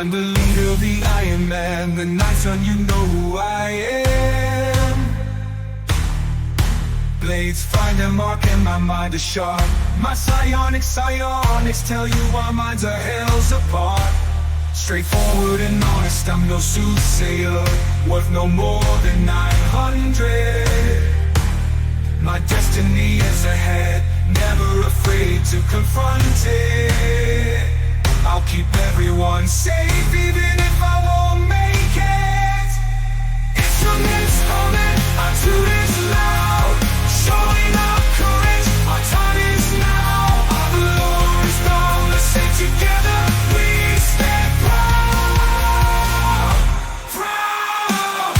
I'm the leader of the Iron Man. The night's done, you know who I am. Blades find their mark and my mind is sharp. My psionics tell you our minds are hells apart. Straightforward and honest, I'm no soothsayer, worth no more than 900. My destiny is ahead, never afraid to confront it. I'll keep everyone safe even if I won't make it. Instruments humming, our tune is loud, showing up courage, our time is now. Our Lord is boundless and together we stand proud. Proud.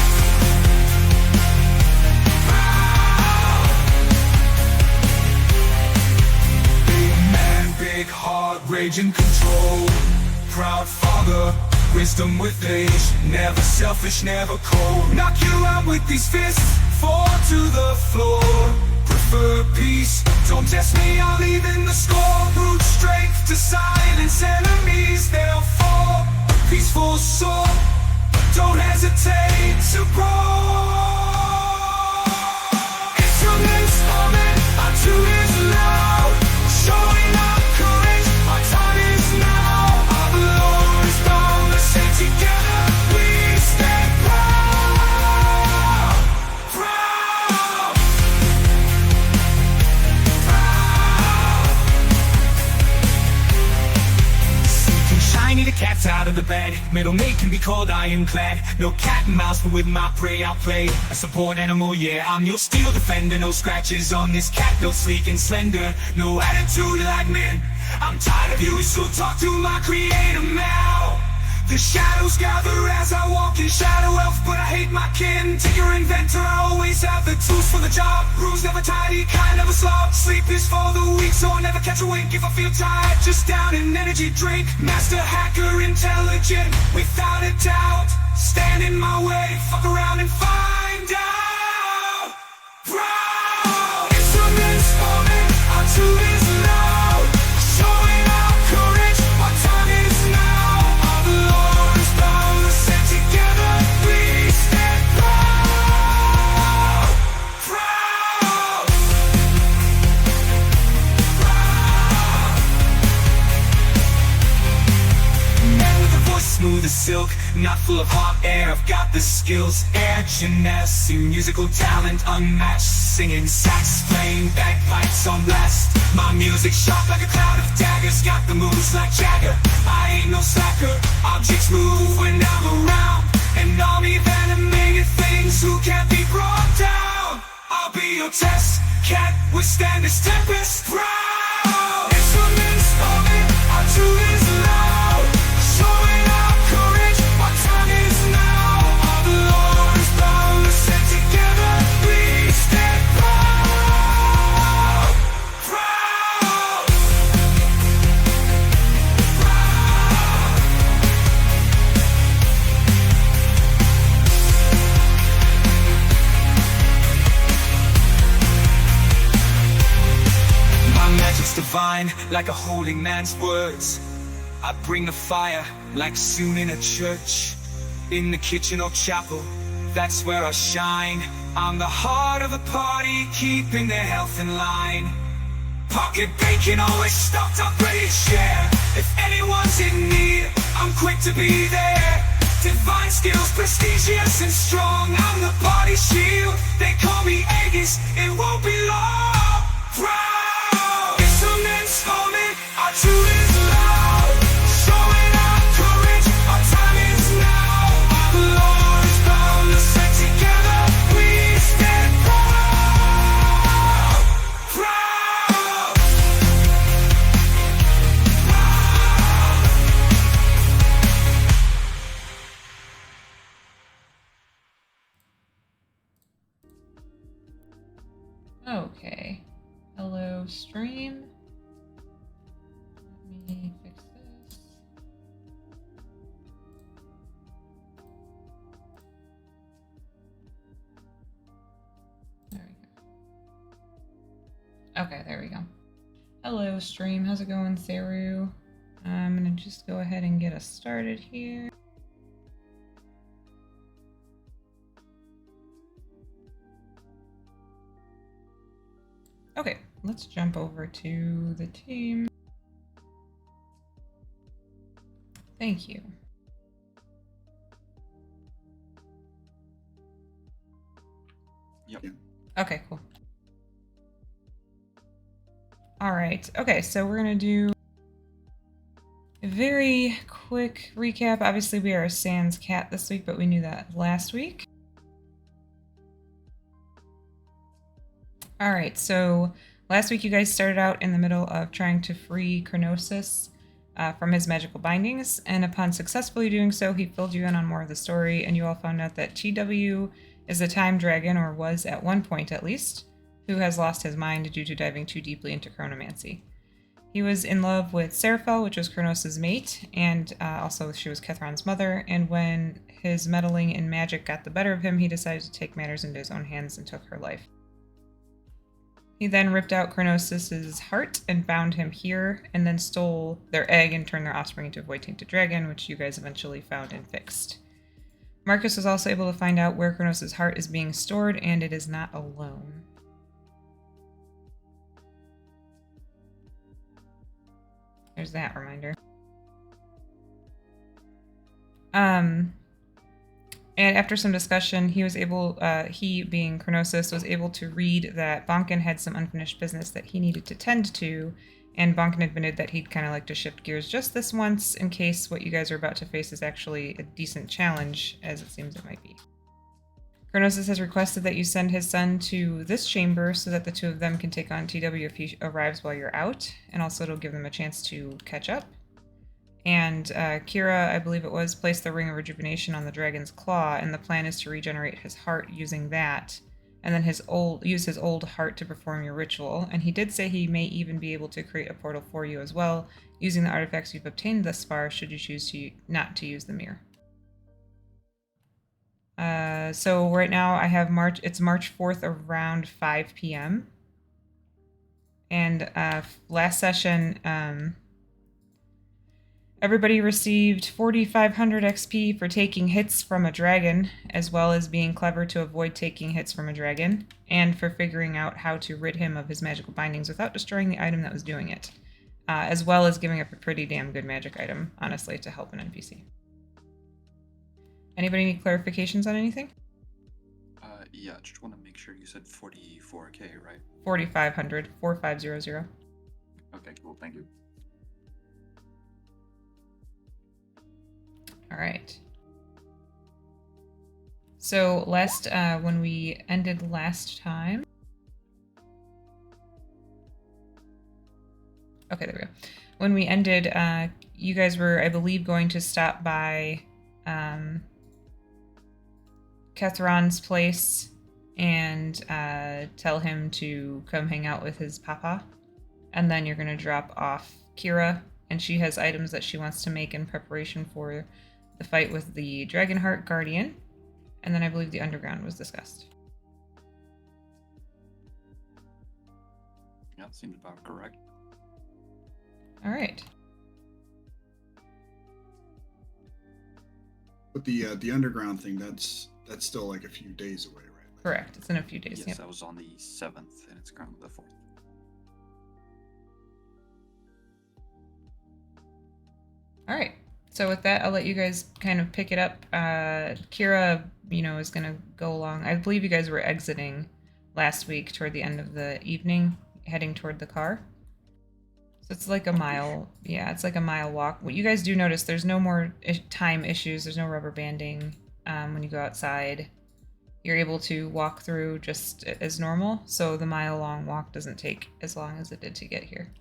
Proud. Big man, big heart, rage and control. Proud father, wisdom with age, never selfish, never cold. Knock you out with these fists, fall to the floor. Prefer peace, don't test me, I'll even the score. Brute strength to silence enemies, they'll fall. A peaceful soul, don't hesitate to brawl. Instruments humming, our tune is loud, showing up courage, our time is now. Our Lord is boundless and together we stand proud. Proud. Shiny, the cat's out of the bed. Middle mate can be called ironclad. No cat and mouse, but with my prey I'll play a support animal, yeah. I'm your steel defender. No scratches on this cat, no sleek and slender. No attitude like men. I'm tired of you, so talk to my creator now. The shadows gather as I walk in shadow elf, but I hate my kin. To your inventor, I always have the tools for the job. Rules never tidy, kind of a slob. Sleep is for the weak, so I never catch a wink. If I feel tired, just down an energy drink. Master hacker, intelligent, without a doubt. Stand in my way, fuck around and find out. Proud. Instruments humming, our tune is loud, showing our courage, our time is now. Smooth as silk, not full of hot air. I've got the skills, air genesi, musical talent unmatched. Singing sax, playing bagpipes on blast. My music sharp like a cloud of daggers. Got the moves like Jagger, I ain't no slacker. Objects move when I'm around, an army of animated things who can't be brought down. I'll be your test, can't withstand this tempest. Proud. Instruments humming, our tune is loud, showing our courage, our time is now. Our Lord is boundless and together we stand proud. Proud. Proud. My magic's divine, like a holy man's words. I bring the fire, like soon in a church, in the kitchen or chapel, that's where I shine. I'm the heart of the party, keeping their health in line. Pocket bacon always stocked up, ready to share. If anyone's in need, I'm quick to be there. Divine skills, prestigious and strong, I'm the body shield. They call me Aegis, it won't be long. Proud. Instruments humming, our tune is loud, showing our courage, our time is now. Our Lord is boundless and together we stand proud. Proud. Okay. Hello, stream. Let me fix this. There we go. Okay, there we go. Hello, stream. How's it going, Saru? I'm gonna just go ahead and get us started here. Okay, let's jump over to the team. Thank you. Yep. Okay, cool. All right. Okay, so we're gonna do a very quick recap. Obviously, we are a Sans cat this week, but we knew that last week. All right, so last week you guys started out in the middle of trying to free Chronosis from his magical bindings, and upon successfully doing so, he filled you in on more of the story, and you all found out that TW is a time dragon, or was at one point at least, who has lost his mind due to diving too deeply into chronomancy. He was in love with Seraphel, which was Kronos' mate, and also she was Kethron's mother, and when his meddling in magic got the better of him, he decided to take matters into his own hands and took her life. He then ripped out Chronos' heart and bound him here, and then stole their egg and turned their offspring into a void-tainted dragon, which you guys eventually found and fixed. Marcus was also able to find out where Chronos' heart is being stored, and it is not alone. There's that reminder. And after some discussion, he was able, he being Chronosis, was able to read that Bonkin had some unfinished business that he needed to tend to, and Bonkin admitted that he'd kind of like to shift gears just this once in case what you guys are about to face is actually a decent challenge, as it seems it might be. Chronosis has requested that you send his son to this chamber so that the two of them can take on TW if he arrives while you're out, and also it'll give them a chance to catch up. And Kira, I believe it was, placed the Ring of Rejuvenation on the dragon's claw, and the plan is to regenerate his heart using that, and then use his old heart to perform your ritual. And he did say he may even be able to create a portal for you as well, using the artifacts you've obtained thus far, should you choose to not to use the mirror. So right now I have it's March 4th around 5 p.m. And last session, everybody received 4,500 XP for taking hits from a dragon, as well as being clever to avoid taking hits from a dragon, and for figuring out how to rid him of his magical bindings without destroying the item that was doing it, as well as giving up a pretty damn good magic item, honestly, to help an NPC. Anybody need clarifications on anything? Yeah, just want to make sure you said 44k, right? 4,500, 4,500. Okay, cool, thank you. All right. So when we ended last time. Okay, there we go. When we ended, you guys were, I believe, going to stop by Kethron's place and tell him to come hang out with his papa. And then you're going to drop off Kira, and she has items that she wants to make in preparation for the fight with the Dragonheart Guardian. And then I believe the Underground was discussed. Yeah, seems about correct. All right. But the underground thing, that's still like a few days away, right? Correct. It's in a few days. Yes, Yep. that was on the 7th, and it's currently the 4th. All right. So with that, I'll let you guys kind of pick it up. Kira, is going to go along. I believe you guys were exiting last week toward the end of the evening, heading toward the car. So it's like a mile. Yeah, it's like a mile walk. What you guys do notice, there's no more time issues. There's no rubber banding when you go outside. You're able to walk through just as normal. So the mile-long walk doesn't take as long as it did to get here.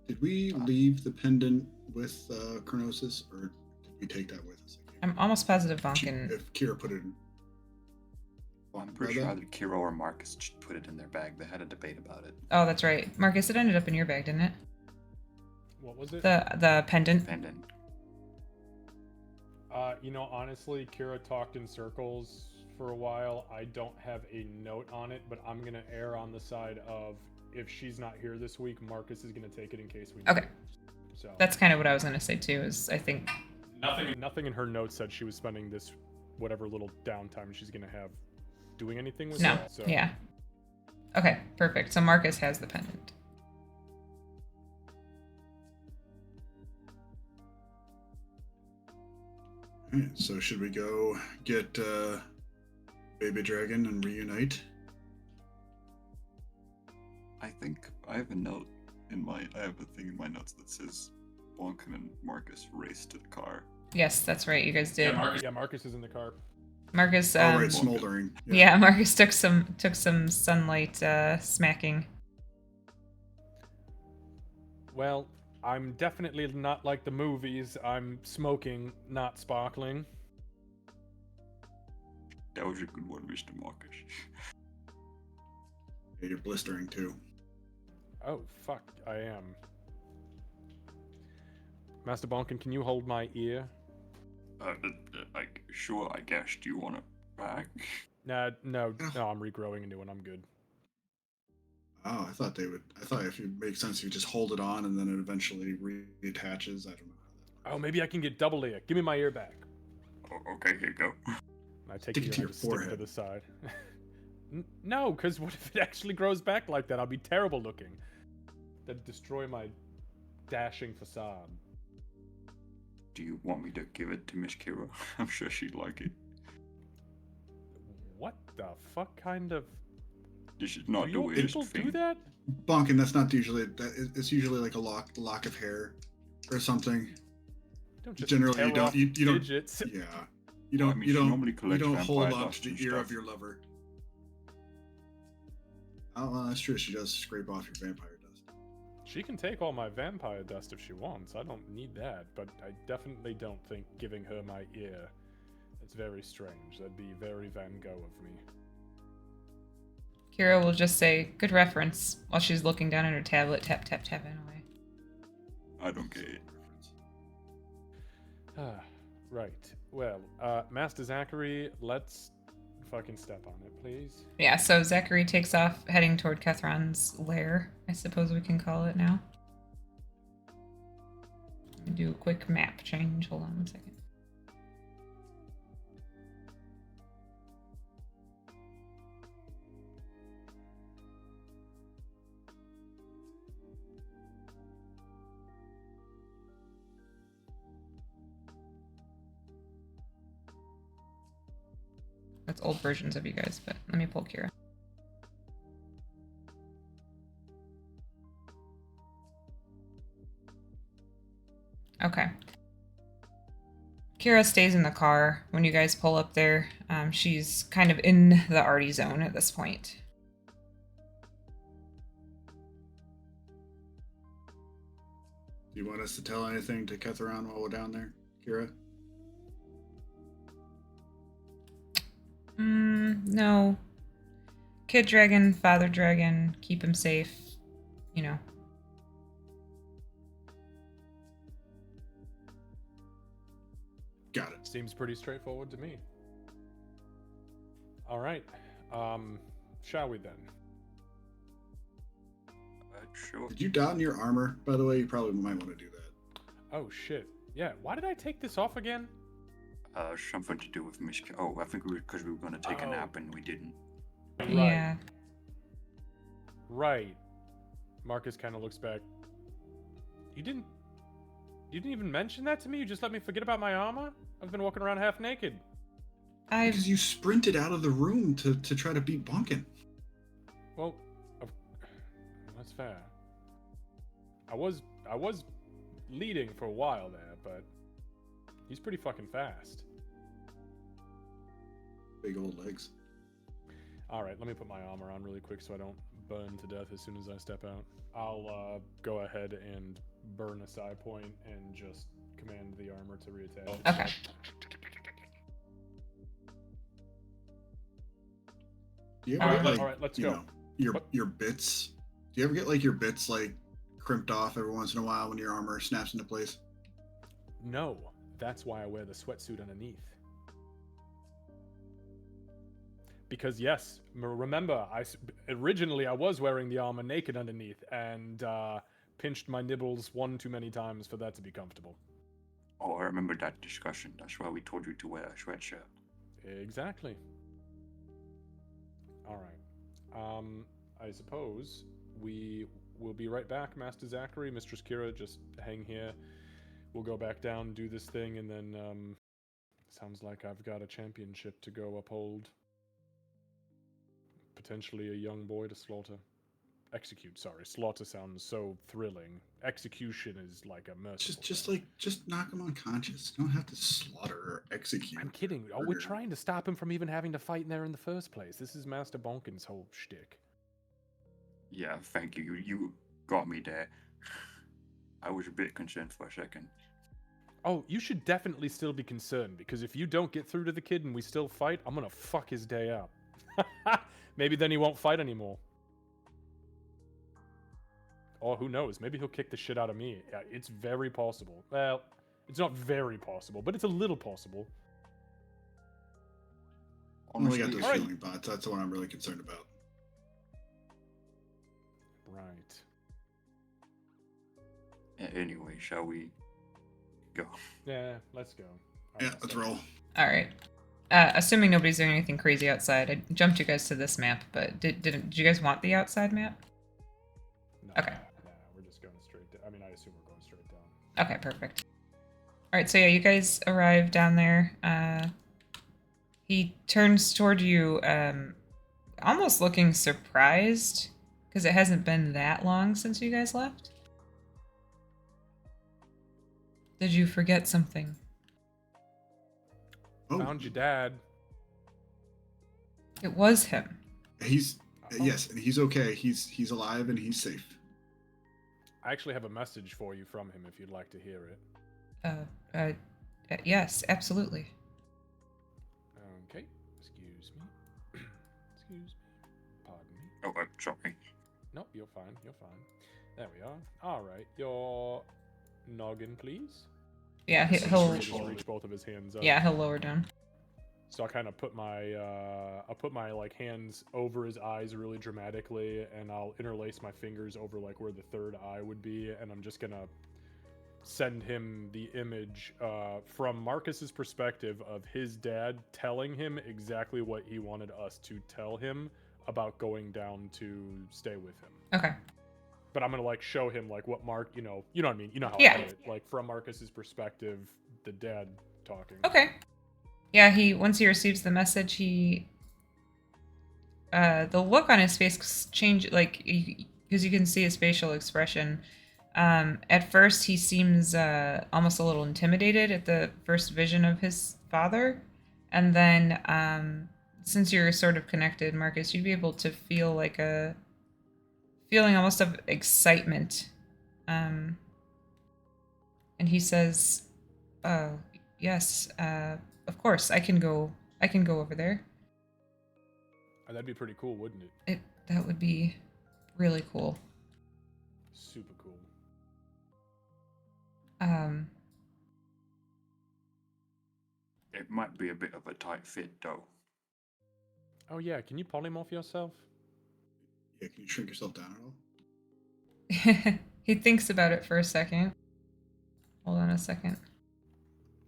Did we leave the pendant with Chronosis, or did we take that with us? I'm almost positive Bonkin. If Kira put it in. Well, I'm pretty sure either Kiro or Marcus put it in their bag. They had a debate about it. Oh, that's right. Marcus, it ended up in your bag, didn't it? What was it? The pendant. Pendant. Honestly, Kira talked in circles for a while. I don't have a note on it, but I'm gonna err on the side of if she's not here this week, Marcus is gonna take it in case we need Okay. it. So That's kind of what I was gonna say too. Is I think nothing in her notes said she was spending this whatever little downtime she's gonna have doing anything with no. it. So Yeah. Okay. Perfect. So Marcus has the pendant. Alright, so should we go get Baby Dragon and reunite? I think I have a note I have a thing in my notes that says Bonkin and Marcus raced to the car. Yes, that's right. You guys did. Yeah, Marcus is in the car. Marcus. Oh, right, smoldering. Yeah, Marcus took some sunlight smacking. Well, I'm definitely not like the movies. I'm smoking, not sparkling. That was a good one, Mr. Marcus. Yeah, you're blistering too. Oh, fuck, I am. Master Bonkin, can you hold my ear? Sure, I guess. Do you want it back? Nah, no, I'm regrowing a new one. I'm good. Oh, I thought they would. I thought if it makes sense, you just hold it on and then it eventually reattaches. I don't know how that. Oh, maybe I can get double ear. Give me my ear back. Oh, okay, here you go. I take Stick the it to ear your and stick it to forehead. the side. No, because what if it actually grows back like that? I'll be terrible looking. That'd destroy my dashing facade. Do you want me to give it to Miss Kira? I'm sure she'd like it. What the fuck kind of... This is not Do the your weirdest people thing. do that? Bonkin, that's not usually. It's usually like a lock of hair or something. Don't just Generally, tear you don't. off You don't. digits. Yeah. You Well, I don't. mean, You she don't. normally You collects don't hold vampire on dust to the and ear stuff. of your lover. Oh, well, that's true. She does scrape off your vampire dust. She can take all my vampire dust if she wants. I don't need that, but I definitely don't think giving her my ear. It's very strange. That'd be very Van Gogh of me. Kira will just say, "Good reference," while she's looking down at her tablet, tap tap tapping away. I don't get it. Ah, right. Well, Master Zachary, let's fucking step on it, please. Yeah. So Zachary takes off, heading toward Kethron's lair. I suppose we can call it now. Let me do a quick map change. Hold on one second. That's old versions of you guys, but let me pull Kira. Okay. Kira stays in the car when you guys pull up there. She's kind of in the arty zone at this point. Do you want us to tell anything to Kethron while we're down there, Kira? No. Kid dragon, father dragon, keep him safe. You know. Got it. Seems pretty straightforward to me. All right. Shall we then? Sure. Did you don your armor? By the way, you probably might want to do that. Oh shit. Yeah. Why did I take this off again? Something to do with Miss. Oh, I think because we were going to take a nap and we didn't. Right. Yeah. Right. Marcus kind of looks back. You didn't even mention that to me? You just let me forget about my armor? I've been walking around half naked. Because you sprinted out of the room to try to beat Bonkin. Well, that's fair. I was leading for a while there, but he's pretty fucking fast. Big old legs. All right, let me put my armor on really quick so I don't burn to death as soon as I step out. I'll go ahead and burn a side point and just command the armor to reattach. Okay. Do you All ever right, get, like, all right, let's you go. know, your bits? Do you ever get like your bits like crimped off every once in a while when your armor snaps into place? No, that's why I wear the sweatsuit underneath. Because yes, remember, originally I was wearing the armor naked underneath, and pinched my nibbles one too many times for that to be comfortable. Oh, I remember that discussion. That's why we told you to wear a sweatshirt. Exactly. All right. I suppose we will be right back, Master Zachary, Mistress Kira. Just hang here. We'll go back down, do this thing, and then sounds like I've got a championship to go uphold. Potentially a young boy to slaughter. Execute, sorry. Slaughter sounds so thrilling. Execution is like a merciful thing. Just knock him unconscious. You don't have to slaughter or execute. I'm kidding. Oh, we're trying to stop him from even having to fight in there in the first place. This is Master Bonkin's whole shtick. Yeah, thank you. You got me there. I was a bit concerned for a second. Oh, you should definitely still be concerned, because if you don't get through to the kid and we still fight, I'm gonna fuck his day up. Maybe then he won't fight anymore. Or who knows, maybe he'll kick the shit out of me. Yeah, it's very possible. Well, it's not very possible, but it's a little possible. Honestly, got those Alright. healing bots. That's the one I'm really concerned about. Right. Anyway, shall we go? Yeah, let's go. Yeah, let's roll. All right. Assuming nobody's doing anything crazy outside, I jumped you guys to this map, but did you guys want the outside map? No, Okay. Nah, we're just going straight down. I mean, I assume we're going straight down. Okay, perfect. All right, so yeah, you guys arrive down there. He turns toward you, almost looking surprised, because it hasn't been that long since you guys left. Did you forget something? Oh, Found your dad. It was him. he's Uh-oh. yes, and he's okay. He's alive and he's safe. I actually have a message for you from him if you'd like to hear it. Yes, absolutely. Okay. Excuse me. Excuse me. Pardon me. Oh, I'm sorry. Nope, you're fine. You're fine. There we are. All right. Your noggin, please. Yeah, Just he'll. reach both of his hands up. Yeah, he'll lower down. So I kind of put my like hands over his eyes really dramatically, and I'll interlace my fingers over like where the third eye would be, and I'm just gonna send him the image from Marcus's perspective of his dad telling him exactly what he wanted us to tell him about going down to stay with him. Okay. But I'm gonna like show him like what Mark, you know what I mean, you know how Yeah. I put it, like from Marcus's perspective, the dad talking. Okay. Yeah, once he receives the message, the look on his face change, like, because you can see his facial expression. At first, he seems almost a little intimidated at the first vision of his father, and then since you're sort of connected, Marcus, you'd be able to feel like a feeling almost of excitement. And he says, "Oh, yes. Of course, I can go over there." That'd be pretty cool, wouldn't it? That would be really cool. Super cool. It might be a bit of a tight fit, though. Oh yeah, can you polymorph yourself? Yeah, can you shrink yourself down at all? He thinks about it for a second. Hold on a second.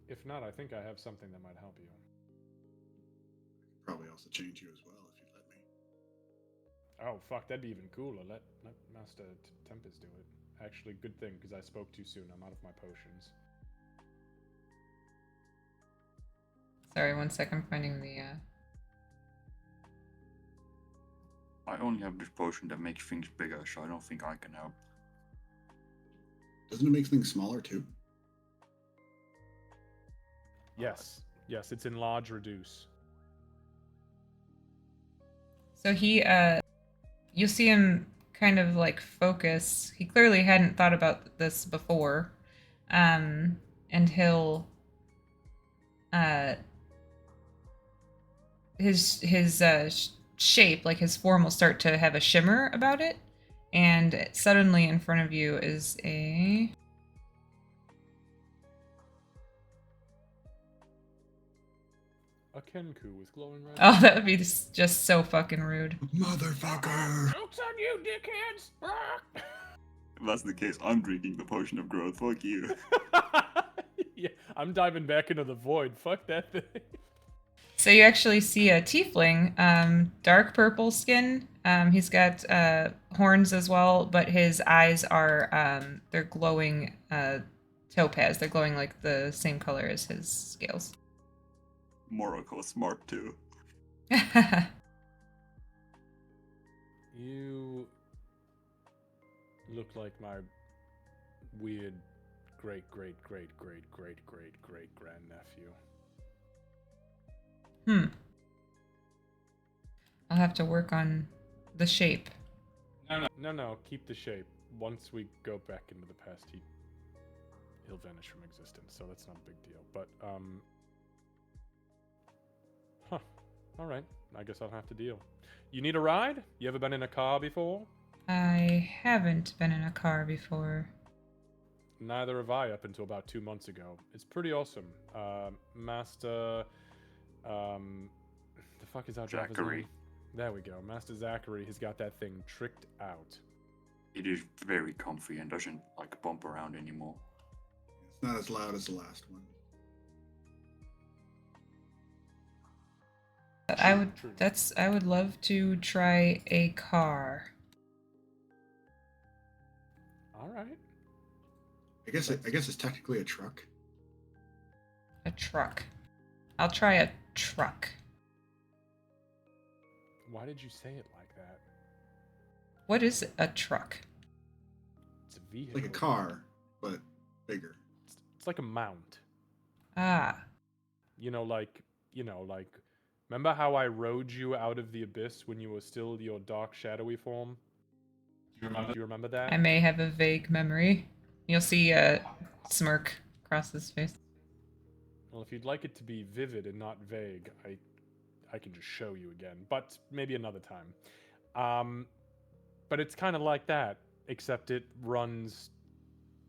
If not, I think I have something that might help you. Probably also change you as well if you let me. Oh fuck, that'd be even cooler. Let Master Tempest do it. Actually, good thing, because I spoke too soon. I'm out of my potions. Sorry, 1 second. I'm finding the. I only have this potion that makes things bigger, so I don't think I can help. Doesn't it make things smaller too? Yes. Yes, it's enlarge, reduce. So you'll see him kind of like focus. He clearly hadn't thought about this before, and he'll his shape, like his form, will start to have a shimmer about it, and suddenly in front of you is a Kenku with glowing red. oh, that would be just so fucking rude. Motherfucker! Joke's on you, dickheads! If that's the case, I'm drinking the potion of growth. Fuck you. Yeah, I'm diving back into the void. Fuck that thing. So you actually see a tiefling, dark purple skin. He's got horns as well, but his eyes are they're glowing topaz. They're glowing like the same color as his scales. Morocco smart too. You look like my weird great grandnephew. I'll have to work on the shape. No, keep the shape. Once we go back into the past, he'll vanish from existence, so that's not a big deal. But, alright. I guess I'll have to deal. You need a ride? You ever been in a car before? I haven't been in a car before. Neither have I up until about 2 months ago. It's pretty awesome. Master... the fuck is our driver's Zachary. name? There we go. Master Zachary has got that thing tricked out. It is very comfy and doesn't like bump around anymore. It's not as loud as the last one. True. I would love to try a car. Alright. I guess it's technically a truck. A truck. I'll try a truck. Why did you say it like that? What is a truck? It's a vehicle. Like a car, but bigger. It's like a mount. Ah. Like, remember how I rode you out of the abyss when you were still your dark, shadowy form? Do you remember that? I may have a vague memory. You'll see a smirk across his face. Well, if you'd like it to be vivid and not vague, I can just show you again, but maybe another time. But it's kind of like that, except it runs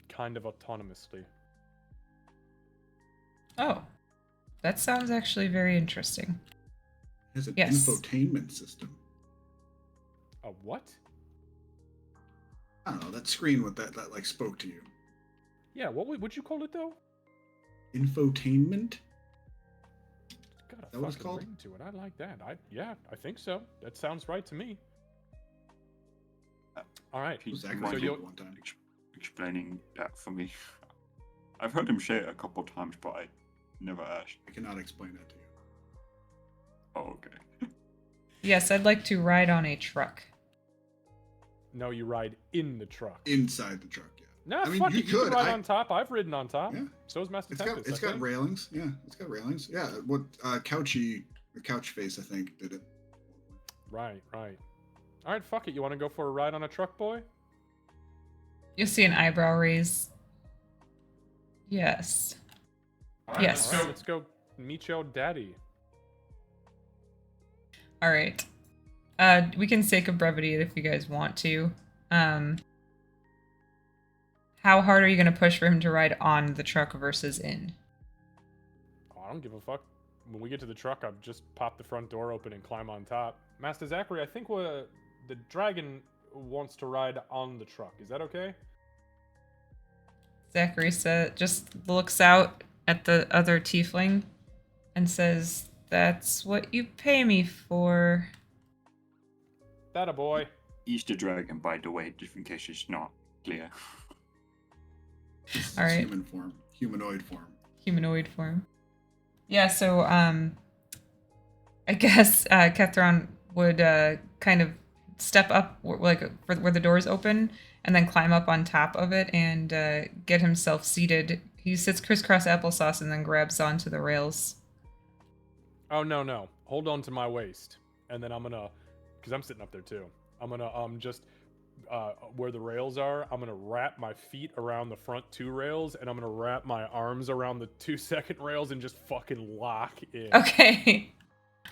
kind of autonomously. Oh. That sounds actually very interesting. It has an Yes. infotainment system. A what? I don't know, that screen with that like spoke to you. Yeah, what would you call it though? Infotainment? It's got a that what it's fucking called? ring to it. I like that. I think so. That sounds right to me. All right. He's Zach mind was you're- one time. explaining that for me. I've heard him say it a couple times, but I never asked. I cannot explain that to you. Oh, okay. Yes, I'd like to ride on a truck. No, you ride in the truck. Inside the truck, yeah. No, I mean, fuck you it. You can could. ride on top. I've ridden on top. Yeah. So is Master It's Tempest. got I think. railings. Yeah, it's got railings. Yeah, what the couch face I think did it. Right. All right, fuck it. You want to go for a ride on a truck, boy? You'll see an eyebrow raise. Yes. Yes. All right, let's go meet your daddy. All right. We can sake of brevity it if you guys want to. How hard are you going to push for him to ride on the truck versus in? Oh, I don't give a fuck. When we get to the truck, I've just pop the front door open and climb on top. Master Zachary, I think the dragon wants to ride on the truck. Is that okay? Zachary just looks out at the other tiefling and says, "That's what you pay me for." That a boy. Easter dragon, by the way, just in case it's not clear. It's All right. human form, humanoid form. Humanoid form. Yeah, so I guess Kethron would kind of step up where the doors open and then climb up on top of it and get himself seated. He sits crisscross applesauce and then grabs onto the rails. Oh, no. Hold on to my waist. And then I'm gonna, because I'm sitting up there too. I'm gonna just where the rails are, I'm gonna wrap my feet around the front 2 rails, and I'm gonna wrap my arms around the 2 second rails and just fucking lock in. Okay.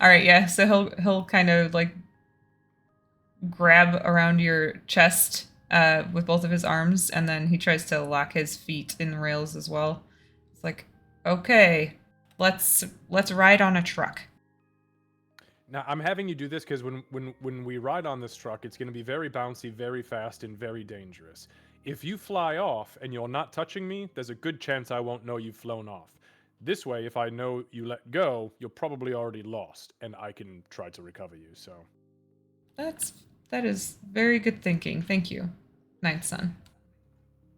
All right, yeah. So he'll kind of like grab around your chest with both of his arms, and then he tries to lock his feet in the rails as well. It's like, okay, let's ride on a truck. Now I'm having you do this because when we ride on this truck, it's going to be very bouncy, very fast, and very dangerous. If you fly off and you're not touching me, there's a good chance I won't know you've flown off. This way, if I know you let go, you're probably already lost, and I can try to recover you, so... That is very good thinking. Thank you, Ninth Son.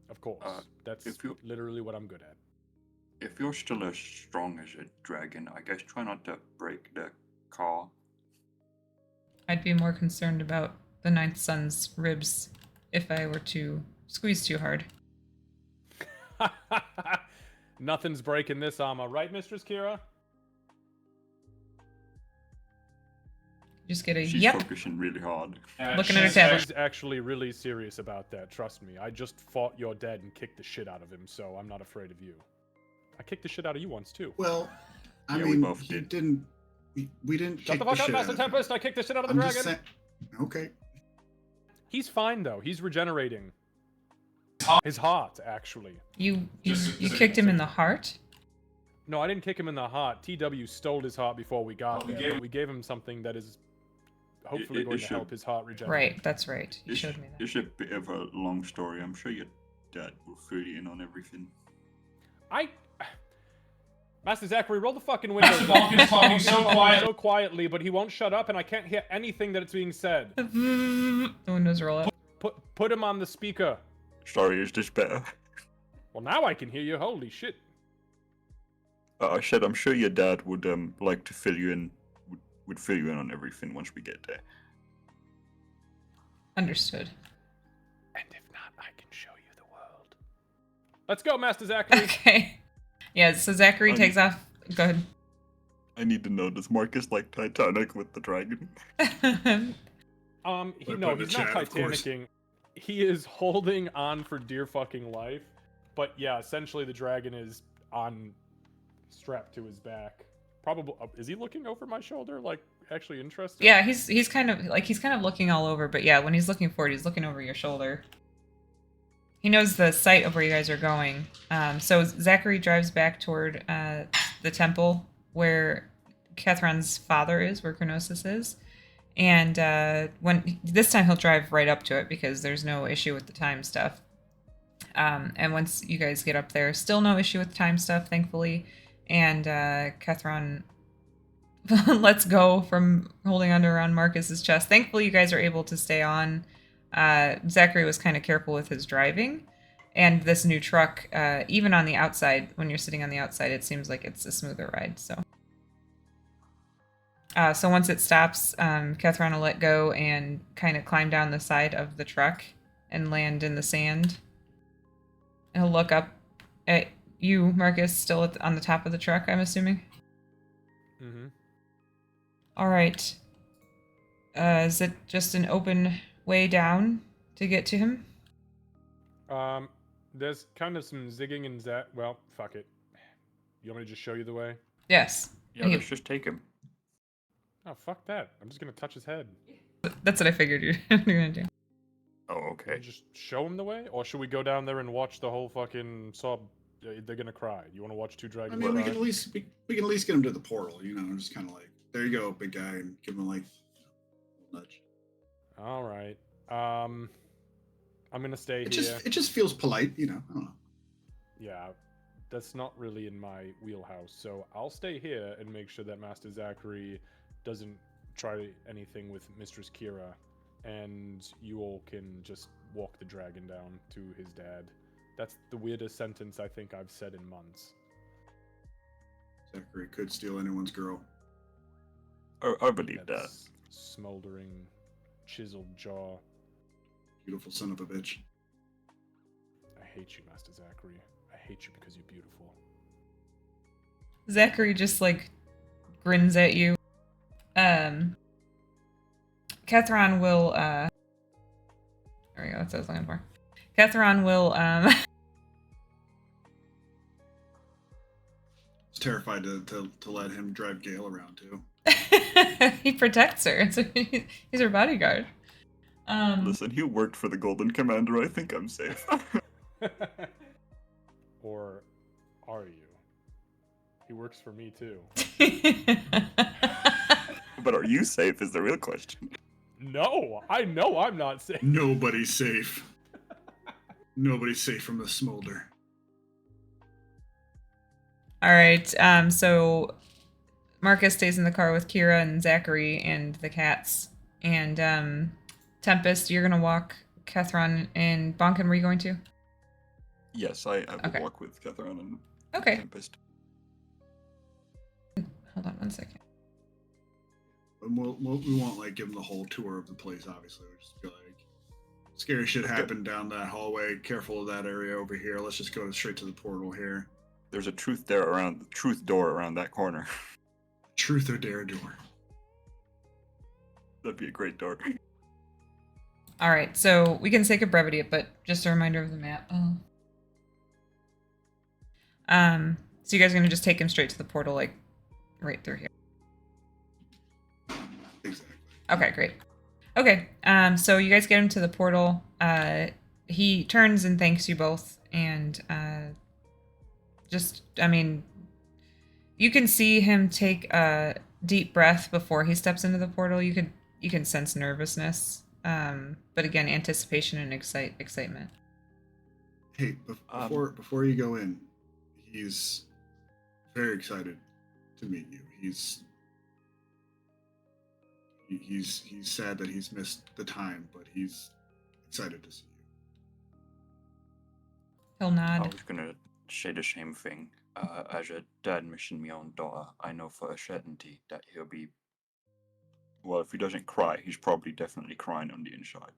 Of course. That's if you- literally what I'm good at. If you're still as strong as a dragon, I guess try not to break the car. I'd be more concerned about the Ninth Son's ribs if I were to squeeze too hard. Nothing's breaking this armor, right, Mistress Kira? Just get a She's yep. focusing really hard. Looking at her tablet. She's actually really serious about that, trust me. I just fought your dad and kicked the shit out of him, so I'm not afraid of you. I kicked the shit out of you once, too. Well, I Yeah, we mean, both you did. didn't. We didn't. Shut kick the fuck up, shit Master out of him. Tempest! I kicked the shit out of the I'm dragon! just saying. Okay. He's fine, though. He's regenerating. His heart, actually. You kicked him in the heart? No, I didn't kick him in the heart. TW stole his heart before we got there. We gave him something that is hopefully It going to should- help his heart regenerate. Right, that's right. You It's, showed me that. it's a bit of a long story. I'm sure your dad will fill you in on everything. Master Zachary, roll the fucking window. Master Vulcan's talking so quietly, but he won't shut up, and I can't hear anything that's being said. The windows roll up. Put him on the speaker. Sorry, is this better? Well, now I can hear you. Holy shit. I said I'm sure your dad would like to fill you in. Would fill you in on everything once we get there. Understood. And if not, I can show you the world. Let's go, Master Zachary. Okay. Yeah, so Zachary takes off. Go ahead. I need to know, does Marcus like Titanic with the dragon? No, Put it in he's not the chat, of course. Titanicing. He is holding on for dear fucking life. But yeah, essentially the dragon is strapped to his back. Probably, is he looking over my shoulder? Like, actually interested? Yeah, he's kind of looking all over, but yeah, when he's looking forward, he's looking over your shoulder. He knows the site of where you guys are going. So Zachary drives back toward the temple where Kethron's father is, where Chronosis is. And when this time he'll drive right up to it because there's no issue with the time stuff. And once you guys get up there, still no issue with time stuff, thankfully. And Kethron lets go from holding onto around Marcus's chest. Thankfully, you guys are able to stay on. Zachary was kind of careful with his driving. And this new truck, even on the outside, when you're sitting on the outside, it seems like it's a smoother ride. So once it stops, Kethron will let go and kind of climb down the side of the truck and land in the sand. And he'll look up at you, Marcus, still on the top of the truck, I'm assuming? Mm-hmm. All right. Is it just an open way down to get to him? There's kind of some zigging and well, fuck it. You want me to just show you the way? Yes. Yeah, let's just take him. Oh, fuck that. I'm just gonna touch his head. That's what I figured you were going to do. Oh, okay. Just show him the way? Or should we go down there and watch the whole fucking sob? They're gonna cry. You want to watch two I dragons mean, we cry? can at least get him to the portal. You know, just kind of like, there you go, big guy, and give him like a nudge. All right. I'm gonna stay It here. just feels polite, you know. I don't know. Yeah, that's not really in my wheelhouse. So I'll stay here and make sure that Master Zachary doesn't try anything with Mistress Kira, and you all can just walk the dragon down to his dad. That's the weirdest sentence I think I've said in months. Zachary could steal anyone's girl. I believe that. That's smoldering, chiseled jaw. Beautiful son of a bitch. I hate you, Master Zachary. I hate you because you're beautiful. Zachary just like grins at you. Kethron will there we go, that's what I was looking for. Kethron will I was terrified to let him drive Gale around too. he protects her. So he's her bodyguard. Listen, he worked for the Golden Commander. I think I'm safe. Or are you? He works for me too. But are you safe is the real question. No, I know I'm not safe. Nobody's safe. Nobody's safe from the smolder. All right. So Marcus stays in the car with Kira and Zachary and the cats. And Tempest, you're gonna walk Kethron and Bonkin. Were you going to? Yes, I will Okay. walk with Catherine and Okay. Tempest. Hold on 1 second. And we won't like give them the whole tour of the place. Obviously, we just be like, scary shit happened down that hallway. Careful of that area over here. Let's just go straight to the portal here. There's a truth door around that corner. Truth or dare door. That'd be a great door. All right. So we can sake of brevity, but just a reminder of the map. Oh. So you guys are gonna just take him straight to the portal, like right through here. Exactly. Okay, great. Okay, so you guys get him to the portal. He turns and thanks you both, and you can see him take a deep breath before he steps into the portal. You can sense nervousness, but again, anticipation and excitement. Hey, before you go in, he's very excited to meet you. He's sad that he's missed the time, but he's excited to see you. He'll I nod. was gonna say the same thing. As a dad missing my own daughter, I know for a certainty that he'll be. Well, if he doesn't cry, he's probably definitely crying on the inside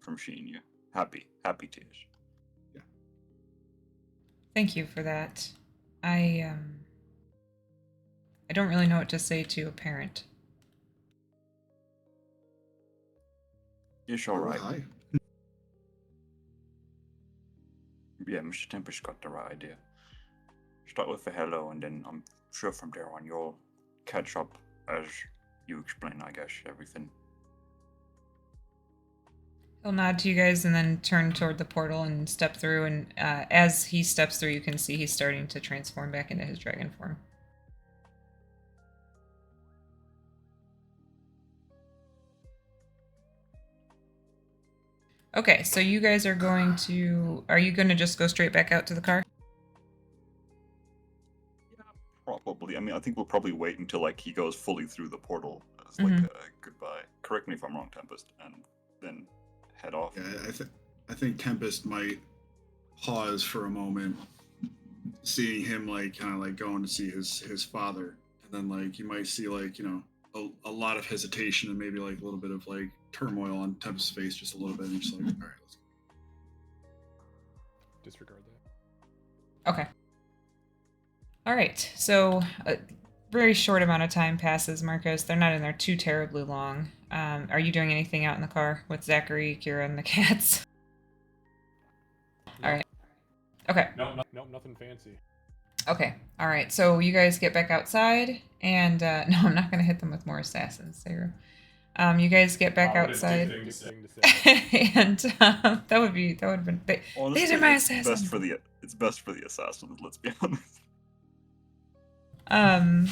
from seeing you. Happy tears. Thank you for that. I don't really know what to say to a parent. It's all right. Hi. Yeah, Mr. Tempest got the right idea. Start with a hello, and then I'm sure from there on you'll catch up as you explain, I guess, everything. He'll nod to you guys and then turn toward the portal and step through. And as he steps through, you can see he's starting to transform back into his dragon form. Okay, so you guys are going to... Are you going to just go straight back out to the car? Probably. I mean, I think we'll probably wait until like he goes fully through the portal as like a goodbye. Correct me if I'm wrong, Tempest, and then head off. Yeah, I think Tempest might pause for a moment, seeing him like kind of like going to see his father, and then like you might see like a lot of hesitation and maybe like a little bit of like turmoil on Tempest's face, just a little bit, and just like, all right, let's go. Disregard that. Okay. All right, so a very short amount of time passes, Marcos. They're not in there too terribly long. Are you doing anything out in the car with Zachary, Kira, and the cats? All right. Okay. Nope, nothing fancy. Okay. All right. So you guys get back outside, and no, I'm not going to hit them with more assassins, Sarah. You guys get back outside, Thing to say. and that would have been. Honestly, These are my it's assassins. best for the assassins. Let's be honest. And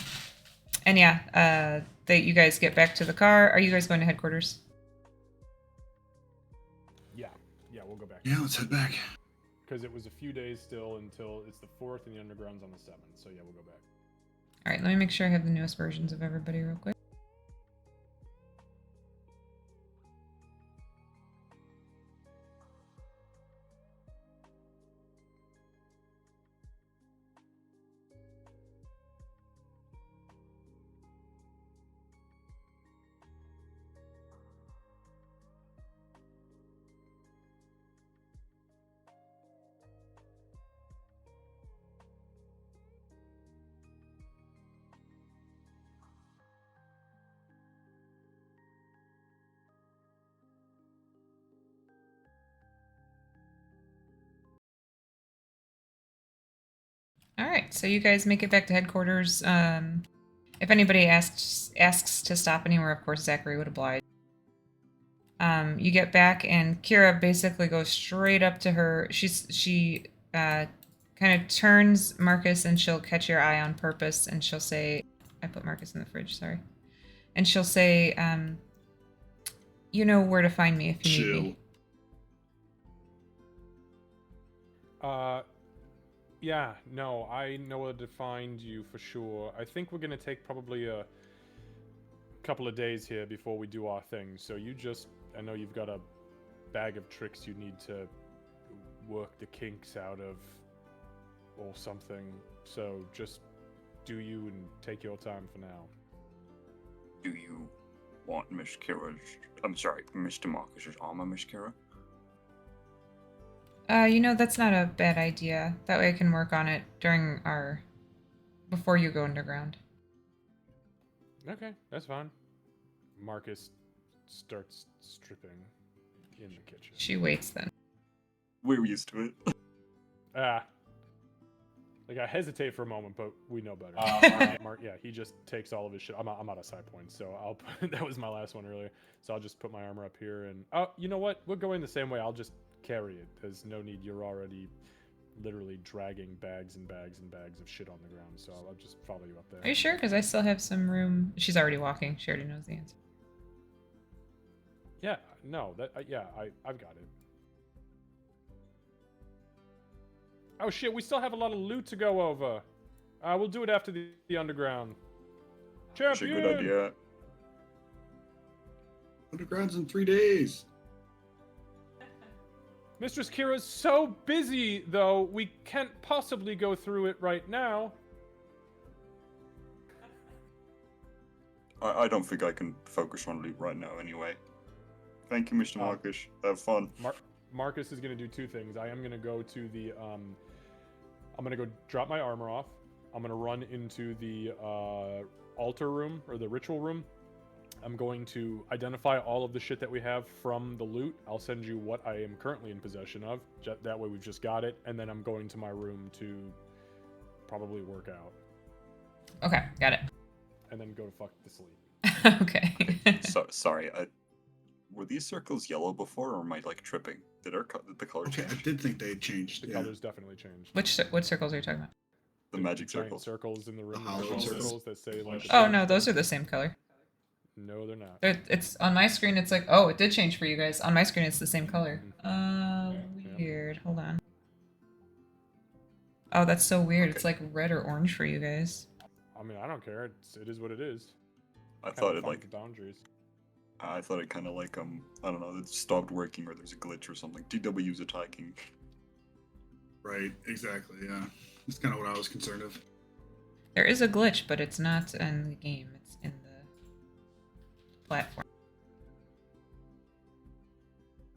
yeah, you guys get back to the car. Are you guys going to headquarters? Yeah, we'll go back. Yeah, let's head back. Because it was a few days still until it's the 4th and the underground's on the 7th. So yeah, we'll go back. All right. Let me make sure I have the newest versions of everybody real quick. All right, so you guys make it back to headquarters. If anybody asks to stop anywhere, of course Zachary would oblige. You get back, and Kira basically goes straight up to her. She kind of turns Marcus, and she'll catch your eye on purpose, and she'll say, "I put Marcus in the fridge, sorry." And she'll say, "You know where to find me if you need me." Yeah, no, I know where to find you for sure. I think we're gonna take probably a couple of days here before we do our thing. So I know you've got a bag of tricks you need to work the kinks out of or something. So just do you and take your time for now. Do you want Miss Kira's... I'm sorry, Mr. Marcus's armor, Miss Kira? That's not a bad idea. That way I can work on it before you go underground. Okay, that's fine. Marcus starts stripping in the kitchen. She waits then. We're used to it. Like I hesitate for a moment, but we know better. Yeah, he just takes all of his shit. I'm out of side points, so I'll put, that was my last one earlier. So I'll just put my armor up here, and oh, you know what? We're going the same way. I'll just carry it. There's no need. You're already literally dragging bags and bags and bags of shit on the ground, so I'll just follow you up there. Are you sure? Because I still have some room. She's already walking. She already knows the answer. Yeah, no, I've got it. Oh shit, we still have a lot of loot to go over. We'll do it after the underground. That's a Champion! good idea. Underground's in 3 days. Mistress Kira's so busy, though, we can't possibly go through it right now. I don't think I can focus on loot right now anyway. Thank you, Mr. Marcus. Have fun. Marcus is going to do two things. I am going to go to the, I'm going to go drop my armor off. I'm going to run into the altar room, or the ritual room. I'm going to identify all of the shit that we have from the loot. I'll send you what I am currently in possession of. That way we've just got it. And then I'm going to my room to probably work out. Okay, got it. And then go to fuck to sleep. Okay. Sorry, were these circles yellow before, or am I like tripping? Did the color Okay, change? I did think they had changed. The Yeah. colors definitely changed. What circles are you talking about? The magic giant circles. circles in the room. The hollow Little circles. that say like. Oh no, those are the same color. No, they're not. It's on my screen. It's like, oh, it did change for you guys. On my screen, it's the same color. Weird. Hold on. Oh, that's so weird. Okay. It's like red or orange for you guys. I mean, I don't care. It is what it is. I Kinda thought it defines like the boundaries. I thought it kind of like I don't know, it stopped working or there's a glitch or something. DW's attacking. Right, exactly, yeah. That's kind of what I was concerned of. There is a glitch, but it's not in the game. It's in the platform.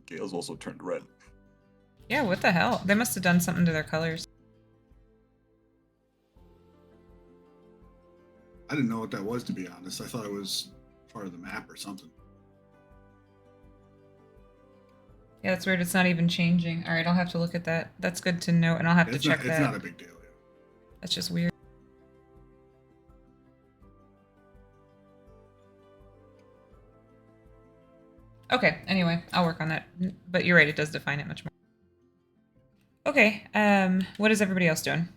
Gale's also turned red. Yeah, what the hell? They must have done something to their colors. I didn't know what that was, to be honest. I thought it was part of the map or something. Yeah, that's weird. It's not even changing. All right, I'll have to look at that. That's good to know, and I'll have to check that. It's not a big deal. Yeah. That's just weird. Okay, anyway, I'll work on that. But you're right, it does define it much more. Okay, what is everybody else doing?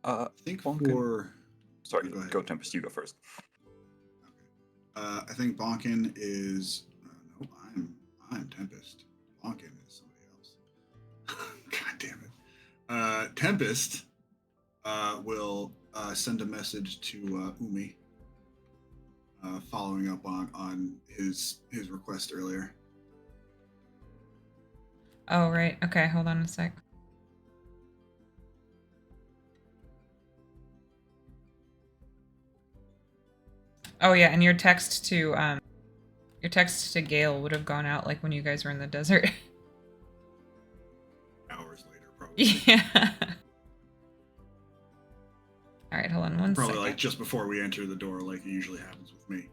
I think Bonkin. for... Sorry, Go ahead. go Tempest, you go first. I think Bonkin is... no, I'm Tempest. Bonkin is somebody else. God damn it. Tempest will send a message to Umi, following up on his request earlier. Oh, right. Okay, hold on a sec. Oh yeah, and your text to Gale would have gone out like when you guys were in the desert. Hours later, probably. Yeah. All right, hold on one Probably second. like just before we enter the door, like it usually happens with me.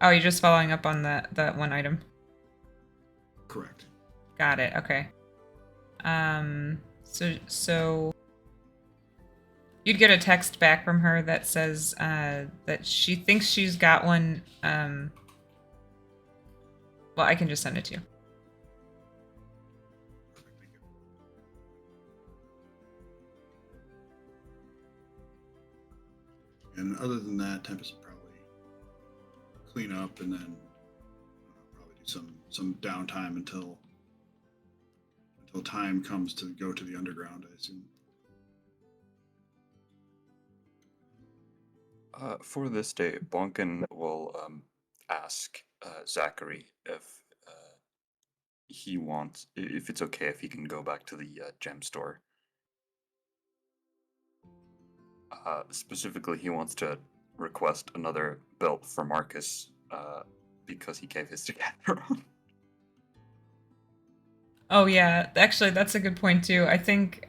Oh, you're just following up on that one item. Correct. Got it. Okay. So you'd get a text back from her that says that she thinks she's got one. Well, I can just send it to you. Perfect, thank you. And other than that, Tempest will probably clean up and then probably some downtime until time comes to go to the underground, I assume. For this day, Bonkin will ask Zachary if it's okay if he can go back to the gem store. Specifically, he wants to request another belt for Marcus because he gave his to Catherine. Oh yeah, actually that's a good point too. I think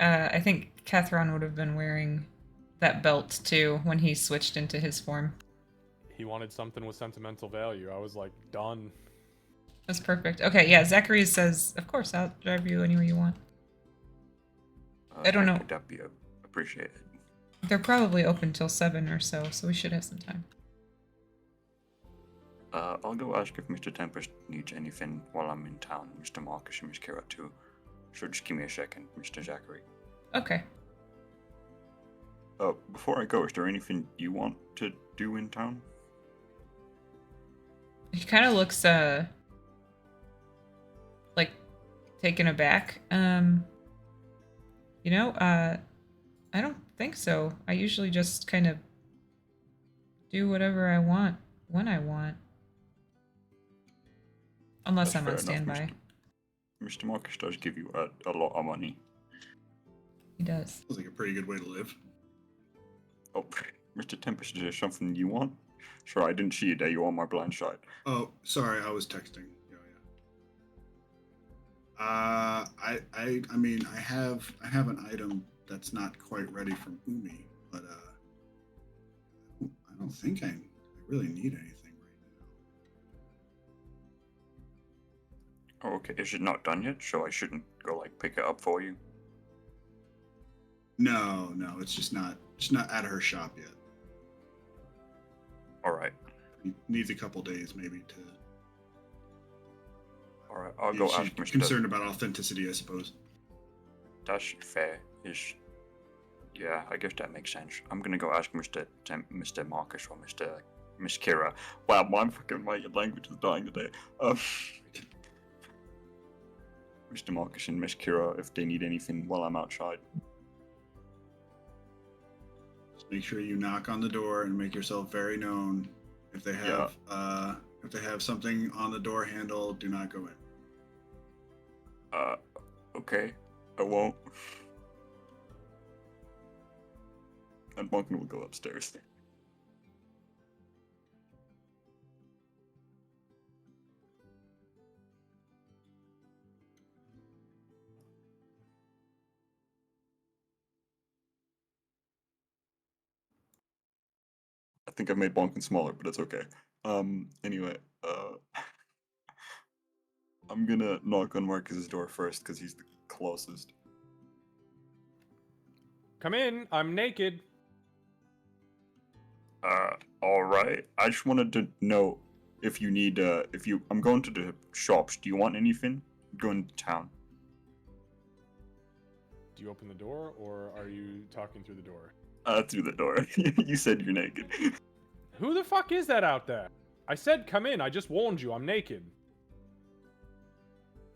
Catherine would have been wearing that belt too when he switched into his form. He wanted something with sentimental value. I was like, done. That's perfect. Okay, yeah, Zachary says, of course, I'll drive you anywhere you want. I don't know. That'd be appreciated. They're probably open till 7 or so we should have some time. I'll go ask if Mr. Tempest needs anything while I'm in town. Mr. Marcus and Miss Kira too. So just give me a second, Mr. Zachary. Okay. Before I go, is there anything you want to do in town? He kind of looks, like, taken aback. I don't think so. I usually just kind of do whatever I want when I want. Unless That's I'm on fair enough, standby. Mr. Marcus does give you a lot of money. He does. Feels like a pretty good way to live. Oh, Mr. Tempest, is there something you want? Sure, I didn't see you there. You on my blind side. Oh, sorry, I was texting. Yeah. I mean, I have an item that's not quite ready from Umi, but I don't think I really need anything right now. Oh, okay. Is it not done yet? So I shouldn't go like pick it up for you. No, it's just not at her shop yet. All right. It needs a couple days maybe to. All right. I'll go She's ask Mr. concerned about authenticity, I suppose. That's fair. Yeah, I guess that makes sense. I'm gonna go ask Mr. Marcus or Miss Kira. Wow, my language is dying today. Mr. Marcus and Miss Kira, if they need anything while I'm outside. Just make sure you knock on the door and make yourself very known. If they have something on the door handle, do not go in. Okay, I won't. And Bunkin will go upstairs. I think I've made Bonkin smaller, but it's okay. Anyway, I'm gonna knock on Marcus's door first because he's the closest. Come in. I'm naked. Alright. I just wanted to know if you need, I'm going to the shops. Do you want anything? Going to town. Do you open the door, or are you talking through the door? Through the door. You said you're naked. Who the fuck is that out there? I said come in. I just warned you. I'm naked.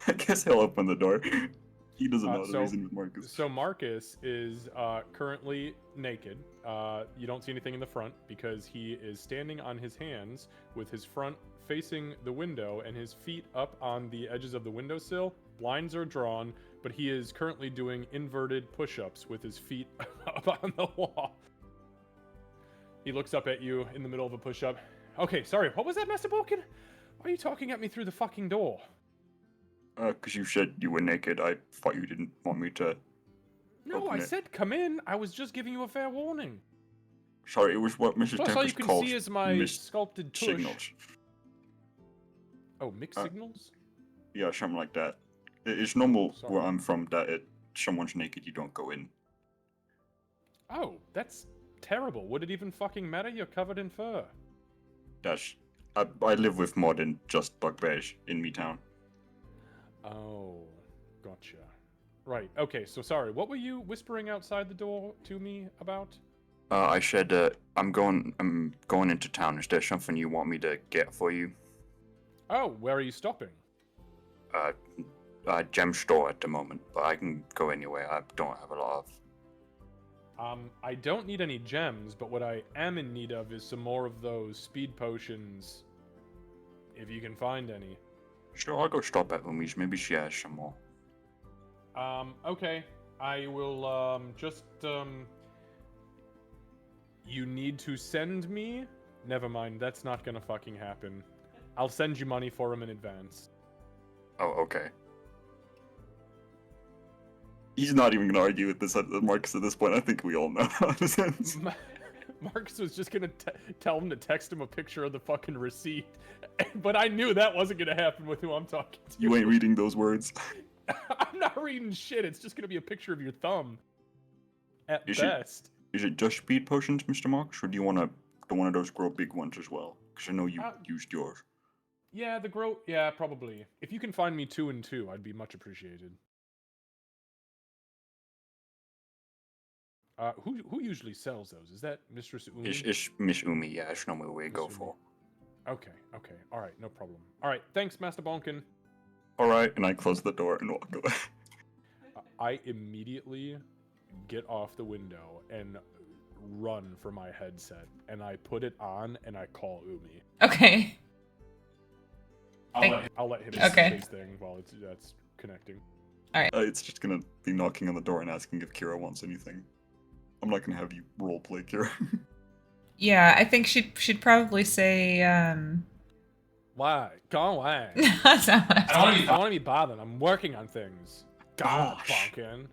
I guess he'll open the door. He doesn't know the so- reason with Marcus. So Marcus is currently naked. You don't see anything in the front because he is standing on his hands with his front facing the window and his feet up on the edges of the windowsill. Blinds are drawn, but he is currently doing inverted push-ups with his feet up on the wall. He looks up at you in the middle of a push-up. Okay, sorry, what was that, Master Balkan? Why are you talking at me through the fucking door? Because you said you were naked. I thought you didn't want me to. No, I said come in. I was just giving you a fair warning. Sorry, it was what Mrs. Plus, all you Tempest can calls see is my mixed sculpted tush. signals. Oh, mixed signals? Yeah, something like that. It's normal Sorry. where I'm from that someone's naked, you don't go in. Oh, that's terrible. Would it even fucking matter? You're covered in fur. I live with more than just bugbears in me town. Oh, gotcha. Right, okay, so sorry, what were you whispering outside the door to me about? I said, I'm going into town. Is there something you want me to get for you? Oh, where are you stopping? Gem store at the moment, but I can go anywhere. I don't have a lot of. I don't need any gems, but what I am in need of is some more of those speed potions. If you can find any. Sure, I'll go stop at Umi's. Maybe she has some more. Okay. I will, You need to send me? Never mind, that's not gonna fucking happen. I'll send you money for them in advance. Oh, okay. He's not even gonna argue with this, Marcus, at this point. I think we all know how this ends. Marcus was just gonna tell him to text him a picture of the fucking receipt, but I knew that wasn't gonna happen with who I'm talking to. You ain't reading those words. I'm not reading shit. It's just gonna be a picture of your thumb. At Is best. Is it just speed potions, Mr. Marcus, or do you want one of those grow big ones as well? Because I know you used yours. Yeah, yeah, probably. If you can find me 2 and 2, I'd be much appreciated. Who usually sells those? Is that Mistress Umi? It's Miss Umi, yeah, it's normally what we go for. Okay, alright, no problem. Alright, thanks, Master Bonkin. Alright, and I close the door and walk away. I immediately get off the window and run for my headset, and I put it on and I call Umi. Okay. I'll let him Okay. say his thing while that's connecting. It's just gonna be knocking on the door and asking if Kira wants anything. I'm not gonna have you roleplay, Kira. Yeah, I think she'd probably say, Why? Go away. That's not what I don't I want to be bothered. I'm working on things. God, Gosh. Bonkin.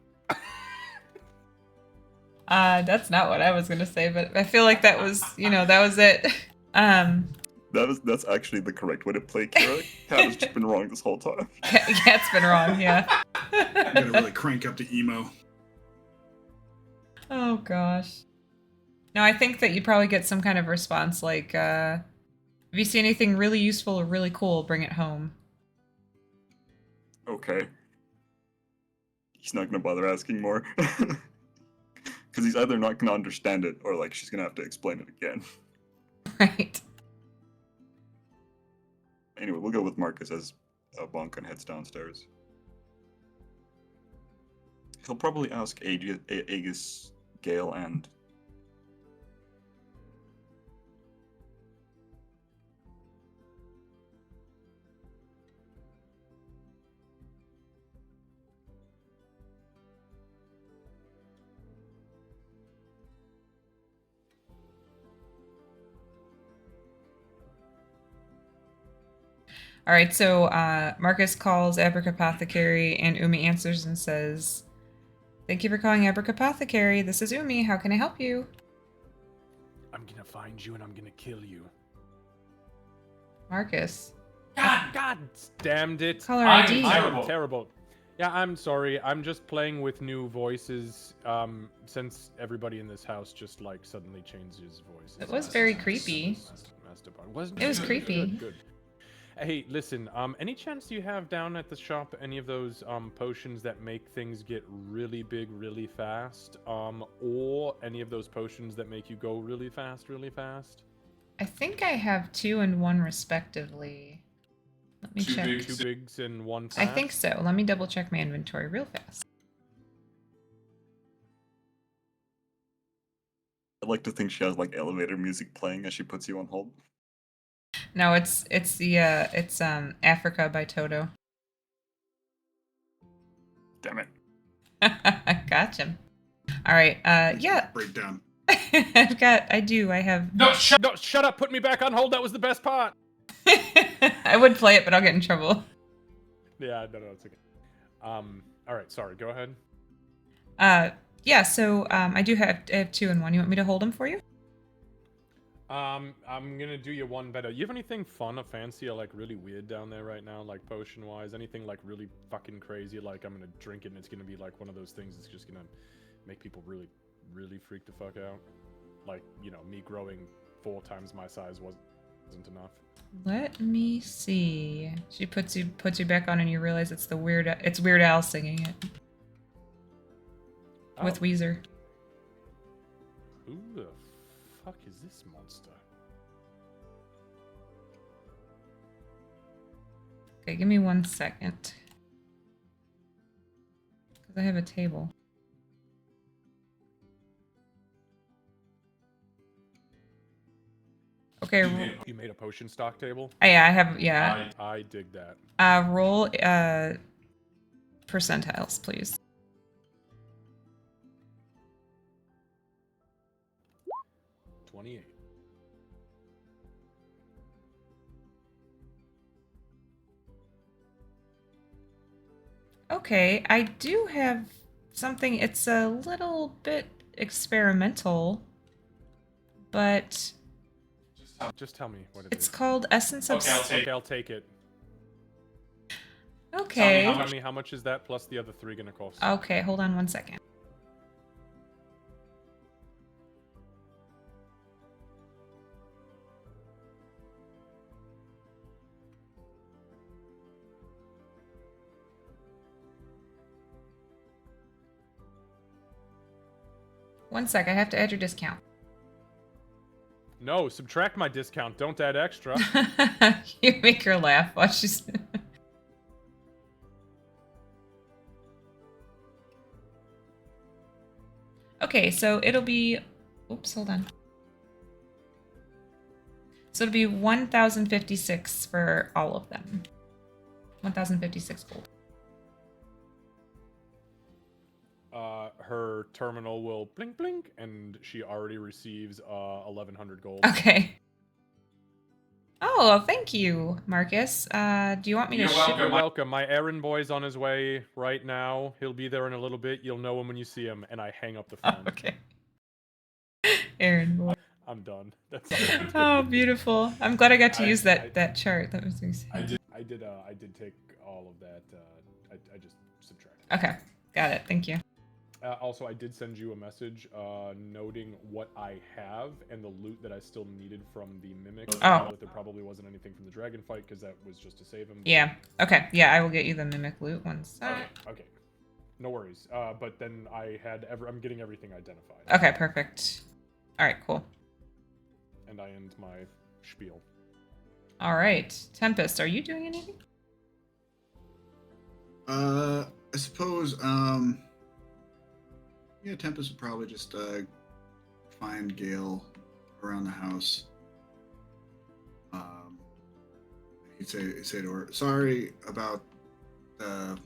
That's not what I was gonna say, but I feel like that was, that was it. That's actually the correct way to play Kira. Cat has just been wrong this whole time. Cat's been wrong, yeah. You gotta really crank up the emo. Oh gosh. No, I think that you'd probably get some kind of response like, if you see anything really useful or really cool, bring it home. Okay. He's not gonna bother asking more. Because he's either not gonna understand it, or like she's gonna have to explain it again. Right. Anyway, we'll go with Marcus as Bonkin heads downstairs. He'll probably ask Aegis, Gale, and... All right, so Marcus calls Apothecary, and Umi answers and says, "Thank you for calling Apothecary. This is Umi. How can I help you?" I'm gonna find you and I'm gonna kill you. Marcus. God damned it. Caller I'm ID. terrible. Terrible. Yeah, I'm sorry. I'm just playing with new voices. Since everybody in this house just like suddenly changed his voice. It was very creepy. It was creepy. Good. Hey, listen. Any chance you have down at the shop any of those potions that make things get really big, really fast? Or any of those potions that make you go really fast, really fast? I think I have 2 and 1 respectively. Let me check. 2 bigs and 1 fast? I think so. Let me double check my inventory real fast. I'd like to think she has like elevator music playing as she puts you on hold. No, it's Africa by Toto. Damn it. Gotcha. All right. Yeah. Breakdown. I have. No, No, shut up! Put me back on hold. That was the best part. I would play it, but I'll get in trouble. Yeah, no, it's okay. All right, sorry. Go ahead. Yeah. So, I have 2 and 1. You want me to hold them for you? I'm gonna do you one better. You have anything fun or fancy or like really weird down there right now, like potion wise? Anything like really fucking crazy? Like I'm gonna drink it and it's gonna be like one of those things that's just gonna make people really, really freak the fuck out. Like, me growing 4 times my size wasn't enough. Let me see. She puts you back on, and you realize it's Weird Al singing it with Weezer. Who the fuck is this monster? Okay, give me 1 second. Because I have a table. Okay. You made a potion stock table? Yeah, I have. Yeah. I dig that. Roll percentiles, please. 28. Okay, I do have something. It's a little bit experimental, but Just tell me what it it's is. called Essence of. Okay, I'll take it. Okay. Tell me how much is that plus the other 3 gonna cost? Okay, hold on 1 second. One sec, I have to add your discount. No, subtract my discount. Don't add extra. You make her laugh while she's. Okay, so it'll be. Oops, hold on. So it'll be 1,056 for all of them. 1,056 gold. Her terminal will blink blink, and she already receives 1,100 gold. Okay. Oh, thank you, Marcus. Do you want me to ship? You're welcome. My errand boy's on his way right now. He'll be there in a little bit. You'll know him when you see him. And I hang up the phone. Okay. Aaron boy. I'm done. That's all. I did. Oh, beautiful. I'm glad I got to use that chart. That was nice. I did take all of that. I just subtracted. Okay, got it. Thank you. Also, I did send you a message noting what I have and the loot that I still needed from the mimic. Oh. But there probably wasn't anything from the dragon fight because that was just to save him. Yeah. Okay. Yeah, I will get you the mimic loot once. Okay. No worries. But then I'm getting everything identified. Okay, perfect. All right, cool. And I end my spiel. All right, Tempest, are you doing anything? I suppose, yeah, Tempest would probably just find Gale around the house. He'd say to her, "Sorry about the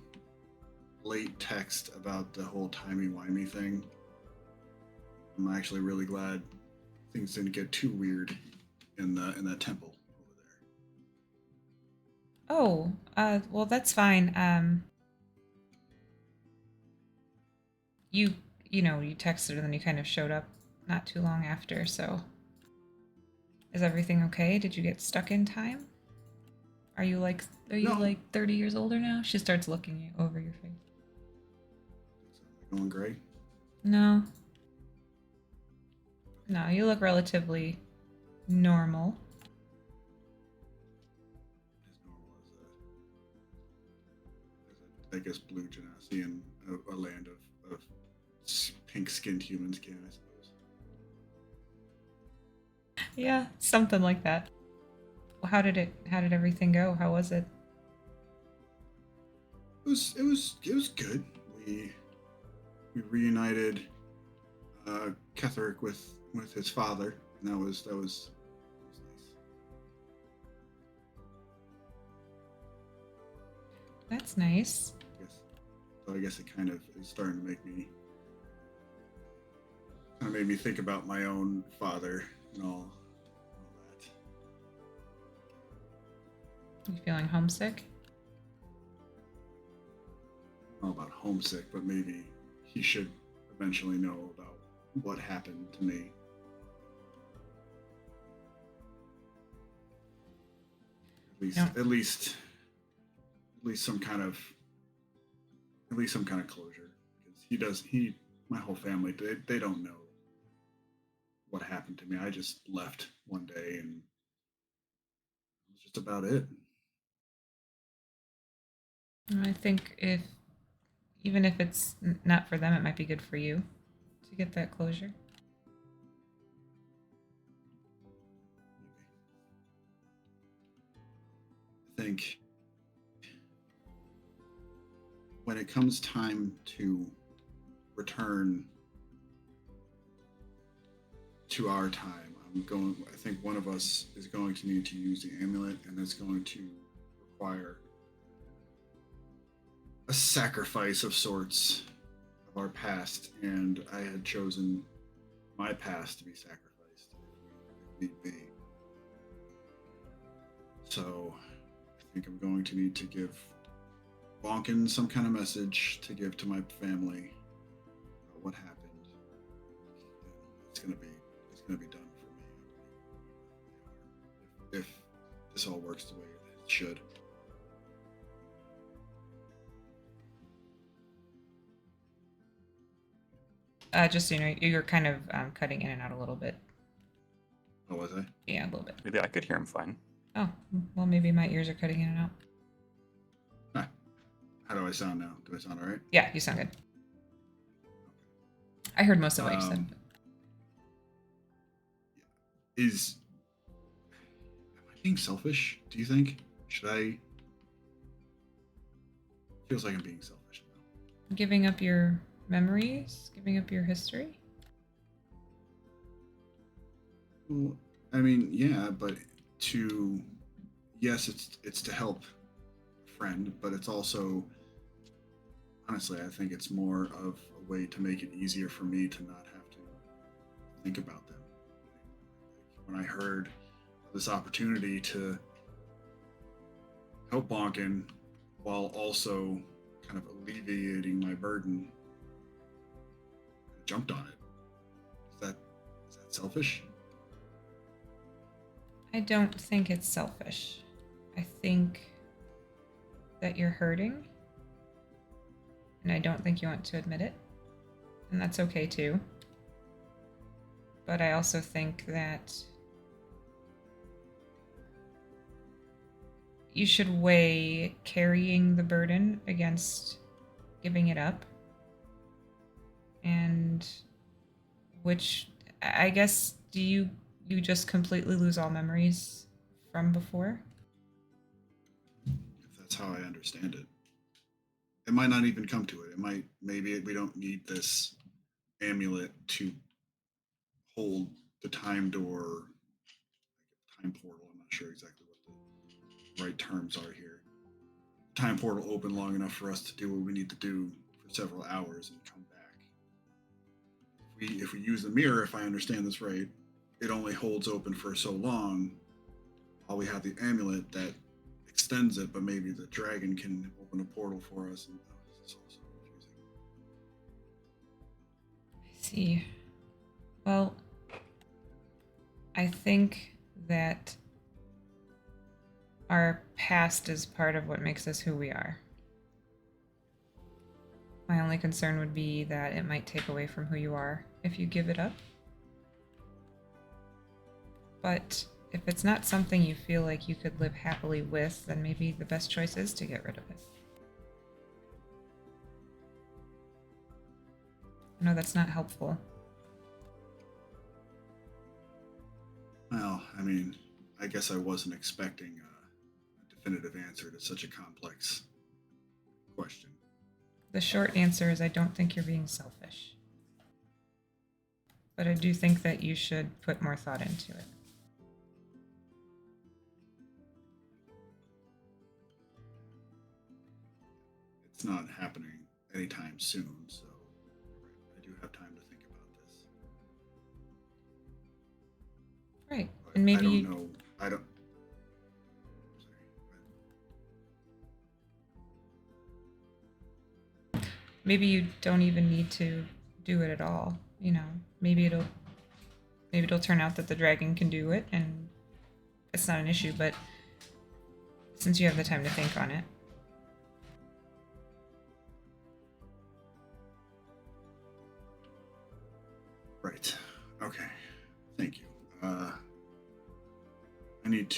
late text about the whole timey-wimey thing. I'm actually really glad things didn't get too weird in that temple over there." Oh, well, that's fine. You texted and then you kind of showed up not too long after, so is everything okay? Did you get stuck in time? Are you like 30 years older now? She starts looking over your face. Going great. No. No, you look relatively normal. As normal as I guess blue genasi in a land of pink-skinned humans can, I suppose. Yeah, something like that. Well, how did everything go? How was it? It was good. We reunited Ketherick with his father, and that was nice. That's nice. I guess it kind of is starting to made me think about my own father and all that. You feeling homesick? I don't know about homesick, but maybe he should eventually know about what happened to me. At least some kind of closure, because my whole family, they don't know what happened to me. I just left one day and it was just about it. I think even if it's not for them, it might be good for you to get that closure. I think when it comes time to return to our time, I think one of us is going to need to use the amulet, and it's going to require a sacrifice of sorts of our past, and I had chosen my past to be sacrificed if need be. So I think I'm going to need to give Bonkin some kind of message to give to my family about what happened. It's gonna be done for me, if this all works the way it should. Just so you know, you're kind of cutting in and out a little bit. Oh, was I? Yeah, a little bit. Maybe I could hear him fine. Oh, well, maybe my ears are cutting in and out. How do I sound now? Do I sound all right? Yeah, you sound good. I heard most of what you said. Am I being selfish? Do you think? Should I? Feels like I'm being selfish now. Giving up your memories? Giving up your history? Well, I mean, yeah, but yes, it's to help a friend, but it's also, honestly, I think it's more of a way to make it easier for me to not have to think about them. When I heard this opportunity to help Bonkin while also kind of alleviating my burden, I jumped on it. Is that selfish? I don't think it's selfish. I think that you're hurting, and I don't think you want to admit it, and that's okay too. But I also think that you should weigh carrying the burden against giving it up, and which, I guess, do you just completely lose all memories from before? If that's how I understand it. It might not even come to it. Maybe we don't need this amulet to hold the time door, like a time portal. I'm not sure exactly what the right terms are here. Time portal open long enough for us to do what we need to do for several hours and come back. If we use the mirror, if I understand this right, it only holds open for so long while we have the amulet that extends it, but maybe the dragon can open a portal for us. And this is also confusing. I see. Well, I think that our past is part of what makes us who we are. My only concern would be that it might take away from who you are if you give it up. But if it's not something you feel like you could live happily with, then maybe the best choice is to get rid of it. I know that's not helpful. Well, I mean, I guess I wasn't expecting a definitive answer to such a complex question. The short answer is I don't think you're being selfish. But I do think that you should put more thought into it. It's not happening anytime soon, so I do have time to think about this. Right. But And maybe I don't you, know. I don't. Sorry. maybe you don't even need to do it at all. You know, maybe it'll turn out that the dragon can do it and it's not an issue, but since you have the time to think on it. Right. Okay. Thank you. I need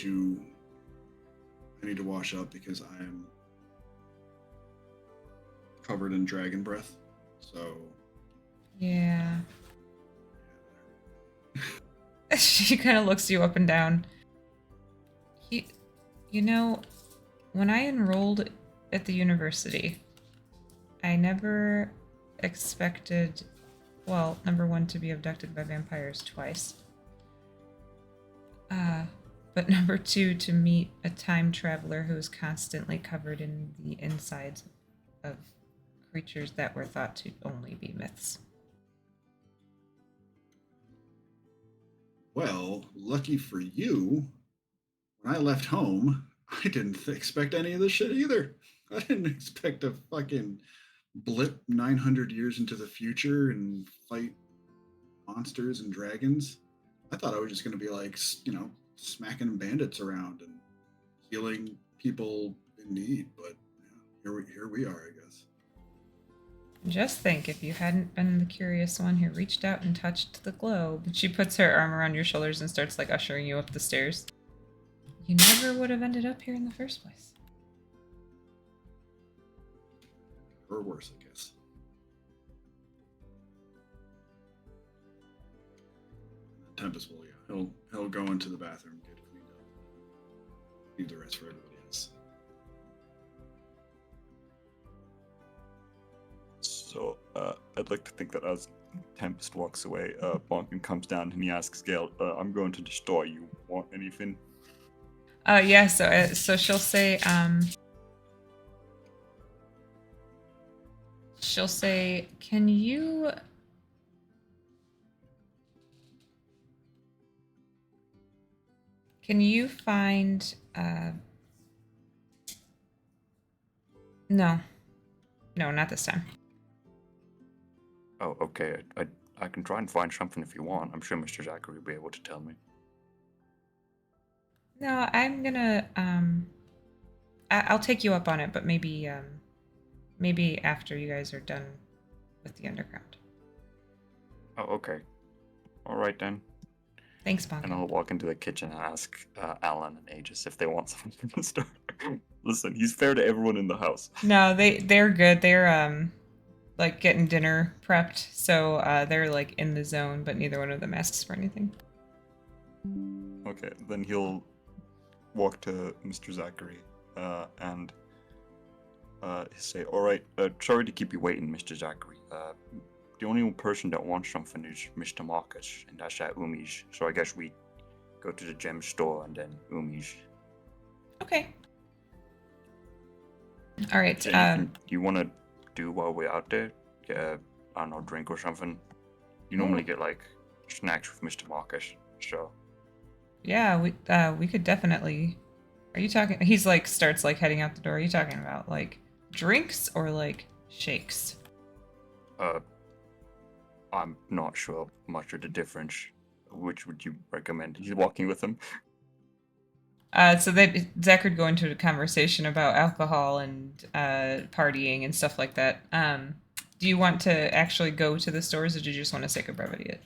to wash up because I am covered in dragon breath. So Yeah. She kind of looks you up and down. You know, when I enrolled at the university, I never expected, well, number one, to be abducted by vampires twice. But number two, to meet a time traveler who is constantly covered in the insides of creatures that were thought to only be myths. Well, lucky for you, when I left home, I didn't expect any of this shit either. I didn't expect to fucking blip 900 years into the future and fight monsters and dragons. I thought I was just going to be like, smacking bandits around and healing people in need, but here we are, I guess. Just think if you hadn't been the curious one who reached out and touched the globe. She puts her arm around your shoulders and starts like ushering you up the stairs. You never would have ended up here in the first place. Or worse, I guess. Tempest will, yeah. He'll go into the bathroom, get cleaned up. Leave the rest for everybody else. So, I'd like to think that as Tempest walks away, Bonkin comes down and he asks Gale, I'm going to the store, you want anything? Yeah, so she'll say, can you find, no, not this time. Oh, okay, I can try and find something if you want. I'm sure Mr. Zachary will be able to tell me. No, I'm gonna, I'll take you up on it, but maybe after you guys are done with the underground. Oh, okay. Alright then. Thanks, Bonk. And I'll walk into the kitchen and ask Alan and Aegis if they want something from the store. Listen, he's fair to everyone in the house. No, they're good. They're like getting dinner prepped, so they're like in the zone, but neither one of them asks for anything. Okay, then he'll walk to Mr. Zachary and say, "Alright, sorry to keep you waiting, Mr. Zachary. The only person that wants something is Mr. Marcus, and that's at Umi's. So I guess we go to the gem store and then Umi's." Okay. All right. Is there anything you want to do while we're out there? Get a, I don't know, drink or something? You normally get like snacks with Mr. Marcus, so. Yeah, we could definitely. Are you talking? He's like starts like heading out the door. Are you talking about like drinks or like shakes? I'm not sure much of the difference. Which would you recommend? He's walking with him. So Zach would go into a conversation about alcohol and partying and stuff like that. Do you want to actually go to the stores, or do you just want to sake of brevity?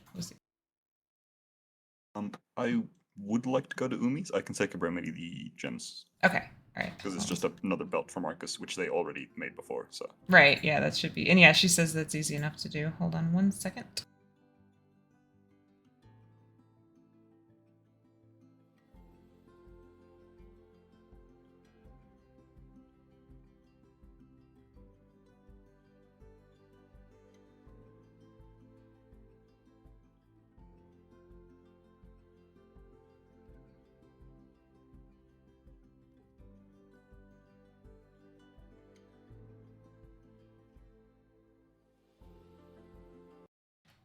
I would like to go to Umi's. I can take a remedy the gems Okay, all right. because it's just another belt for Marcus, which they already made before. So. Right, yeah, that should be. And yeah, she says that's easy enough to do. Hold on 1 second.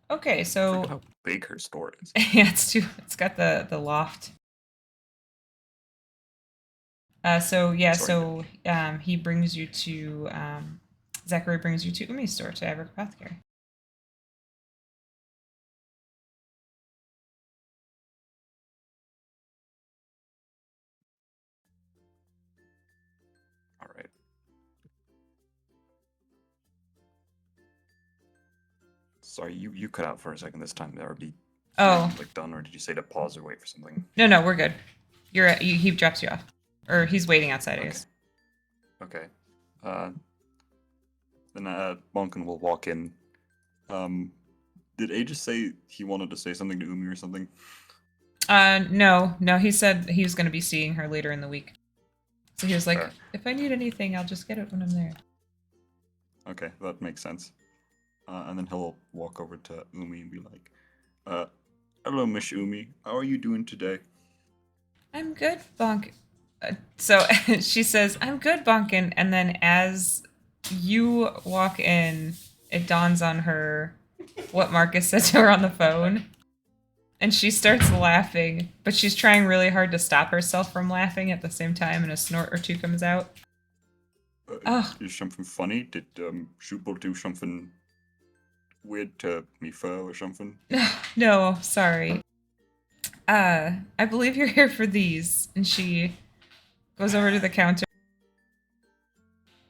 Okay, so Forget how big her store is. yeah, it's got the loft. He brings you to Zachary brings you to Umi's store, to Averick Apothecary. All right. Sorry, you cut out for a second this time. That would be like done, or did you say to pause or wait for something? No, we're good. He drops you off, or he's waiting outside. I guess. Okay. Then Bonkin will walk in. Did Aegis say he wanted to say something to Umi or something? No. He said he was going to be seeing her later in the week. So he was like, Fair. if I need anything, I'll just get it when I'm there. Okay, that makes sense. And then he'll walk over to Umi and be like, hello, Miss Umi. How are you doing today? I'm good, Bonk. So she says, I'm good, Bonkin. And then as you walk in, it dawns on her what Marcus said to her on the phone. And she starts laughing, but she's trying really hard to stop herself from laughing at the same time, and a snort or two comes out. Oh. Is something funny? Did Shupal do something weird to me fur or something? No, sorry. I believe you're here for these. And she goes over to the counter.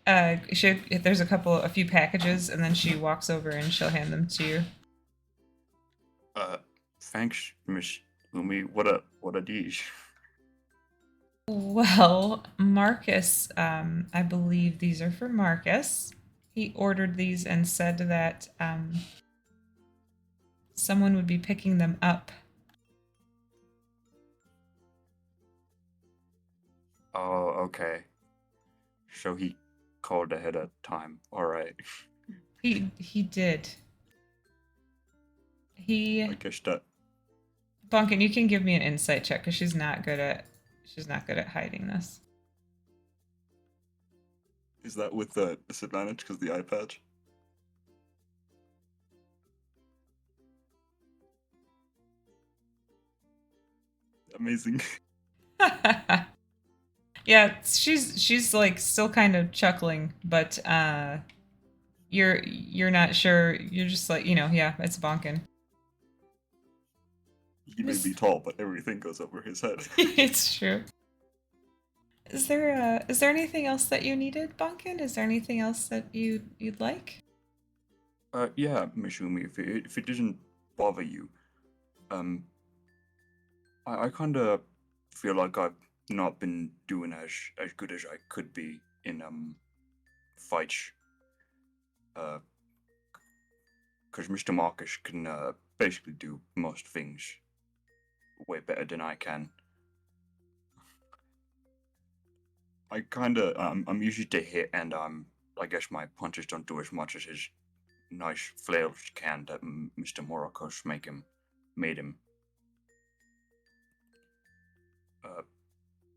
There's a few packages, and then she walks over and she'll hand them to you. Thanks, Miss Umi. What are these? Well, Marcus, I believe these are for Marcus. He ordered these and said that someone would be picking them up. Oh, okay. So he called ahead of time. All right. He did. I guess that. Bunkin, you can give me an insight check because she's not good at hiding this. Is that with the disadvantage because the eye patch? Amazing. Yeah, she's like still kind of chuckling, but you're not sure. You're just like, yeah, it's Bonkin. He may be tall, but everything goes over his head. It's true. Is there anything else that you needed, Bonkin? Is there anything else that you'd like? Yeah, Mishumi, if it doesn't bother you, I kind of feel like I've not been doing as good as I could be in fights. Because Mr. Marcus can basically do most things way better than I can. I kind of I'm usually to hit, and I guess my punches don't do as much as his nice flails can that Mr. Morocco's made him.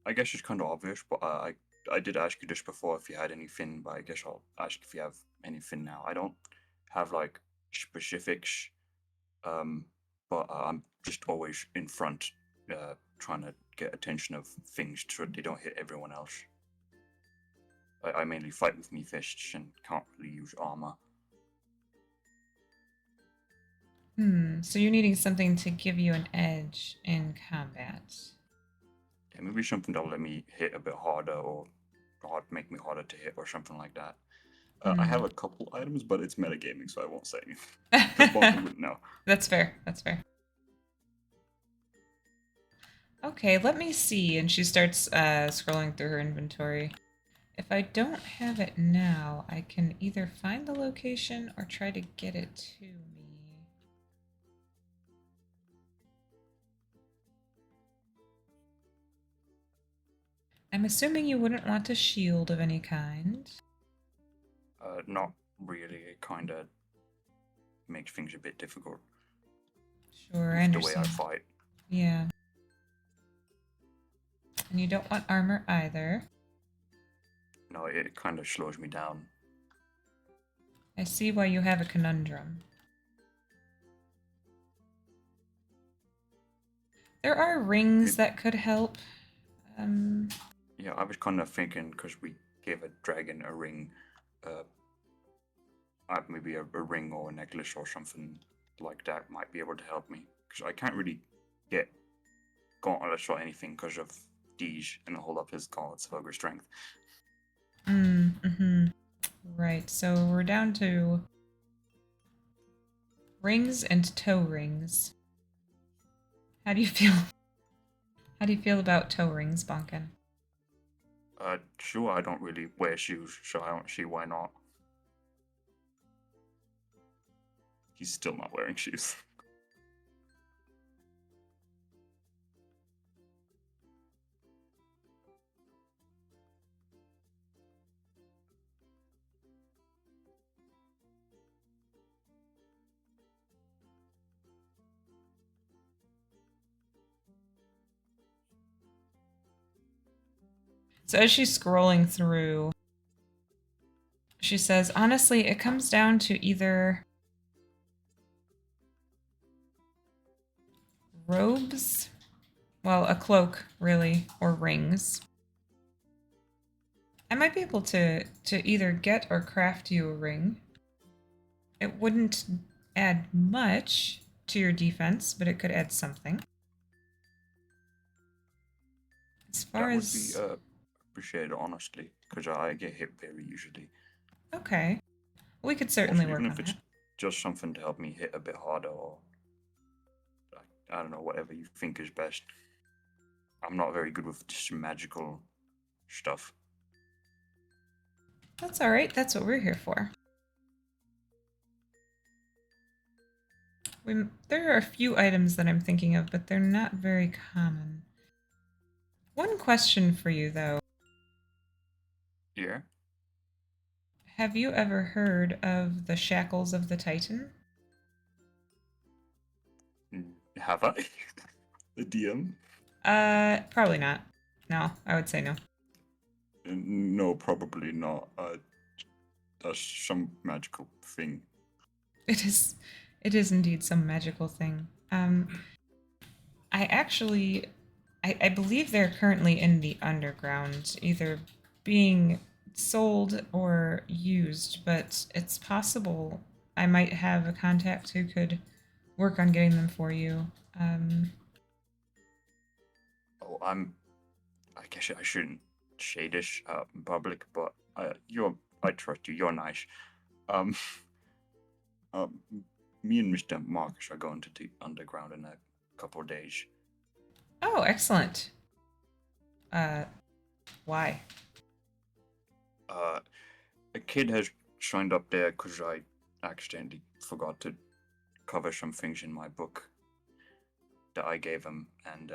I guess it's kind of obvious, but I did ask you this before if you had anything, but I guess I'll ask if you have anything now. I don't have like specifics, but I'm just always in front, trying to get attention of things so they don't hit everyone else. I mainly fight with me fists and can't really use armor. So you're needing something to give you an edge in combat. Yeah, maybe something that'll let me hit a bit harder or make me harder to hit or something like that. I have a couple items, but it's metagaming, so I won't say anything. Because Bonkin wouldn't know. That's fair. That's fair. Okay, let me see. And she starts scrolling through her inventory. If I don't have it now, I can either find the location or try to get it to me. I'm assuming you wouldn't want a shield of any kind. Not really. It kind of makes things a bit difficult. Sure, I The way understand. I fight. Yeah. And you don't want armor either. No, it kind of slows me down. I see why you have a conundrum. There are rings that could help. Yeah, I was kind of thinking because we gave a dragon a ring, maybe a ring or a necklace or something like that might be able to help me. Because I can't really get gauntlets or anything because of Deej and hold up his gauntlets of ogre strength. Right, so we're down to rings and toe rings. How do you feel? How do you feel about toe rings, Bonkin? Sure, I don't really wear shoes, so I don't see why not. He's still not wearing shoes. So as she's scrolling through, she says, honestly, it comes down to either robes, well, a cloak, really, or rings. I might be able to either get or craft you a ring. It wouldn't add much to your defense, but it could add something. As far That would as... be appreciated, honestly, because I get hit very usually. Okay. We could certainly Also, work even on if it's that. just something to help me hit a bit harder, or I don't know, whatever you think is best. I'm not very good with just magical stuff. That's alright, that's what we're here for. There are a few items that I'm thinking of, but they're not very common. One question for you, though. Yeah? Have you ever heard of the Shackles of the Titan? Have I? The DM? Probably not. No, I would say no. No, probably not. That's some magical thing. It is indeed some magical thing. I believe they're currently in the underground, either being sold or used, but it's possible I might have a contact who could work on getting them for you. Oh, I guess I shouldn't say this in public, but I trust you. You're nice. Um, um, Me and Mr. Marcus are going to the underground in a couple of days. Oh, excellent. Why? A kid has signed up there because I accidentally forgot to cover some things in my book that I gave him, and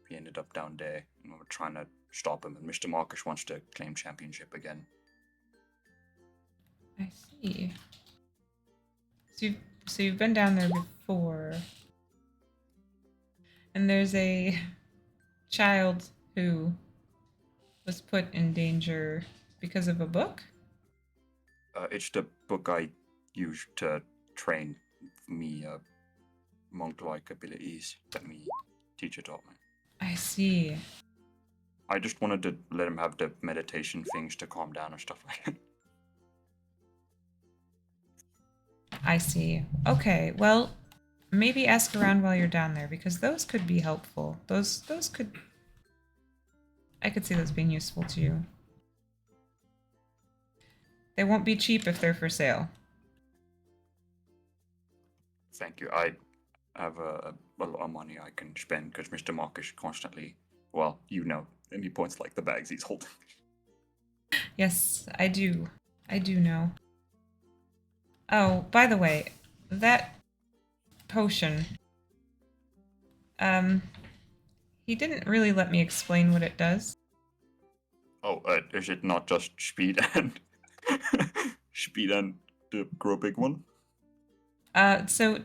he ended up down there, and we were trying to stop him. And Mr. Marcus wants to claim championship again. I see. So you've been down there before. And there's a child who was put in danger because of a book? It's the book I used to train me monk-like abilities that me teacher taught me. I see. I just wanted to let him have the meditation things to calm down and stuff like that. I see. Okay, well, maybe ask around while you're down there because those could be helpful. Those could I could see those being useful to you. They won't be cheap if they're for sale. Thank you. I have a lot of money I can spend because Mr. Marcus constantly, well, and he points like the bags he's holding. Yes, I do. I do know. Oh, by the way, that potion. He didn't really let me explain what it does. Oh, is it not just speed and speed and the grow big one? So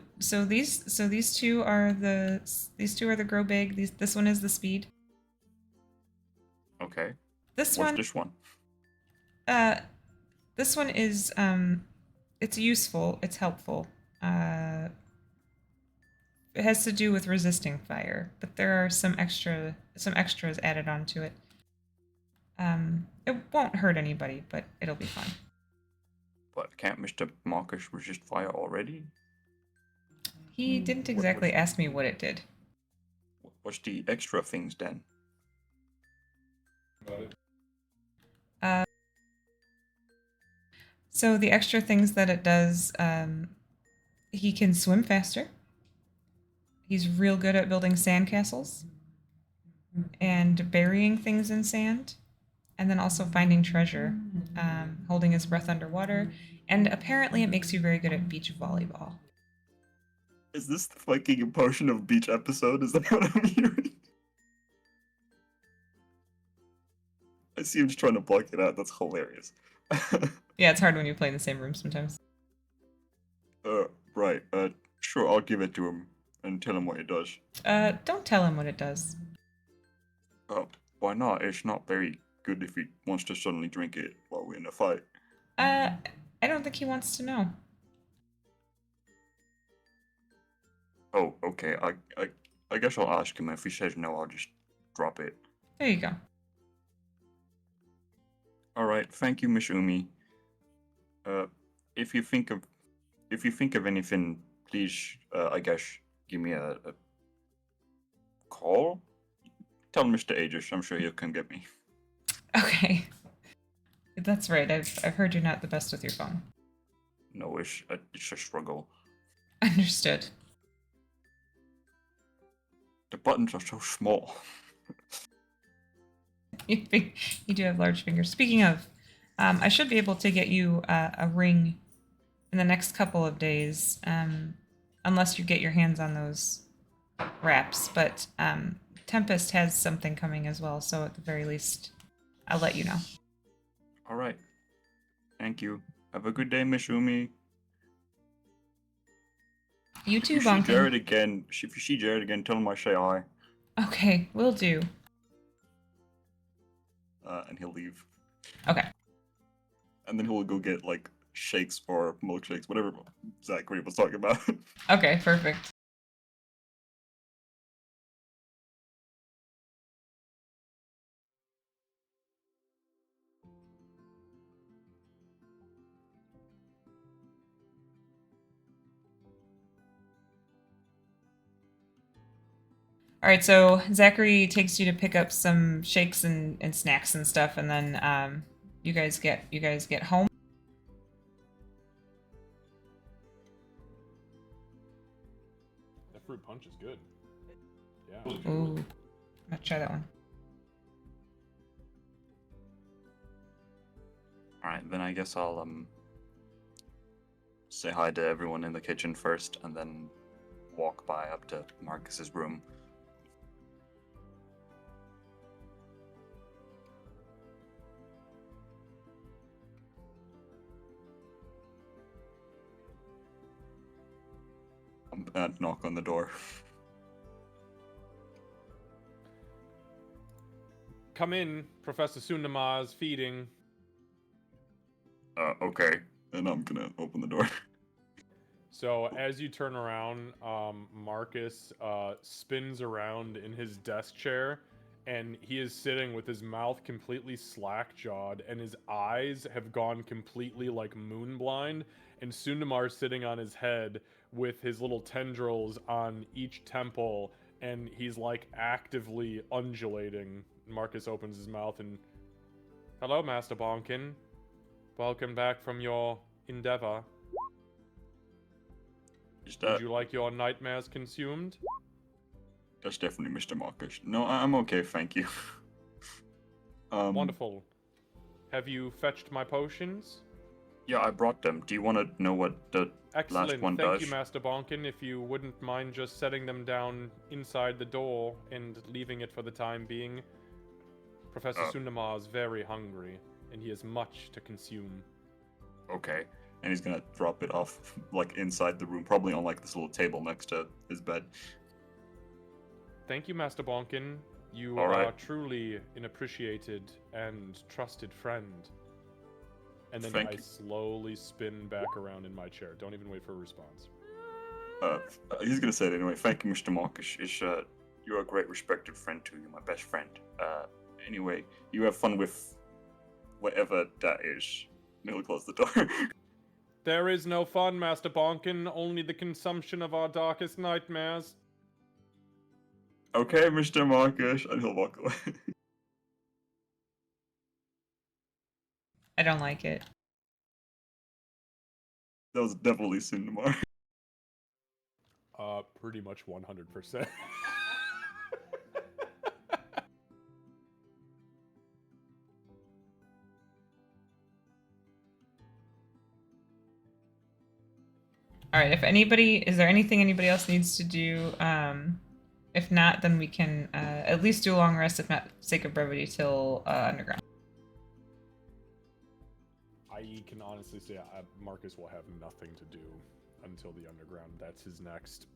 these two are the grow big. This one is the speed. Okay. This What's one, this one? this one is it's useful. It's helpful. It has to do with resisting fire, but there are some extras added onto it. It won't hurt anybody, but it'll be fun. But can't Mr. Marcus resist fire already? He didn't exactly ask me what it did. What's the extra things then? So the extra things that it does, he can swim faster. He's real good at building sandcastles and burying things in sand, and then also finding treasure, holding his breath underwater, and apparently it makes you very good at beach volleyball. Is this the fucking Potion of Beach episode? Is that what I'm hearing? I see him just trying to block it out. That's hilarious. Yeah, it's hard when you play in the same room sometimes. Right. Sure, I'll give it to him and tell him what it does. Don't tell him what it does. Why not? It's not very good if he wants to suddenly drink it while we're in a fight. I don't think he wants to know. Oh, okay. I guess I'll ask him. If he says no, I'll just drop it. There you go. All right. Thank you, Miss Umi. If you think of anything, please, I guess, give me a call. Tell Mr. Aegis. I'm sure he'll come get me. Okay. That's right. I've heard you're not the best with your phone. No, it's a struggle. Understood. The buttons are so small. You do have large fingers. Speaking of, I should be able to get you a ring in the next couple of days, unless you get your hands on those wraps. But Tempest has something coming as well, so at the very least, I'll let you know. All right. Thank you. Have a good day, Miss Umi. You too, If you see Jared Bonkin. again, if you see Jared again, tell him I say hi. Okay, will do. And he'll leave. Okay. And then he'll go get like shakes or milkshakes, whatever Zachary was talking about. Okay, perfect. All right, so Zachary takes you to pick up some shakes and snacks and stuff, and then you guys get home. That fruit punch is good. Yeah. Ooh, let's try that one. All right, then I guess I'll say hi to everyone in the kitchen first, and then walk by up to Marcus's room. And knock on the door. Come in, Professor Sundama's feeding. Okay. And I'm gonna open the door. So as you turn around, Marcus spins around in his desk chair, and he is sitting with his mouth completely slack-jawed, and his eyes have gone completely like moon blind, and Sundamar's sitting on his head with his little tendrils on each temple, and he's like actively undulating. Marcus opens his mouth and, "Hello, Master Bonkin. Welcome back from your endeavor. Would you like your nightmares consumed?" That's definitely Mr. Marcus. No, I'm okay, thank you. Wonderful. Have you fetched my potions? Yeah, I brought them. Do you want to know what the Excellent. last one Thank does? you, Master Bonkin. If you wouldn't mind just setting them down inside the door and leaving it for the time being. Professor Sundamar is very hungry, and he has much to consume. Okay. And he's gonna drop it off, like, inside the room, probably on, like, this little table next to his bed. Thank you, Master Bonkin. You All right. are truly an appreciated and trusted friend. And then Thank I you. slowly spin back around in my chair. Don't even wait for a response. He's gonna say it anyway. Thank you, Mr. Marcus. You're a great respected friend too. You're my best friend. Anyway, you have fun with whatever that is. And he'll close the door. There is no fun, Master Bonkin, only the consumption of our darkest nightmares. Okay, Mr. Marcus. And he'll walk away. I don't like it. That was definitely soon tomorrow. Pretty much 100%. All right. Is there anything anybody else needs to do? If not, then we can at least do a long rest, if not sake of brevity, till underground. I can honestly say Marcus will have nothing to do until the underground. That's his next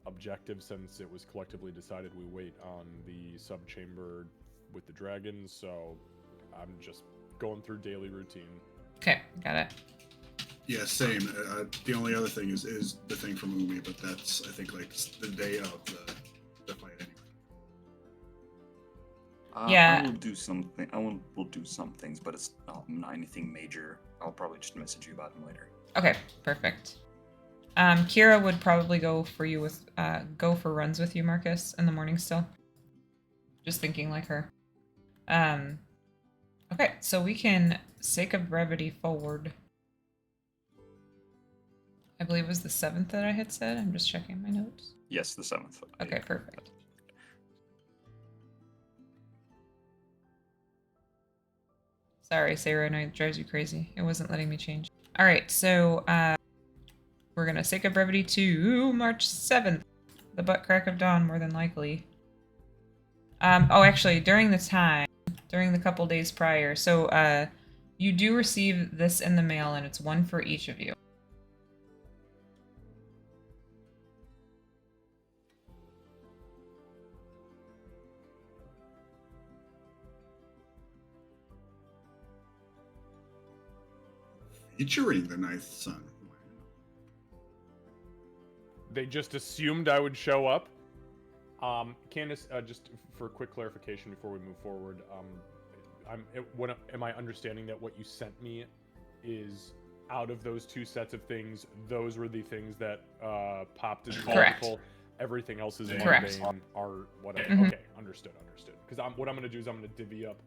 objective, since it was collectively decided we wait on the subchamber with the dragons. So I'm just going through daily routine. Okay, got it. Yeah, same. The only other thing is the thing from Umi, but that's I think like the day of the fight anyway. Yeah. I will do something. Will do some things, but it's not anything major. I'll probably just message you about them later. Okay, perfect. Kira would probably go for runs with you, Marcus, in the morning still. Just thinking like her. Okay, so we can, sake of brevity, forward. I believe it was the 7th that I had said. I'm just checking my notes. Yes, the 7th. Okay, perfect. Sorry, Sarah, I know it drives you crazy. It wasn't letting me change. All right, so we're gonna sake of brevity to March 7th, the butt crack of dawn, more than likely. Oh, actually, during the couple days prior. So you do receive this in the mail, and it's one for each of you. Featuring the ninth son. They just assumed I would show up. Candace, just for quick clarification before we move forward, am I understanding that what you sent me is out of those 2 sets of things, those were the things that popped as Correct. multiple. Everything else is Correct. mundane or whatever. Mhm. Okay, understood. Because what I'm going to do is I'm going to divvy up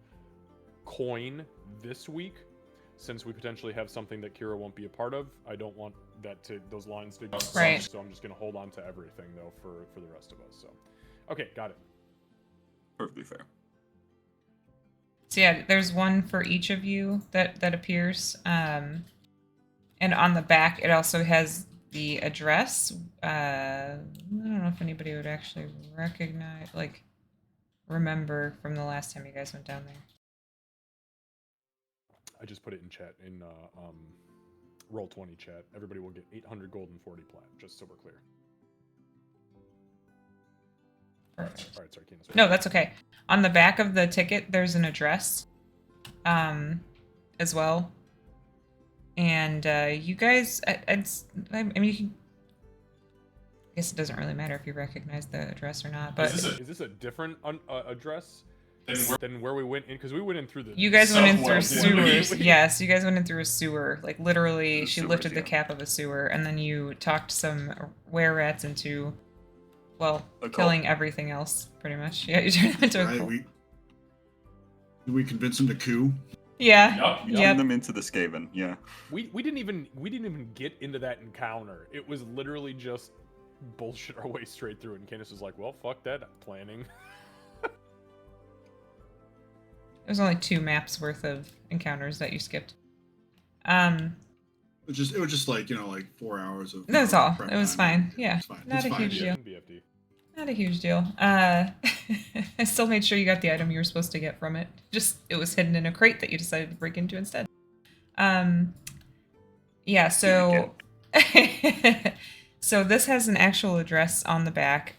coin this week. Since we potentially have something that Kira won't be a part of, I don't want those lines to go Right. so I'm just going to hold on to everything though for the rest of us. So, okay, got it. Perfectly fair. So yeah, there's one for each of you that appears, and on the back it also has the address. I don't know if anybody would actually remember from the last time you guys went down there. I just put it in chat in Roll20 chat. Everybody will get 800 gold and 40 plat, just so we're clear. Perfect. All right, sorry, Candace. No, that's okay. On the back of the ticket, there's an address, as well. And you guys, I mean, you can. I guess it doesn't really matter if you recognize the address or not. But Is this a different address than where we went in? Because we went in through the. you guys went in through subway. sewers. Yes, you guys went in through a sewer. Like literally, The she sewers, lifted the yeah. cap of a sewer, and then you talked some were-rats into, well, A cult. killing everything else, pretty much. Yeah, you turned them into a Right? cult. Did we convince him to coup? Yeah. Yup. Turn Yep. them into the Skaven. Yeah. We didn't even get into that encounter. It was literally just bullshit our way straight through. And Candace was like, "Well, fuck that planning." It was only 2 maps worth of encounters that you skipped. It was just like, like 4 hours of. That's all. prep It was time. fine. Yeah. It's fine. Not It's a fine. huge deal. BFD. Not a huge deal. I still made sure you got the item you were supposed to get from it. Just it was hidden in a crate that you decided to break into instead. Yeah, so so this has an actual address on the back.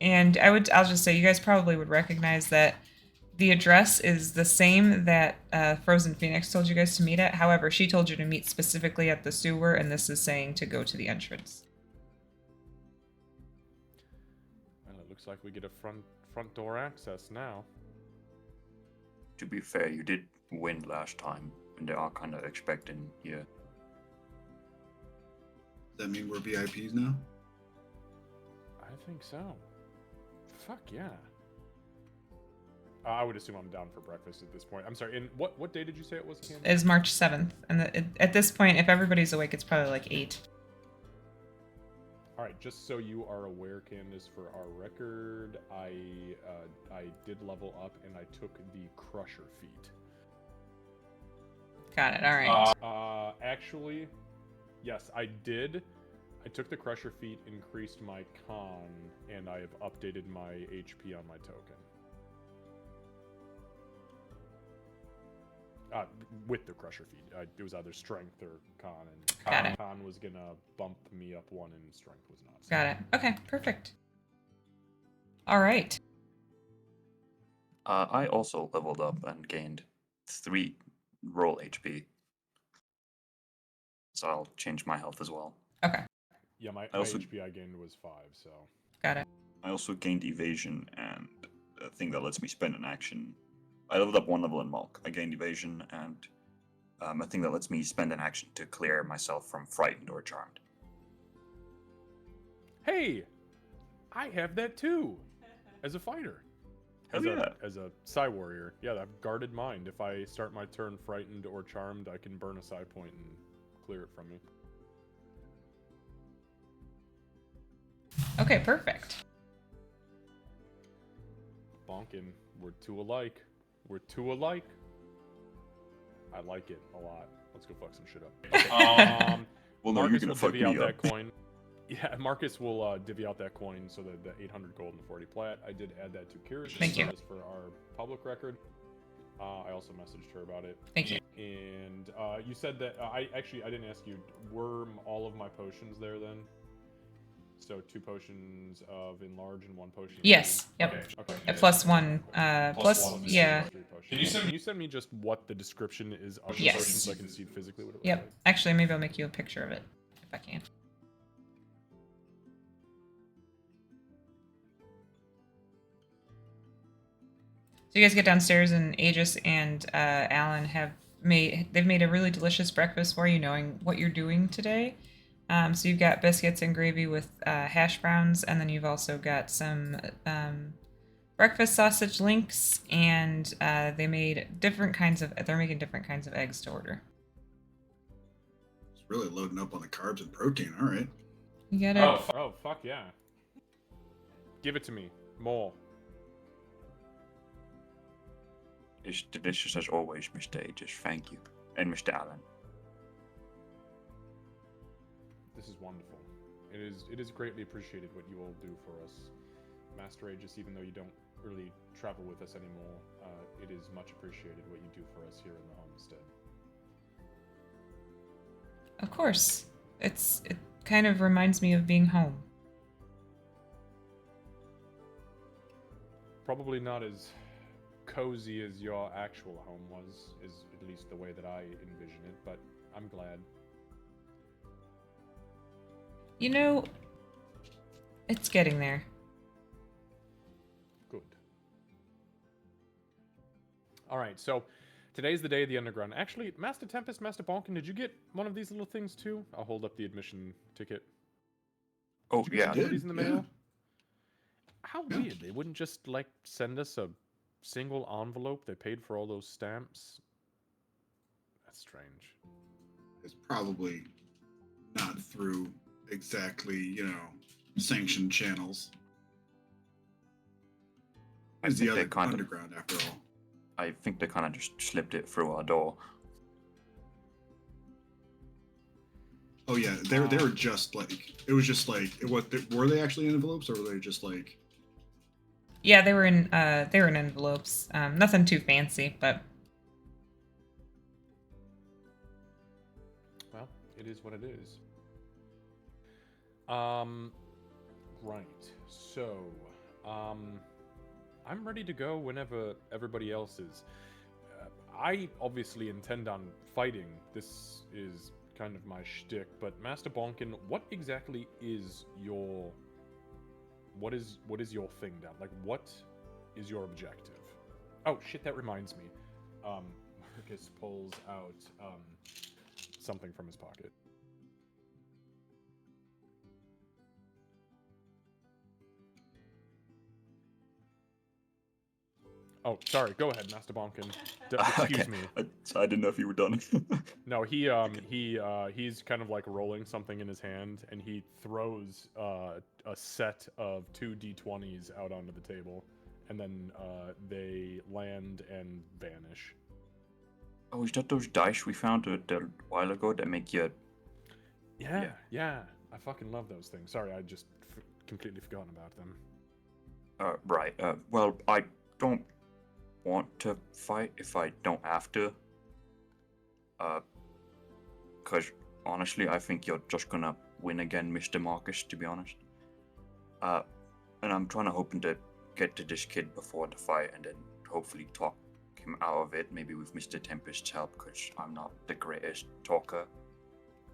And I'll just say you guys probably would recognize that the address is the same that Frozen Phoenix told you guys to meet at. However, she told you to meet specifically at the sewer, and this is saying to go to the entrance. Well, it looks like we get a front door access now. To be fair, you did win last time, and they are kind of expecting you. Does that mean we're VIPs now? I think so. Fuck yeah. I would assume I'm down for breakfast at this point. I'm sorry. And what day did you say it was, Candace? Is March 7th. And at this point, if everybody's awake, it's probably like 8. All right, just so you are aware, Candace, for our record, I did level up and I took the Crusher feat. Got it. All right. Actually, yes, I did. I took the Crusher feat, increased my con, and I have updated my HP on my token. With the Crusher feat. It was either Strength or Con, and Got it. Con was gonna bump me up 1 and Strength was not. Got it. Okay, perfect. All right. I also leveled up and gained 3 roll HP. So I'll change my health as well. Okay, Yeah, my also- HP I gained was 5, so. got it. I also gained evasion and a thing that lets me spend an action. I leveled up 1 level in Malk. I gained evasion and a thing that lets me spend an action to clear myself from frightened or charmed. Hey! I have that too! As a fighter. Hell yeah. As a Psy Warrior. Yeah, I've guarded mind. If I start my turn frightened or charmed, I can burn a Psy point and clear it from me. Okay, perfect. Bonkin. We're two alike. We're two alike. I like it a lot. Let's go fuck some shit up. Well, no, you're Marcus gonna will fuck divvy me out up. that coin. Yeah, Marcus will divvy out that coin, so that the 800 gold and the 40 plat. I did add that to Kira's Thank you. for our public record. I also messaged her about it. Thank you. And you said that I didn't ask you. Were all of my potions there then? So 2 potions of enlarge and 1 potion. of Yes. heal? Yep. Okay. At +1. Plus one. Yeah. 3 potions. Can you send Can you send me just what the description is of the Yes. potion so I can see physically what it looks Yep. like? Actually, maybe I'll make you a picture of it if I can. So you guys get downstairs, and Aegis and Alan they've made a really delicious breakfast for you, knowing what you're doing today. So you've got biscuits and gravy with hash browns, and then you've also got some breakfast sausage links, and they're making different kinds of eggs to order. It's really loading up on the carbs and protein. All right. You get it? Oh, fuck yeah. Give it to me. More. It's delicious as always, Mr. Aegis. Thank you. And Mr. Allen. This is wonderful. It is greatly appreciated what you all do for us. Master Aegis, even though you don't really travel with us anymore, it is much appreciated what you do for us here in the homestead. Of course. It kind of reminds me of being home. Probably not as cozy as your actual home was, is at least the way that I envision it, but I'm glad. You know, it's getting there. Good. Alright, so today's the day of the underground. Actually, Master Tempest, Master Bonkin, did you get one of these little things too? I'll hold up the admission ticket. Oh, Did you get yeah. one of these in the Yeah. mail? How weird. They wouldn't just, like, send us a single envelope? They paid for all those stamps? That's strange. It's probably not through exactly, sanctioned channels. I It's the think they other kind of. underground, after all. I think they kind of just slipped it through our door. Oh yeah, they were just like it was just like were they actually envelopes or were they just like? Yeah, they were in envelopes. Nothing too fancy, but Well, it is what it is. Right. So, I'm ready to go whenever everybody else is. I obviously intend on fighting. This is kind of my shtick, but Master Bonkin, what exactly is your... What is your thing down? Like, what is your objective? Oh, shit, that reminds me. Marcus pulls out, something from his pocket. Oh, sorry. Go ahead, Master Bonkin. Excuse Okay. me. I didn't know if you were done. No, he's kind of like rolling something in his hand, and he throws a set of 2 d20s out onto the table, and then they land and vanish. Oh, is that those dice we found a while ago that make you... Yeah. I fucking love those things. Sorry, I just completely forgotten about them. Right. Well, I don't want to fight if I don't have to. Because honestly, I think you're just gonna win again, Mr. Marcus, to be honest. And I'm hoping to get to this kid before the fight and then hopefully talk him out of it, maybe with Mr. Tempest's help, because I'm not the greatest talker.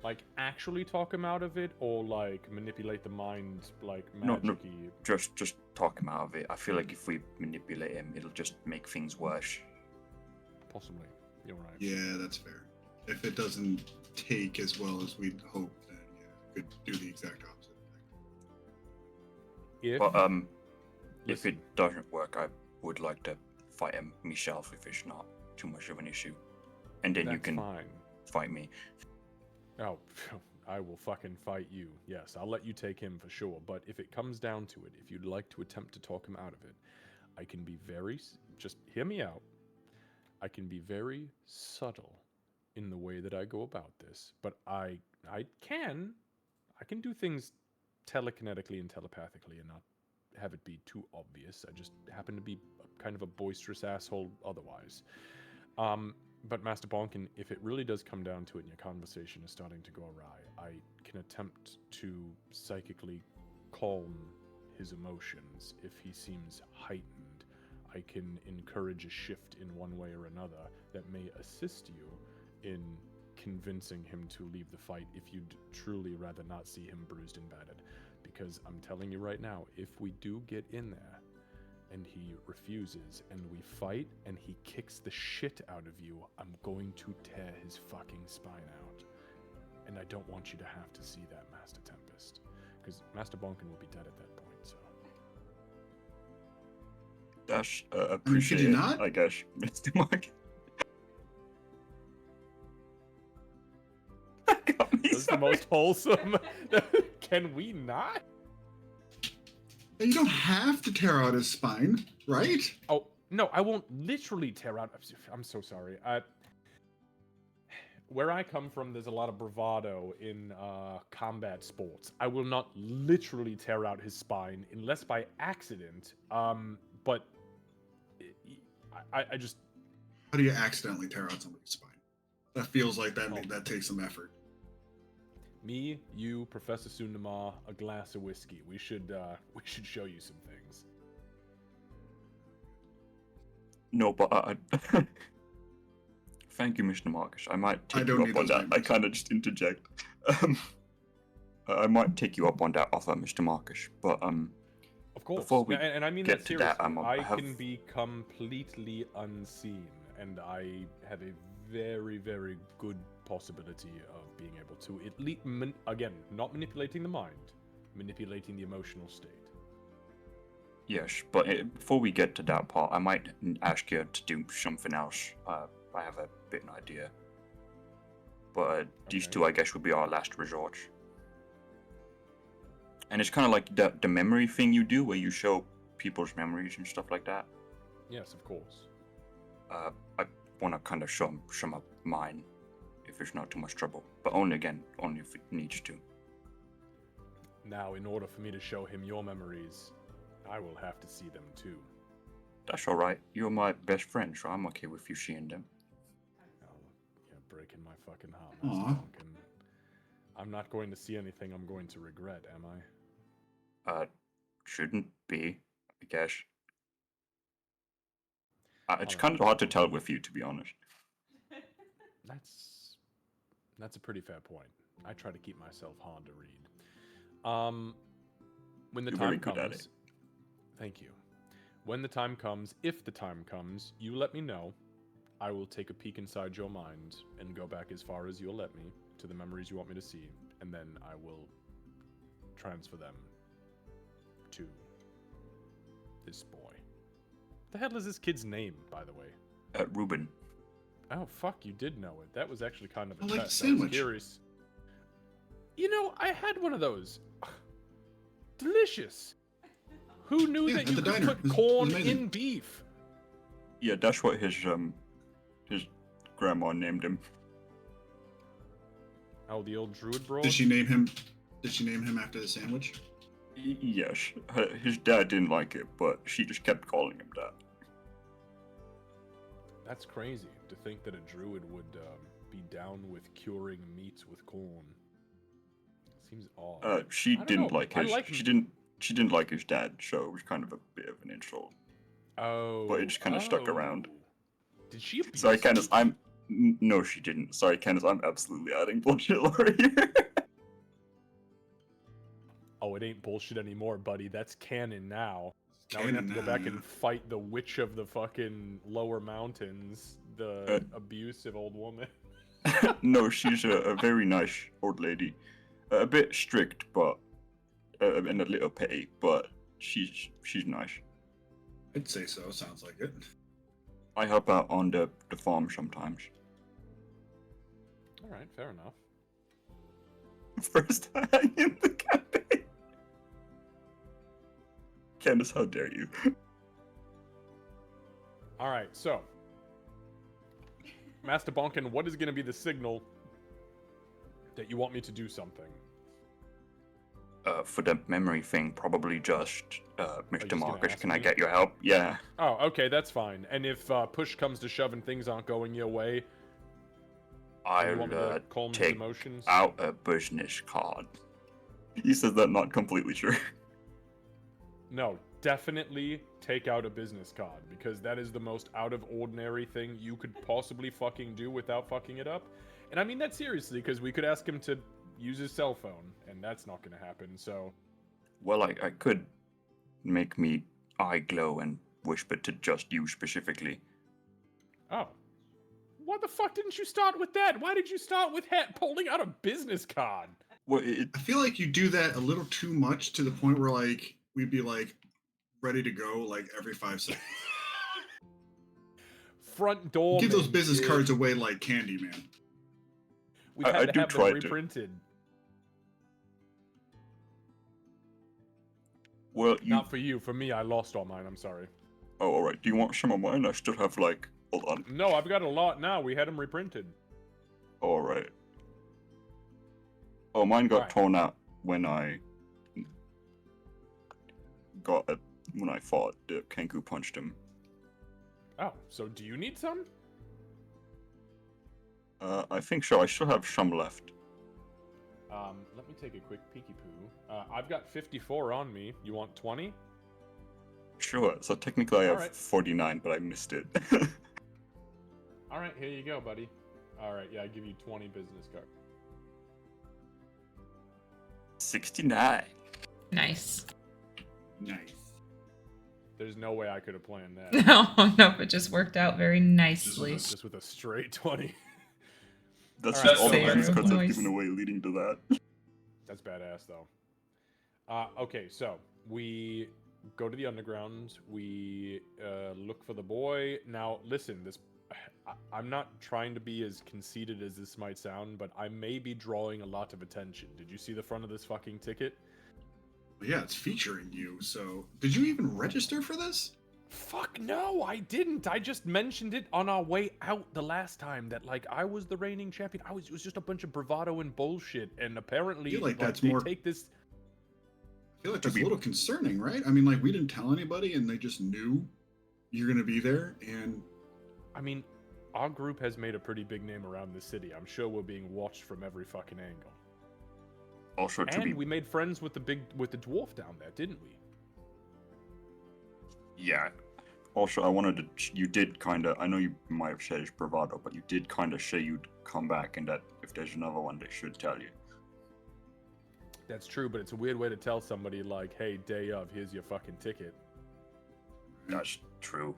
Like, actually talk him out of it, or, like, manipulate the mind, like, No, magic-y? just talk him out of it. I feel like if we manipulate him, it'll just make things worse. Possibly. You're right. Yeah, that's fair. If it doesn't take as well as we'd hope, then yeah, could do the exact opposite. If, But if listen, it doesn't work, I would like to fight him myself if it's not too much of an issue, and then you that's can fine. fight me. Oh, I will fucking fight you. Yes, I'll let you take him for sure. But if it comes down to it, if you'd like to attempt to talk him out of it, I can be just hear me out. I can be very subtle in the way that I go about this, but I can do things telekinetically and telepathically and not have it be too obvious. I just happen to be kind of a boisterous asshole otherwise. But Master Bonkin, if it really does come down to it and your conversation is starting to go awry, I can attempt to psychically calm his emotions if he seems heightened. I can encourage a shift in one way or another that may assist you in convincing him to leave the fight if you'd truly rather not see him bruised and battered. Because I'm telling you right now, if we do get in there and he refuses and we fight and he kicks the shit out of you, I'm going to tear his fucking spine out. And I don't want you to have to see that, Master Tempest. Because Master Bonkin will be dead at that point, so. Dash, could you appreciate it, not? I guess, Mr. Mark. Got me That's the most wholesome. Can we not? And you don't have to tear out his spine, right? Oh, no, I won't literally tear out. I'm so sorry. Where I come from, there's a lot of bravado in combat sports. I will not literally tear out his spine unless by accident. But I just. How do you accidentally tear out somebody's spine? That feels like that Oh. that takes some effort. Me, you, Professor Sundamar, a glass of whiskey. We should show you some things. No, but thank you, Mr. Marcus. I might I take don't you need up on those that. I papers. kind of just interject. I might take you up on that offer, Mr. Marcus. But Of course, Before we and I mean get that to seriously. that, I have- can be completely unseen, and I have a very, very good possibility of being able to at least, again, not manipulating the mind, manipulating the emotional state. yes, but before we get to that part, I might ask you to do something else. I have a bit of an idea. But these Okay. two, I guess, would be our last resort. And it's kind of like the memory thing you do, where you show people's memories and stuff like that. Yes, of course. I want to kind of show some of mine, if it's not too much trouble. But only if it needs to. Now, in order for me to show him your memories, I will have to see them too. That's all right. You're my best friend, so I'm okay with you seeing them. Oh, you're breaking my fucking heart, Aw. Master Duncan. I'm not going to see anything I'm going to regret, am I? Shouldn't be, I guess. It's Alright. kind of hard to tell with you, to be honest. That's a pretty fair point. I try to keep myself hard to read. When the You're time very good at comes, it. thank you. When the time comes, if the time comes, you let me know. I will take a peek inside your mind and go back as far as you'll let me to the memories you want me to see, and then I will transfer them to this boy. The hell is this kid's name, by the way? Ruben. Oh, fuck, you did know it. That was actually kind of a I like the test. I was sandwich. curious. You know, I had one of those. Delicious. Who knew Yeah, that at you the could diner. put It was corn amazing. in beef? Yeah, that's what his grandma named him. Oh, the old druid broad? Did she name him? Did she name him after the sandwich? Yes, his dad didn't like it, but she just kept calling him that. That's crazy to think that a druid would be down with curing meats with corn. Seems odd. She I don't didn't know. like I his. like She didn't like his dad, so it was kind of a bit of an insult. Oh. But it just kind of stuck around. Did she abuse Sorry, you? Candace, no, she didn't. Sorry, Candace, I'm absolutely adding bullshit lore here. Oh, it ain't bullshit anymore, buddy. That's canon now. Now we Canon have to go now, back yeah. and fight the witch of the fucking lower mountains, the abusive old woman. No, she's a very nice old lady. A bit strict, but and a little petty, but she's nice. I'd say so. Sounds like it. I help out on the farm sometimes. All right, fair enough. First hang in the campaign. Candace, how dare you? All right, so Master Bonkin, what is going to be the signal that you want me to do something? For the memory thing, probably just, just Mr. gonna Marcus, ask can I me? get your help? Yeah. Oh, okay, that's fine. And if push comes to shove and things aren't going your way, you want me to I'll calm his take emotions? out a business card. He says that not completely sure. No, definitely take out a business card, because that is the most out of ordinary thing you could possibly fucking do without fucking it up. And I mean that seriously, because we could ask him to use his cell phone, and that's not going to happen, so... Well, I could make me eye glow and whisper to just you specifically. Oh. Why the fuck didn't you start with that? Why did you start with pulling out a business card? Well, I feel like you do that a little too much to the point where like we'd be like ready to go like every 5 seconds. Front door. Give those business cards away like candy, man. We've I had to do have try them to. reprinted. Well, you... Not for you. For me, I lost all mine. I'm sorry. Oh, alright. Do you want some of mine? I still have, like... Hold on. No, I've got a lot now. We had them reprinted. Alright. Oh, mine got Alright. torn out when I... when I fought. The Kenku punched him. Oh, so do you need some? I think so. I still have some left. Let me take a quick peeky poo. I've got 54 on me. You want 20? Sure. So technically I have Alright. 49, but I missed it. All right, here you go, buddy. All right, yeah, I give you 20 business cards. 69. Nice. Nice. There's no way I could have planned that. No, it just worked out very nicely. Just with a straight 20. That's Alright, just all the fair. business cards I've Nice. given away leading to that. That's badass, though. Okay, so we go to the underground. We look for the boy. Now, listen, I'm not trying to be as conceited as this might sound, but I may be drawing a lot of attention. Did you see the front of this fucking ticket? Yeah, it's featuring you. So, did you even register for this? Fuck no, I didn't. I just mentioned it on our way out the last time that like I was the reigning champion. It was just a bunch of bravado and bullshit, and apparently I feel like that's they more- take this. I feel like that's a little concerning, right? I mean, like we didn't tell anybody, and they just knew you're gonna be there, and I mean, our group has made a pretty big name around the city. I'm sure we're being watched from every fucking angle. Also, to And be... we made friends with the dwarf down there, didn't we? Yeah. Also, I wanted to... You did kind of... I know you might have said it's bravado, but you did kind of say you'd come back and that if there's another one, they should tell you. That's true, but it's a weird way to tell somebody like, hey, day of, here's your fucking ticket. That's true.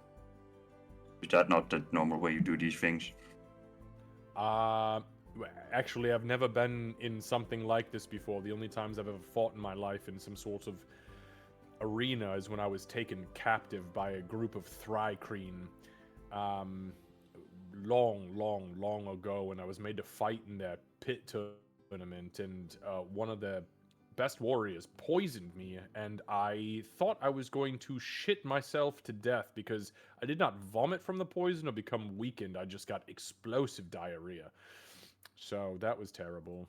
Is that not the normal way you do these things? Actually, I've never been in something like this before. The only times I've ever fought in my life in some sort of arena is when I was taken captive by a group of Thrycreen long ago, and I was made to fight in their pit tournament, and one of the best warriors poisoned me, and I thought I was going to shit myself to death because I did not vomit from the poison or become weakened. I just got explosive diarrhea. So that was terrible.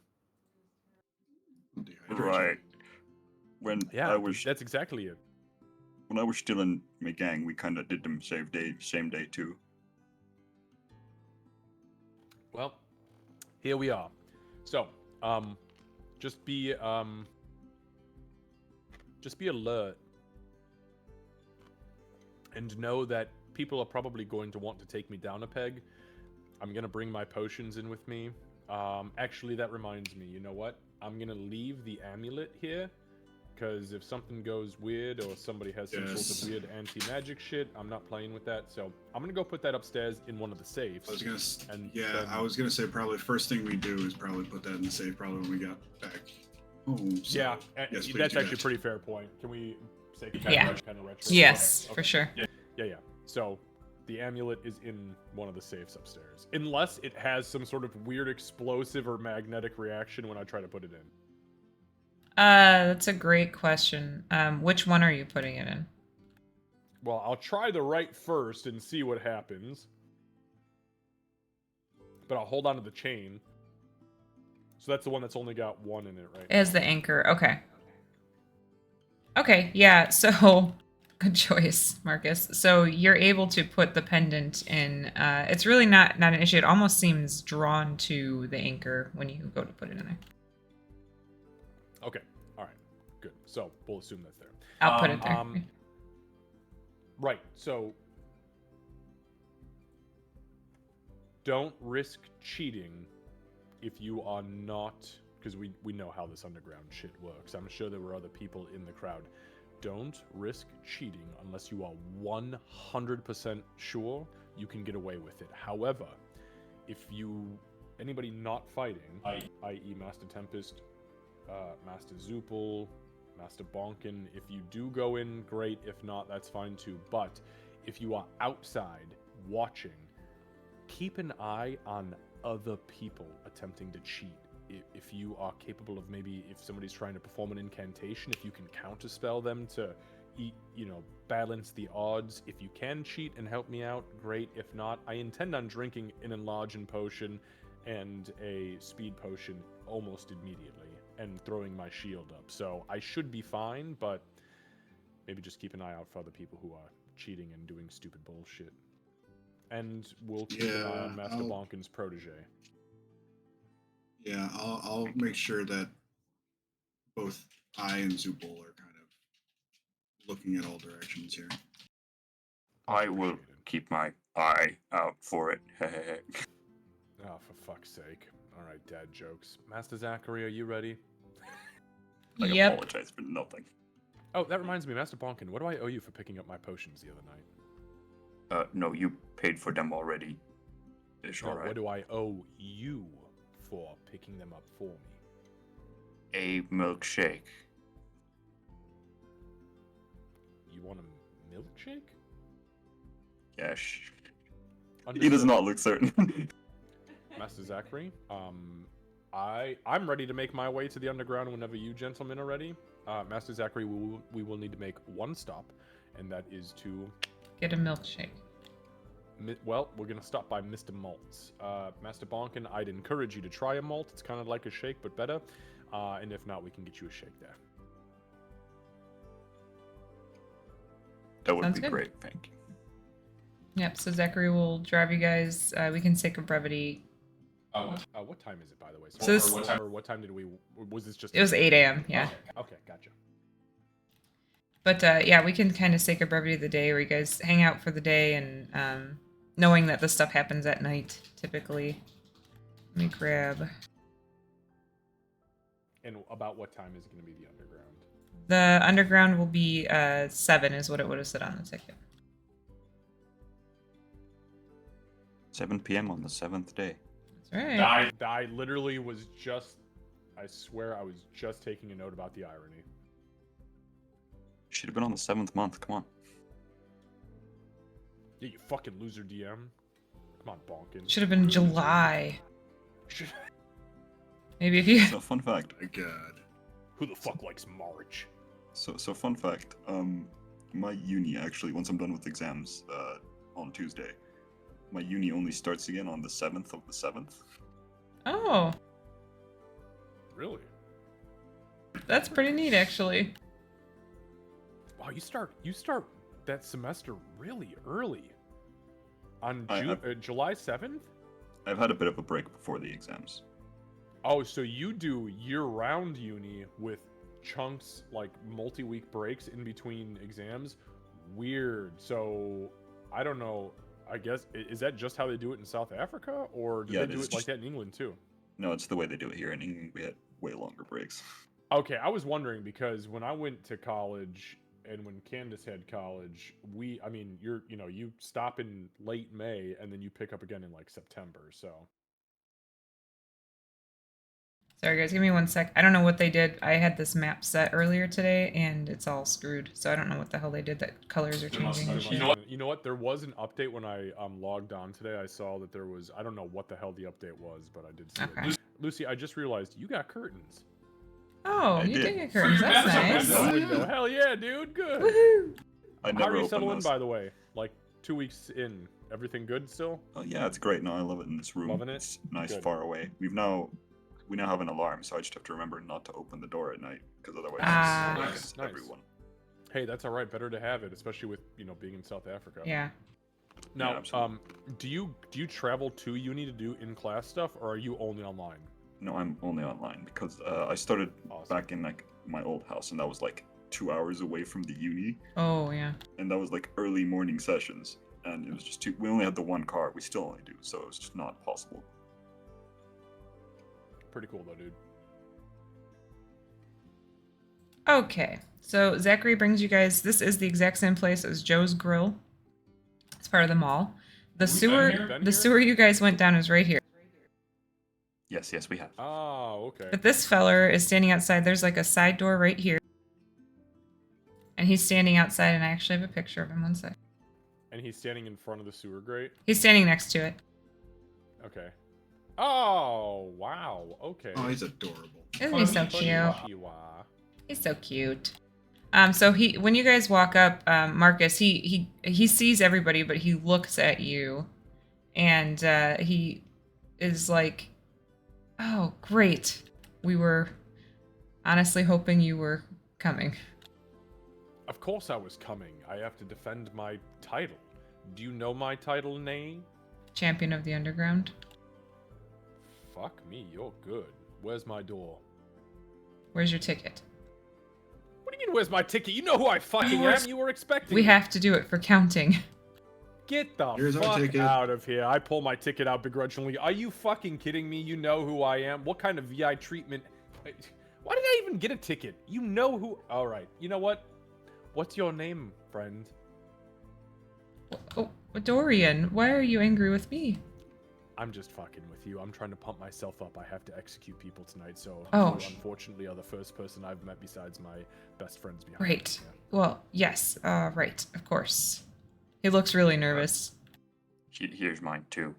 Right. When Yeah, I was... that's exactly it. When I was still in my gang, we kind of did them same day too. Well, here we are. So, just be alert. and know that people are probably going to want to take me down a peg. I'm gonna bring my potions in with me. Actually, that reminds me. You know what? I'm gonna leave the amulet here, because if something goes weird or somebody has some sort of weird anti-magic shit, I'm not playing with that. So I'm gonna go put that upstairs in one of the safes. I was gonna say probably first thing we do is probably put that in the safe. Probably when we got back home. So, Yeah, yes, please that's do actually a that. pretty fair point. Can we say Yeah. kind of retro? Yes, Okay. for sure. Yeah. So the amulet is in one of the safes upstairs, unless it has some sort of weird explosive or magnetic reaction when I try to put it in. That's a great question. Which one are you putting it in? Well, I'll try the right first and see what happens. But I'll hold on to the chain. So that's the one that's only got one in it right now. As the anchor. Okay. Okay, yeah, so good choice, Marcus. So you're able to put the pendant in. It's really not an issue. It almost seems drawn to the anchor when you go to put it in there. Okay. All right. Good. So we'll assume that's there. I'll put it there. Right. So don't risk cheating if you are not, because we know how this underground shit works. I'm sure there were other people in the crowd. Don't risk cheating unless you are 100% sure you can get away with it. However, if anybody not fighting, i.e. Master Tempest, Master Zupel, Master Bonkin, if you do go in, great. If not, that's fine too. But if you are outside watching, keep an eye on other people attempting to cheat. If you are capable of, maybe if somebody's trying to perform an incantation, if you can counterspell them to balance the odds. If you can cheat and help me out, great. If not, I intend on drinking an enlarging potion and a speed potion almost immediately and throwing my shield up. So I should be fine, but maybe just keep an eye out for other people who are cheating and doing stupid bullshit. And we'll keep an eye on Master Bonkin's protege. Yeah, I'll make sure that both I and Zupol are kind of looking at all directions here. I will keep my eye out for it. Oh, for fuck's sake. All right, dad jokes. Master Zachary, are you ready? I Yep. apologize for nothing. Oh, that reminds me, Master Bonkin, what do I owe you for picking up my potions the other night? No, you paid for them already. It's No, alright. what do I owe you for picking them up for me? A milkshake. You want a milkshake? Yes. He Understood. does not look certain. Master Zachary, I'm ready to make my way to the underground whenever you gentlemen are ready. Master Zachary, we will need to make one stop, and that is to... Get a milkshake. Well, we're going to stop by Mr. Malt's. Master Bonkin, I'd encourage you to try a malt. It's kind of like a shake, but better. And if not, we can get you a shake there. That would Sounds be good. great, thank you. Yep, so Zachary will drive you guys. We can sake of brevity. What time is it, by the way? So this- what time did we... Was this just... It was 8 a.m., yeah. Okay, gotcha. But yeah, we can kind of sake of brevity of the day where you guys hang out for the day and knowing that this stuff happens at night, typically. Let me grab... And about what time is it going to be the underground? The underground will be 7 is what it would have said on the ticket. 7 p.m. on the 7th day. That's right. I literally was just... I swear I was just taking a note about the irony. Should have been on the 7th month, come on. Yeah, you fucking loser DM. Come on, Bonkin. Should have been July. Maybe if you... So fun fact. My God. Who the fuck likes March? So fun fact. My uni actually, once I'm done with exams, on Tuesday, my uni only starts again on the 7th of the 7th. Oh, Really? that's pretty neat, actually. Wow, you start that semester really early. On July 7th? I've had a bit of a break before the exams. Oh, so you do year-round uni with chunks, like multi-week breaks in between exams? Weird. So, I don't know. I guess, is that just how they do it in South Africa? Or do Yeah, they do it like that in England too? No, it's the way they do it here. In England, we had way longer breaks. Okay, I was wondering because when I went to college and when Candace had college, I mean, you stop in late May and then you pick up again in like September. So, Sorry guys, give me 1 sec. I don't know what they did. I had this map set earlier today and it's all screwed. So I don't know what the hell they did that colors are changing and shit. you know what? There was an update when I logged on today. I saw that there was, I don't know what the hell the update was, but I did see Okay. it. Lucy, I just realized you got curtains. Oh, I you did. did get curtains. For your That's baptism nice. window. Window. Hell yeah, dude. Good. Woohoo! I How never are you opened settling, those. by the way? Like 2 weeks in, everything good still? Oh yeah, it's great. No, I love it in this room. Loving it? It's nice, Good. far away. We now have an alarm, so I just have to remember not to open the door at night, because otherwise Ah. it's Nice, against nice. everyone. Hey, that's all right. Better to have it, especially with being in South Africa. Yeah. Now, Yeah, absolutely. do you travel to uni to do in class stuff, or are you only online? No, I'm only online because I started Awesome. back in like my old house, and that was like 2 hours away from the uni, Oh, yeah. and that was like early morning sessions, and it was just too. We only had the one car. We still only do, so it was just not possible. Pretty cool though, dude. Okay. So Zachary brings you guys, this is the exact same place as Joe's Grill. It's part of the mall. The Have we sewer, been here? Been the here? sewer you guys went down is right here. Yes, we have. Oh, okay. But this feller is standing outside. There's like a side door right here. And he's standing outside, and I actually have a picture of him. 1 sec. And he's standing in front of the sewer grate. He's standing next to it. Okay. Oh, wow. Okay. Oh, he's adorable. Isn't he so Funny. cute? Konnichiwa. He's so cute. So when you guys walk up, Marcus, he sees everybody, but he looks at you, and he is like, "Oh, great! We were honestly hoping you were coming." Of course I was coming. I have to defend my title. Do you know my title name? Champion of the Underground. Fuck me, you're good. Where's my door? Where's your ticket? What do you mean, where's my ticket? You know who I fucking am. You were expecting We me. have to do it for counting. Get the Here's our fuck ticket. out of here. I pull my ticket out begrudgingly. Are you fucking kidding me? You know who I am. What kind of VI treatment? Why did I even get a ticket? You know who... Alright, you know what? What's your name, friend? Oh, Dorian, why are you angry with me? I'm just fucking with you. I'm trying to pump myself up. I have to execute people tonight, so Oh. you unfortunately are the first person I've met besides my best friends behind Right. me. Well, yes. Right. Of course. He looks really nervous. Here's mine too.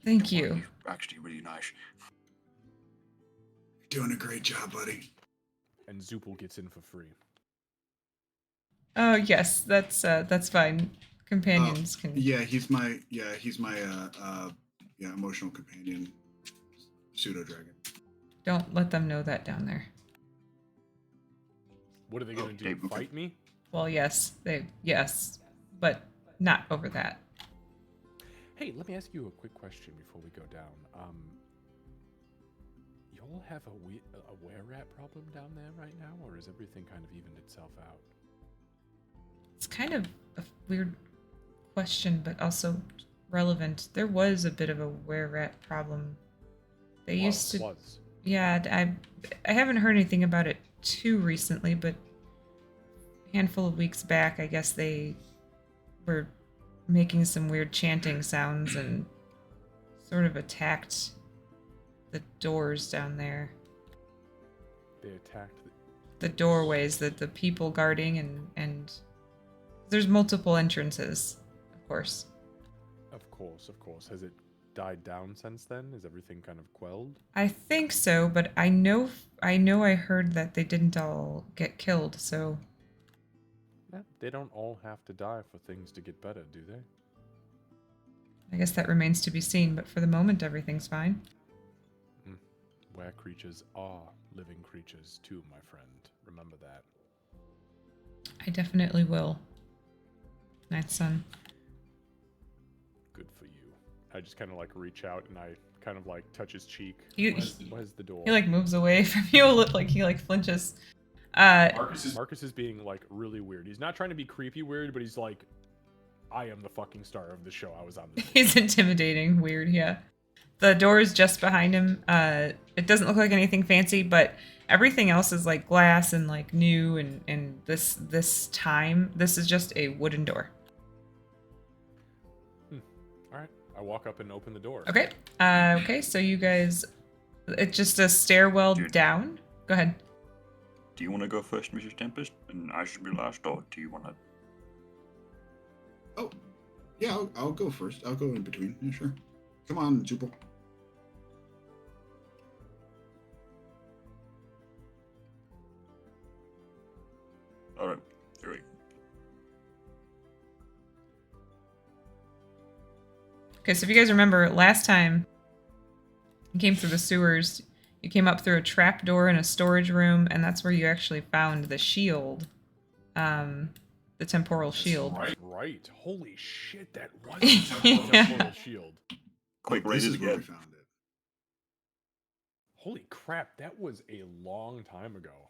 Thank You're you. actually really nice. Doing a great job, buddy. And Zoopal gets in for free. Oh, yes. That's fine. Companions can. Yeah, he's my emotional companion, pseudo dragon. Don't let them know that down there. What are they gonna do? okay, okay. Fight me? Well, yes. Yes. But not over that. Hey, let me ask you a quick question before we go down. Y'all have a were-rat problem down there right now, or is everything kind of evened itself out? It's kind of a weird question, but also relevant. There was a bit of a were-rat problem. They used to. Was. Yeah, I haven't heard anything about it too recently, but a handful of weeks back, I guess they were making some weird chanting sounds and sort of attacked the doors down there. They attacked The doorways, the people guarding, and there's multiple entrances, of course. Of course. Has it died down since then? Is everything kind of quelled? I think so, but I know I heard that they didn't all get killed, so Yeah, they don't all have to die for things to get better, do they? I guess that remains to be seen, but for the moment everything's fine. Were creatures are living creatures too, my friend. Remember that. I definitely will. Night, son. Good for you. I just kind of like reach out and I kind of like touch his cheek. He- Where's the door? He like moves away from you, like he like flinches. Marcus is being like really weird. He's not trying to be creepy weird, but he's like, I am the fucking star of the show. I was on the He's intimidating, weird, yeah. The door is just behind him. It doesn't look like anything fancy, but everything else is like glass and like new and this time. This is just a wooden door. All right. I walk up and open the door. Okay. Okay, so you guys, it's just a stairwell Dude. down. Go ahead. Do you want to go first, Mrs. Tempest, and I should be last, or do you want to? Oh, yeah, I'll go first. I'll go in between. Yeah, sure. Come on, Jupil. All right, here we go. Okay, so if you guys remember, last time you came through the sewers, you came up through a trap door in a storage room, and that's where you actually found the shield. The temporal shield. Right. Holy shit, that was a temporal shield. Quick, This raise is it where we again. found it. Holy crap, that was a long time ago.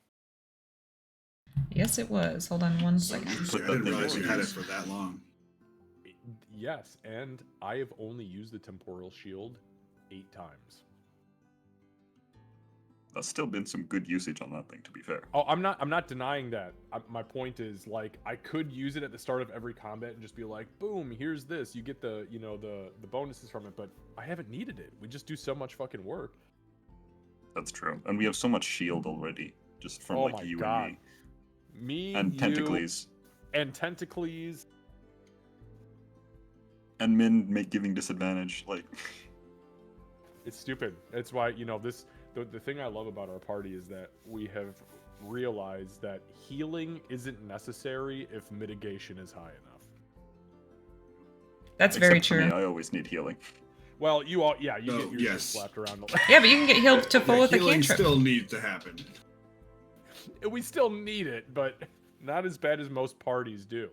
Yes, it was. Hold on one second. I Put that didn't thing realize you over had here. it for that long. Yes, and I have only used the temporal shield 8 times. That's still been some good usage on that thing, to be fair. Oh, I'm not denying that. My point is, like, I could use it at the start of every combat and just be like, boom, here's this. You get the, the bonuses from it, but I haven't needed it. We just do so much fucking work. That's true. And we have so much shield already, just from Oh like my you God. and Me, and you, Tentacles. and Tentacles. And Min make giving disadvantage. Like, It's stupid. That's why, this... The thing I love about our party is that we have realized that healing isn't necessary if mitigation is high enough. That's very except for true. me, I always need healing. Well, you all, yeah, you No, get your shit yes. slapped around. Yeah, but you can get healed to full Yeah, with a healing cantrip. still needs to happen. We still need it, but not as bad as most parties do,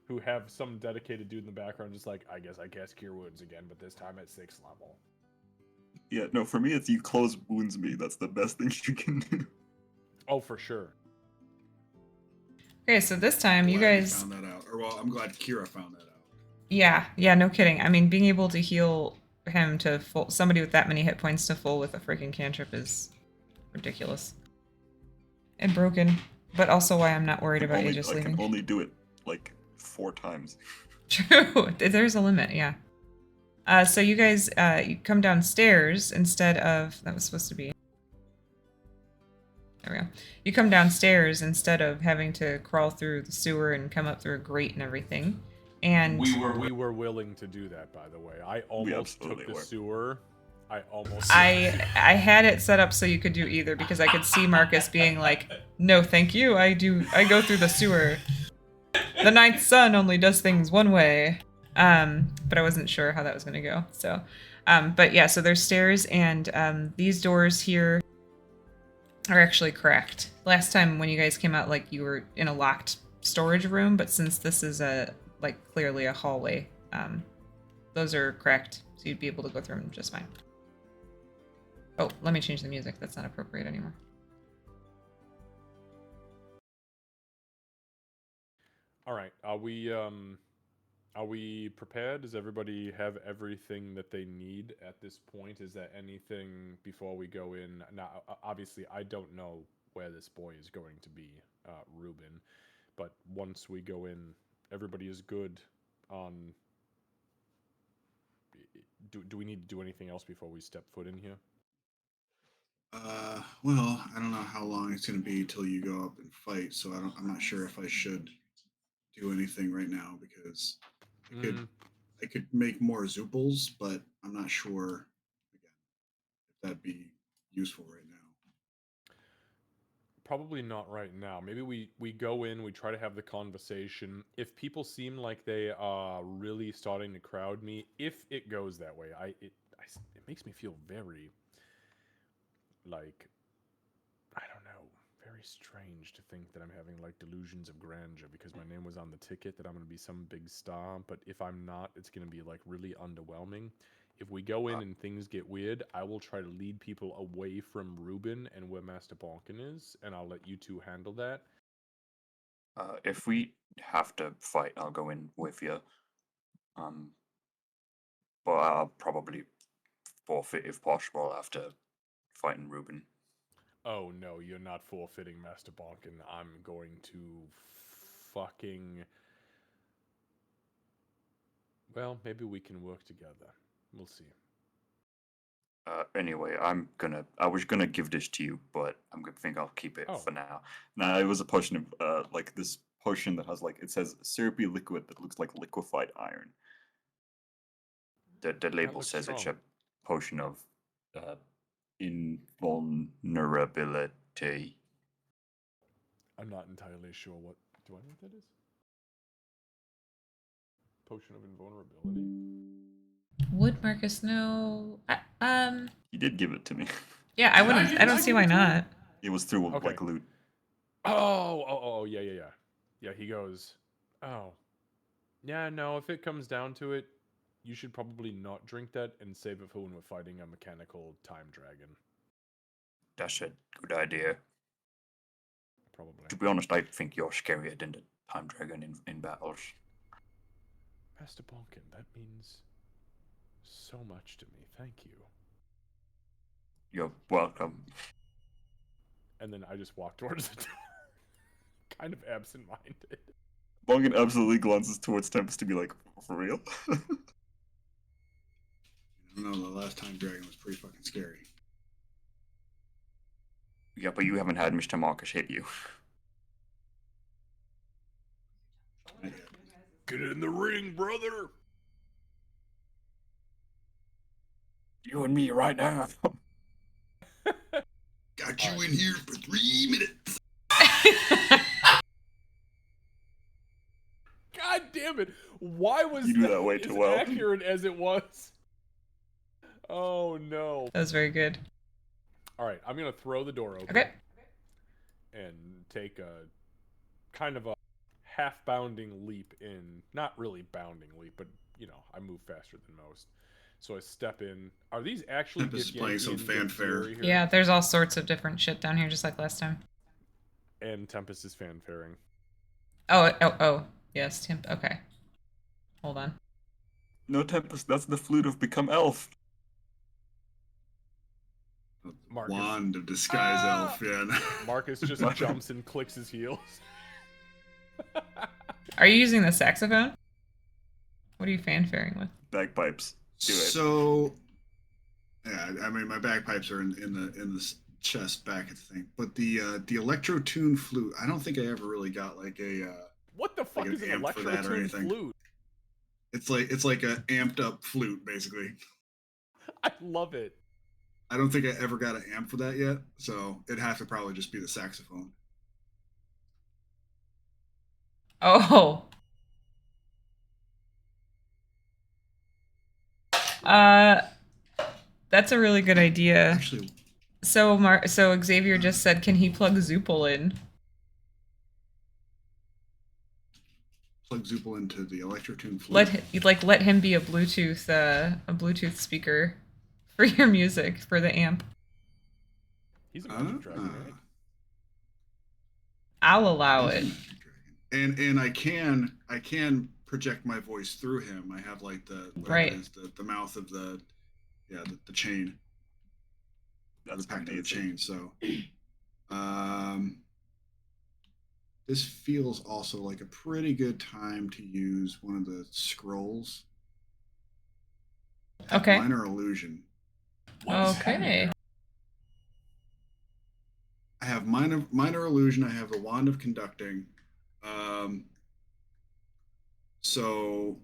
who have some dedicated dude in the background just like, I guess I cast Cure Wounds again, but this time at 6th level. Yeah, no, for me, it's you close wounds me. That's the best thing you can do. Oh, for sure. Okay, so this time you Glad we guys... found that out. Or well, I'm glad Kira found that out. Yeah, no kidding. I mean, being able to heal him to full, somebody with that many hit points to full with a freaking cantrip is ridiculous. And broken, but also why I'm not worried about Aegis I leaving. can only do it like 4 times. True, there's a limit, yeah. So you guys, you come downstairs instead of... That was supposed to be... There we go. You come downstairs instead of having to crawl through the sewer and come up through a grate and everything. And We were willing to do that, by the way. I almost took absolutely the were. sewer. I had it set up so you could do either because I could see Marcus being like, "No, thank you. I go through the sewer. The ninth son only does things one way." But I wasn't sure how that was going to go. So, but yeah, so there's stairs and these doors here are actually cracked. Last time when you guys came out, like you were in a locked storage room, but since this is clearly a hallway, those are cracked, so you'd be able to go through them just fine. Oh, let me change the music. That's not appropriate anymore. All right. Are we prepared? Does everybody have everything that they need at this point? Is there anything before we go in? Now, obviously, I don't know where this boy is going to be, Ruben. But once we go in, everybody is good on... Do we need to do anything else before we step foot in here? Well, I don't know how long it's going to be till you go up and fight, so I'm not sure if I should do anything right now because I could make more Zoopals, but I'm not sure again if that'd be useful right now. Probably not right now. Maybe we go in, we try to have the conversation. If people seem like they are really starting to crowd me, if it goes that way, it makes me feel very, like, I don't know, very strange to think that I'm having like delusions of grandeur because my name was on the ticket that I'm going to be some big star. But if I'm not, it's going to be like really underwhelming. If we go in and things get weird, I will try to lead people away from Ruben and where Master Bonkin is, and I'll let you two handle that. If we have to fight, I'll go in with you. But I'll probably forfeit if possible after fighting Ruben. Oh no, you're not forfeiting, Master Bonkin. I'm going to fucking... Well, maybe we can work together. We'll see. Anyway, I was gonna give this to you, but think I'll keep it Oh. for now. Now, it was a potion of, like, this potion that has, like, it says syrupy liquid that looks like liquefied iron. The label looks says it's a strong. potion of, invulnerability. I'm not entirely sure what... Do I know what that is? Potion of invulnerability? Would Marcus know? You did give it to me. Yeah, I wouldn't. I don't see why not. It was through, Okay. like, loot. Oh, yeah. Yeah, he goes, oh. Yeah, no, if it comes down to it, you should probably not drink that and save it for when we're fighting a mechanical time dragon. That's a good idea. Probably. To be honest, I think you're scarier than the time dragon in battles. Master Bonkin, that means so much to me. Thank you. You're welcome. And then I just walk towards the door. Kind of absent-minded. Bongan absolutely glances towards Tempest to be like, for real? No, the last time dragon was pretty fucking scary. Yeah, but you haven't had Mr. Marcus hit you. Get in the ring, brother! You and me right now. Got you in here for 3 minutes. God damn it! Why was You do that way too well. accurate as it was? Oh no. That was very good. Alright, I'm gonna throw the door open. Okay. And take a kind of a half-bounding leap in. Not really bounding leap, but, you know, I move faster than most. So I step in. Are these actually Tempest is Githyanki playing some and fanfare. Githyanki here? Yeah, there's all sorts of different shit down here, just like last time. And Tempest is fanfaring. Oh. Yes, okay. Hold on. No, Tempest, that's the flute of Become Elf. Marcus. Wand of disguise elf, yeah. Marcus just jumps and clicks his heels. Are you using the saxophone? What are you fanfaring with? Bagpipes. Do it. So, yeah, I mean, my bagpipes are in the chest back at the thing, but the electro tune flute, I don't think I ever really got like a. What the fuck Like is an an amp for that or electro-tuned anything. flute? It's like a amped up flute, basically. I love it. I don't think I ever got an amp for that yet, so it'd have to probably just be the saxophone. Oh. That's a really good idea. Actually, So Xavier just said, can he plug Zoopal in? plug Zoopal into the electro-tune flute. Let him be a Bluetooth speaker for your music for the amp. He's a magic dragon, right? I'll allow it. And I can project my voice through him. I have like the Right. the mouth of the chain. That's the pack of the amazing. chain. So, this feels also like a pretty good time to use one of the scrolls. Okay. Minor illusion. Okay. I have minor illusion. I have the wand of conducting. So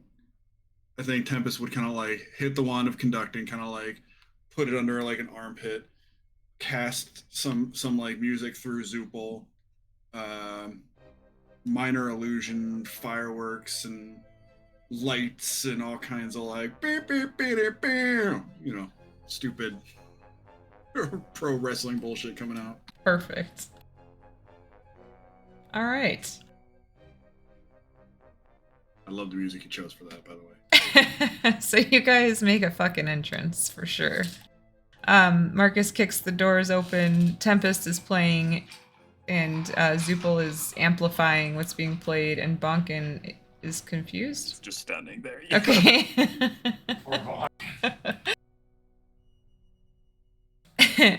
I think Tempest would kind of like hit the wand of conducting, kind of like put it under like an armpit, cast some like music through Zoopal, minor illusion, fireworks and lights and all kinds of like beep, beep, beep, beep, beep, you know, stupid pro wrestling bullshit coming out. Perfect. All right. I love the music he chose for that, by the way. So you guys make a fucking entrance for sure. Marcus kicks the doors open. Tempest is playing, and Zupel is amplifying what's being played, and Bonkin is confused. He's just standing there. Okay.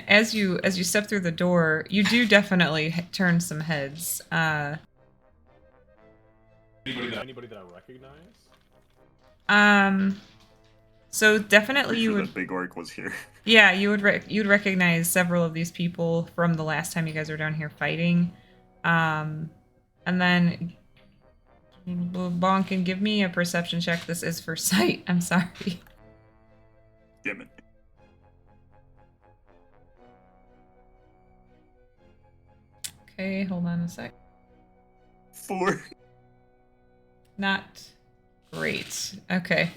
As you step through the door, you do definitely turn some heads. Anybody that I recognize? So definitely Pretty you sure would. that big orc was here. Yeah, you'd recognize several of these people from the last time you guys were down here fighting. And then Bonkin, give me a perception check. This is for sight. I'm sorry. Damn it. Okay, hold on a sec. 4. Not great. Okay.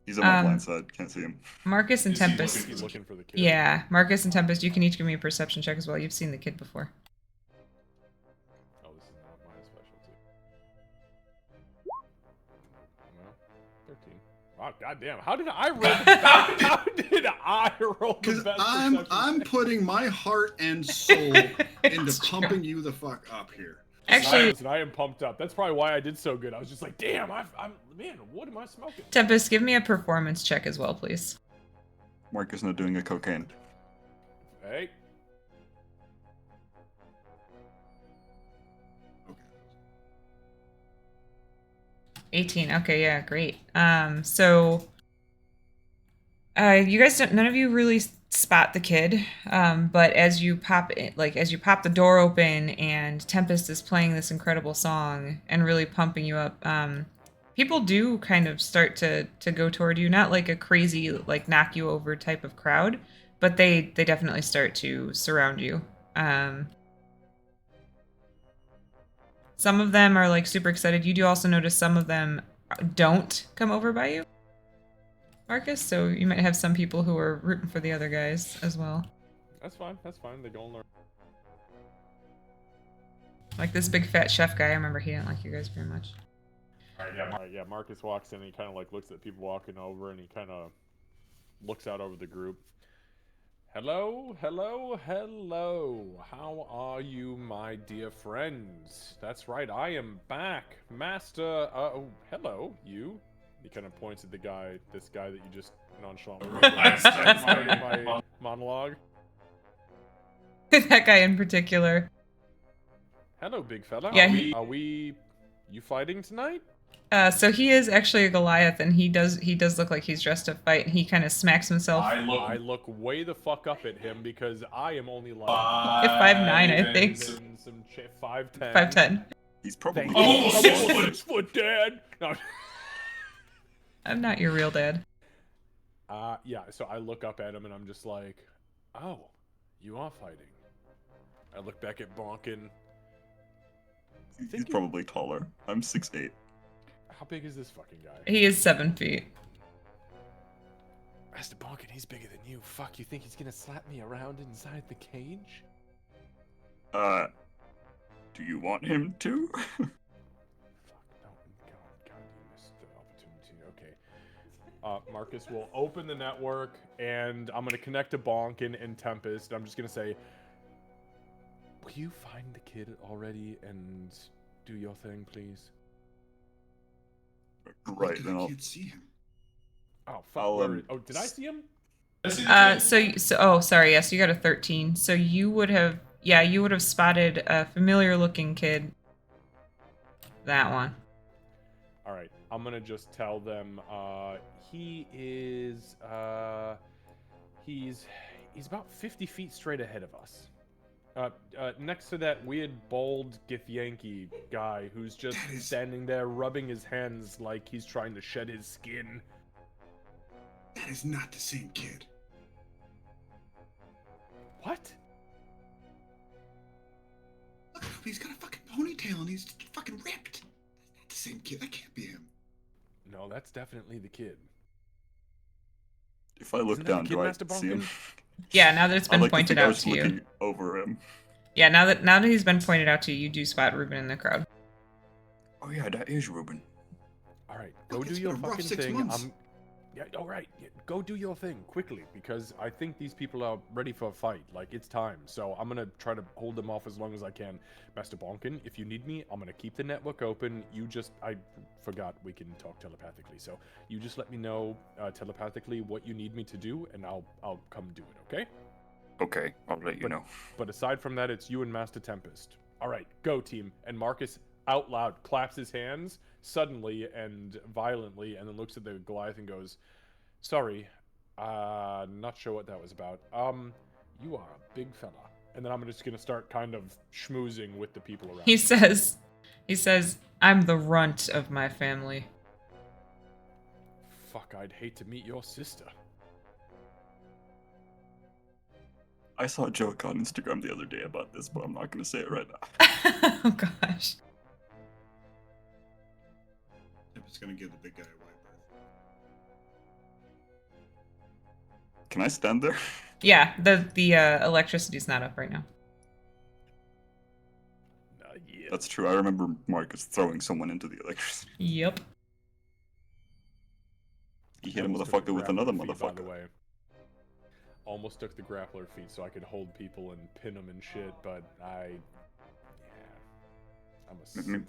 He's on my blind side. Can't see him. Marcus and Tempest. He's looking for the kid. Yeah, Marcus and Tempest, you can each give me a perception check as well. You've seen the kid before. Oh, this is not my specialty. No, 13. Wow, goddamn! How did I roll? How did I roll the Because best I'm perception check? putting my heart and soul into pumping you the fuck up here. Actually, Listen, I am pumped up. That's probably why I did so good. I was just like, damn, I'm man, what am I smoking? Tempest, give me a performance check as well, please. Mark is not doing a cocaine. Hey, 18. Okay, yeah, great. So you guys none of you really spot the kid, but as you pop the door open and Tempest is playing this incredible song and really pumping you up, people do kind of start to go toward you, not like a crazy like knock you over type of crowd, but they definitely start to surround you. Some of them are like super excited. You do also notice some of them don't come over by you, Marcus, so you might have some people who are rooting for the other guys as well. that's fine. That's fine. They go and learn. Like this big fat chef guy, I remember he didn't like you guys very much. All right, yeah. Marcus walks in. And he kind of like looks at people walking over, and he kind of looks out over the group. Hello, hello, hello. How are you, my dear friends? That's right, I am back, Master. Oh, hello, you. He kind of points at this guy that you just nonchalantly started my monologue. That guy in particular. Hello, big fella. Yeah, Are we you fighting tonight? So he is actually a Goliath, and he does look like he's dressed to fight, and he kind of smacks himself. I look way the fuck up at him because I am only like 5'9", I think. 5'10". 5'10". He's probably. I'm 6 foot, Dad. No. I'm not your real dad. Yeah. So I look up at him and I'm just like, oh, you are fighting. I look back at Bonkin. He's probably taller. I'm 6'8". How big is this fucking guy? He is 7 feet. Master Bonkin, he's bigger than you. Fuck, you think he's gonna slap me around inside the cage? Do you want him to? Fuck, no. God, you missed the opportunity. Okay. Marcus will open the network, and I'm gonna connect to Bonkin and Tempest. I'm just gonna say, will you find the kid already and do your thing, please? Right, then I I'll. can't see him. Oh, fuck. Did I see him? Oh, sorry, yes, you got a 13. So you would have spotted a familiar looking kid. That one. All right, I'm gonna just tell them he is he's about 50 feet straight ahead of us. Next to that weird bald Githyanki guy who's just standing there rubbing his hands like he's trying to shed his skin. That is not the same kid. What? Look at him. He's got a fucking ponytail and he's fucking ripped. That's not the same kid. That can't be him. No, that's definitely the kid. If I look Isn't that down, the kid, do I Master see him? Bonkin? Yeah, now that it's I been like to pointed think I out was to you. looking over him. Yeah, now that he's been pointed out to you, you do spot Ruben in the crowd. Oh yeah, that is Ruben. All right, go Look, do it's your been a rough fucking 6 thing. months. Yeah, all right. Yeah, go do your thing quickly because I think these people are ready for a fight. Like it's time. So I'm gonna try to hold them off as long as I can. Master Bonkin, if you need me, I'm gonna keep the network open. I forgot we can talk telepathically. So you just let me know telepathically what you need me to do, and I'll come do it. Okay? Okay, I'll let you know. But aside from that, it's you and Master Tempest. All right, go team. And Marcus out loud claps his hands suddenly and violently, and then looks at the Goliath and goes, "Sorry, not sure what that was about. You are a big fella." And then I'm just gonna start kind of schmoozing with the people around. He says, I'm the runt of my family. Fuck, I'd hate to meet your sister. I saw a joke on Instagram the other day about this, but I'm not going to say it right now. Oh gosh. I'm just gonna give the big guy a wide berth. Can I stand there? Yeah, the electricity's not up right now. Yeah. That's true. I remember Marcus throwing someone into the electricity. Yep. He hit a Almost took the motherfucker with another grappler feat, by the motherfucker. way. Almost took the grappler feat so I could hold people and pin them and shit, but I'm a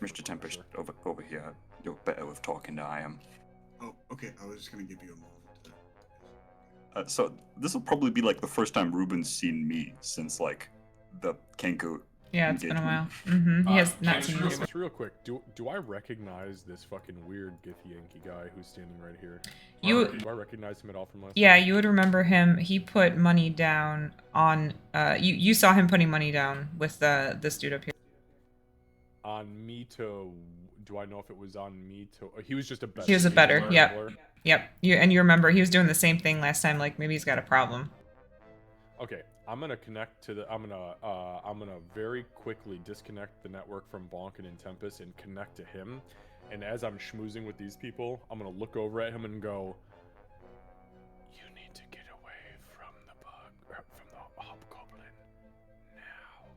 Mr. Tempest, over here. You're better with talking than I am. Oh, okay. I was just gonna give you a moment to. So this will probably be like the first time Ruben's seen me since like the Kenku. Yeah, it's been a while. engagement. He has Can not I seen just you. Just real quick, do I recognize this fucking weird Githyanki guy who's standing right here? You, Do I recognize him at all from last yeah, time? you would remember him. He put money down on. You saw him putting money down with this dude up here. On me to... Do I know if it was on me to... He was just a better. He was a better, yep. gambler. Yep. You remember he was doing the same thing last time. Like maybe he's got a problem. Okay, I'm gonna connect to the... I'm gonna very quickly disconnect the network from Bonkin and Tempest and connect to him. And as I'm schmoozing with these people, I'm gonna look over at him and go, "You need to get away from the hobgoblin now."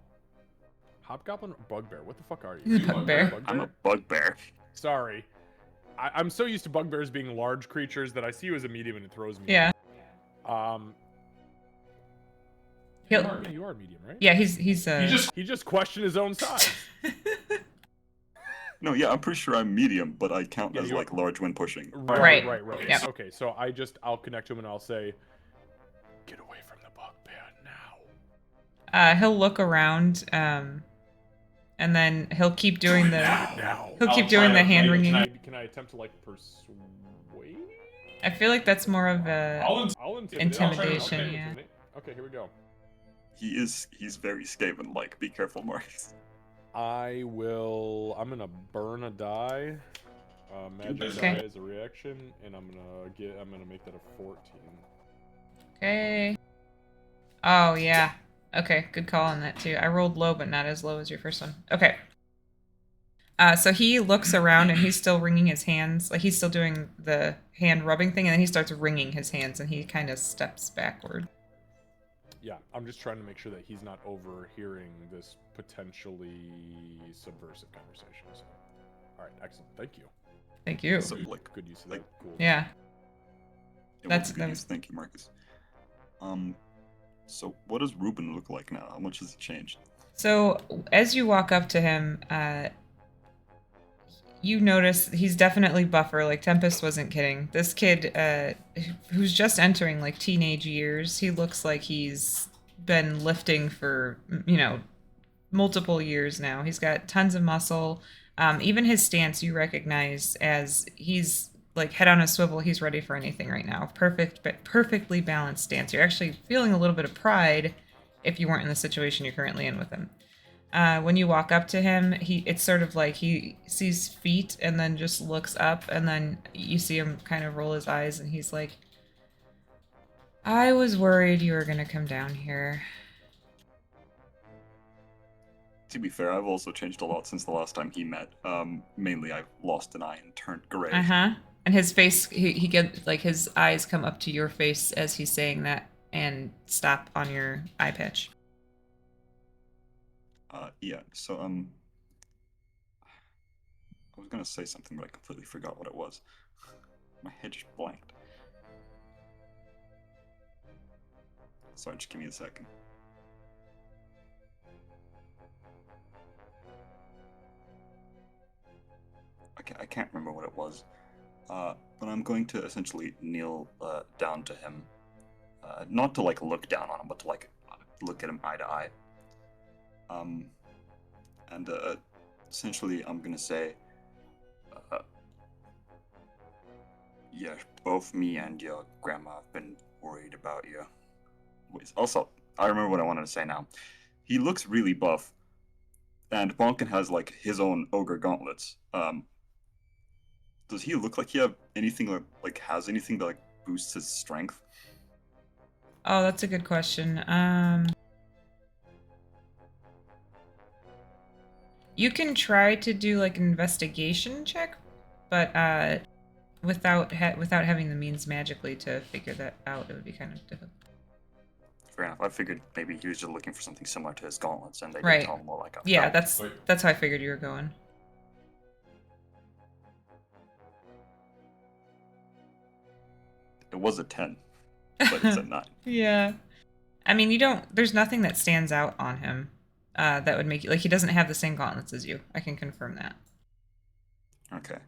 Hobgoblin or bugbear? What the fuck are you? He's a bugbear. I'm a bugbear. Sorry. I'm so used to bugbears being large creatures that I see you as a medium and it throws me. Yeah. Yeah, He'll, you are medium, right? yeah, he's He just questioned his own size. No, yeah, I'm pretty sure I'm medium, but I count Yeah, as you like are. large when pushing. Right. Right. Yep. Okay, so I'll connect to him and I'll say, "Get away from the bugbear now." he'll look around, and then he'll keep doing the Now. he'll keep I'll doing try the to hand make- wringing. Can I attempt to like persuade? I feel like that's more of a I'll Intimidation, Okay, yeah. Okay, here we go. He's very Skaven-like. Be careful, Marcus. I'm gonna burn a die. Magic Okay. die as a reaction, and I'm gonna make that a 14. okay. Oh yeah. Okay, good call on that too. I rolled low, but not as low as your first one. Okay. So he looks around and he's still wringing his hands, like he's still doing the hand rubbing thing, and then he starts wringing his hands and he kind of steps backward. Yeah, I'm just trying to make sure that he's not overhearing this potentially subversive conversation. So, all right, excellent. Thank you. Thank you. So like, Good use of Like- that. Cool. Yeah. that's that good was- use. Thank you, Marcus. So what does Ruben look like now? How much has he changed? So as you walk up to him, you notice he's definitely buffer. Like Tempest wasn't kidding. This kid, who's just entering like teenage years, he looks like he's been lifting for multiple years now. He's got tons of muscle. Even his stance you recognize as he's like head on a swivel. He's ready for anything right now. Perfectly balanced stance. You're actually feeling a little bit of pride if you weren't in the situation you're currently in with him. When you walk up to him, it's sort of like he sees feet and then just looks up, and then you see him kind of roll his eyes, and he's like, "I was worried you were gonna come down here." To be fair, I've also changed a lot since the last time he met. Mainly I've lost an eye and turned gray. And his face, he get like his eyes come up to your face as he's saying that, and stop on your eye patch. Yeah, so I was gonna say something, but I completely forgot what it was. My head just blanked. Sorry, just give me a second. I can't remember what it was. But I'm going to essentially kneel down to him. Not to like look down on him, but to like look at him eye to eye. And essentially I'm gonna say, yeah, both me and your grandma have been worried about you. Wait, also, I remember what I wanted to say now. He looks really buff, and Bonkin has like his own ogre gauntlets. Does he look like he have anything like has anything that like boosts his strength? Oh, that's a good question. You can try to do like an investigation check, but without having the means magically to figure that out, it would be kind of difficult. Fair enough. I figured maybe he was just looking for something similar to his gauntlets, and they Right. did tell him more like a Yeah, belt. that's how I figured you were going. It was a 10, but it's a 9. Yeah. I mean, you don't. There's nothing that stands out on him that would make you like. He doesn't have the same gauntlets as you. I can confirm that. Okay.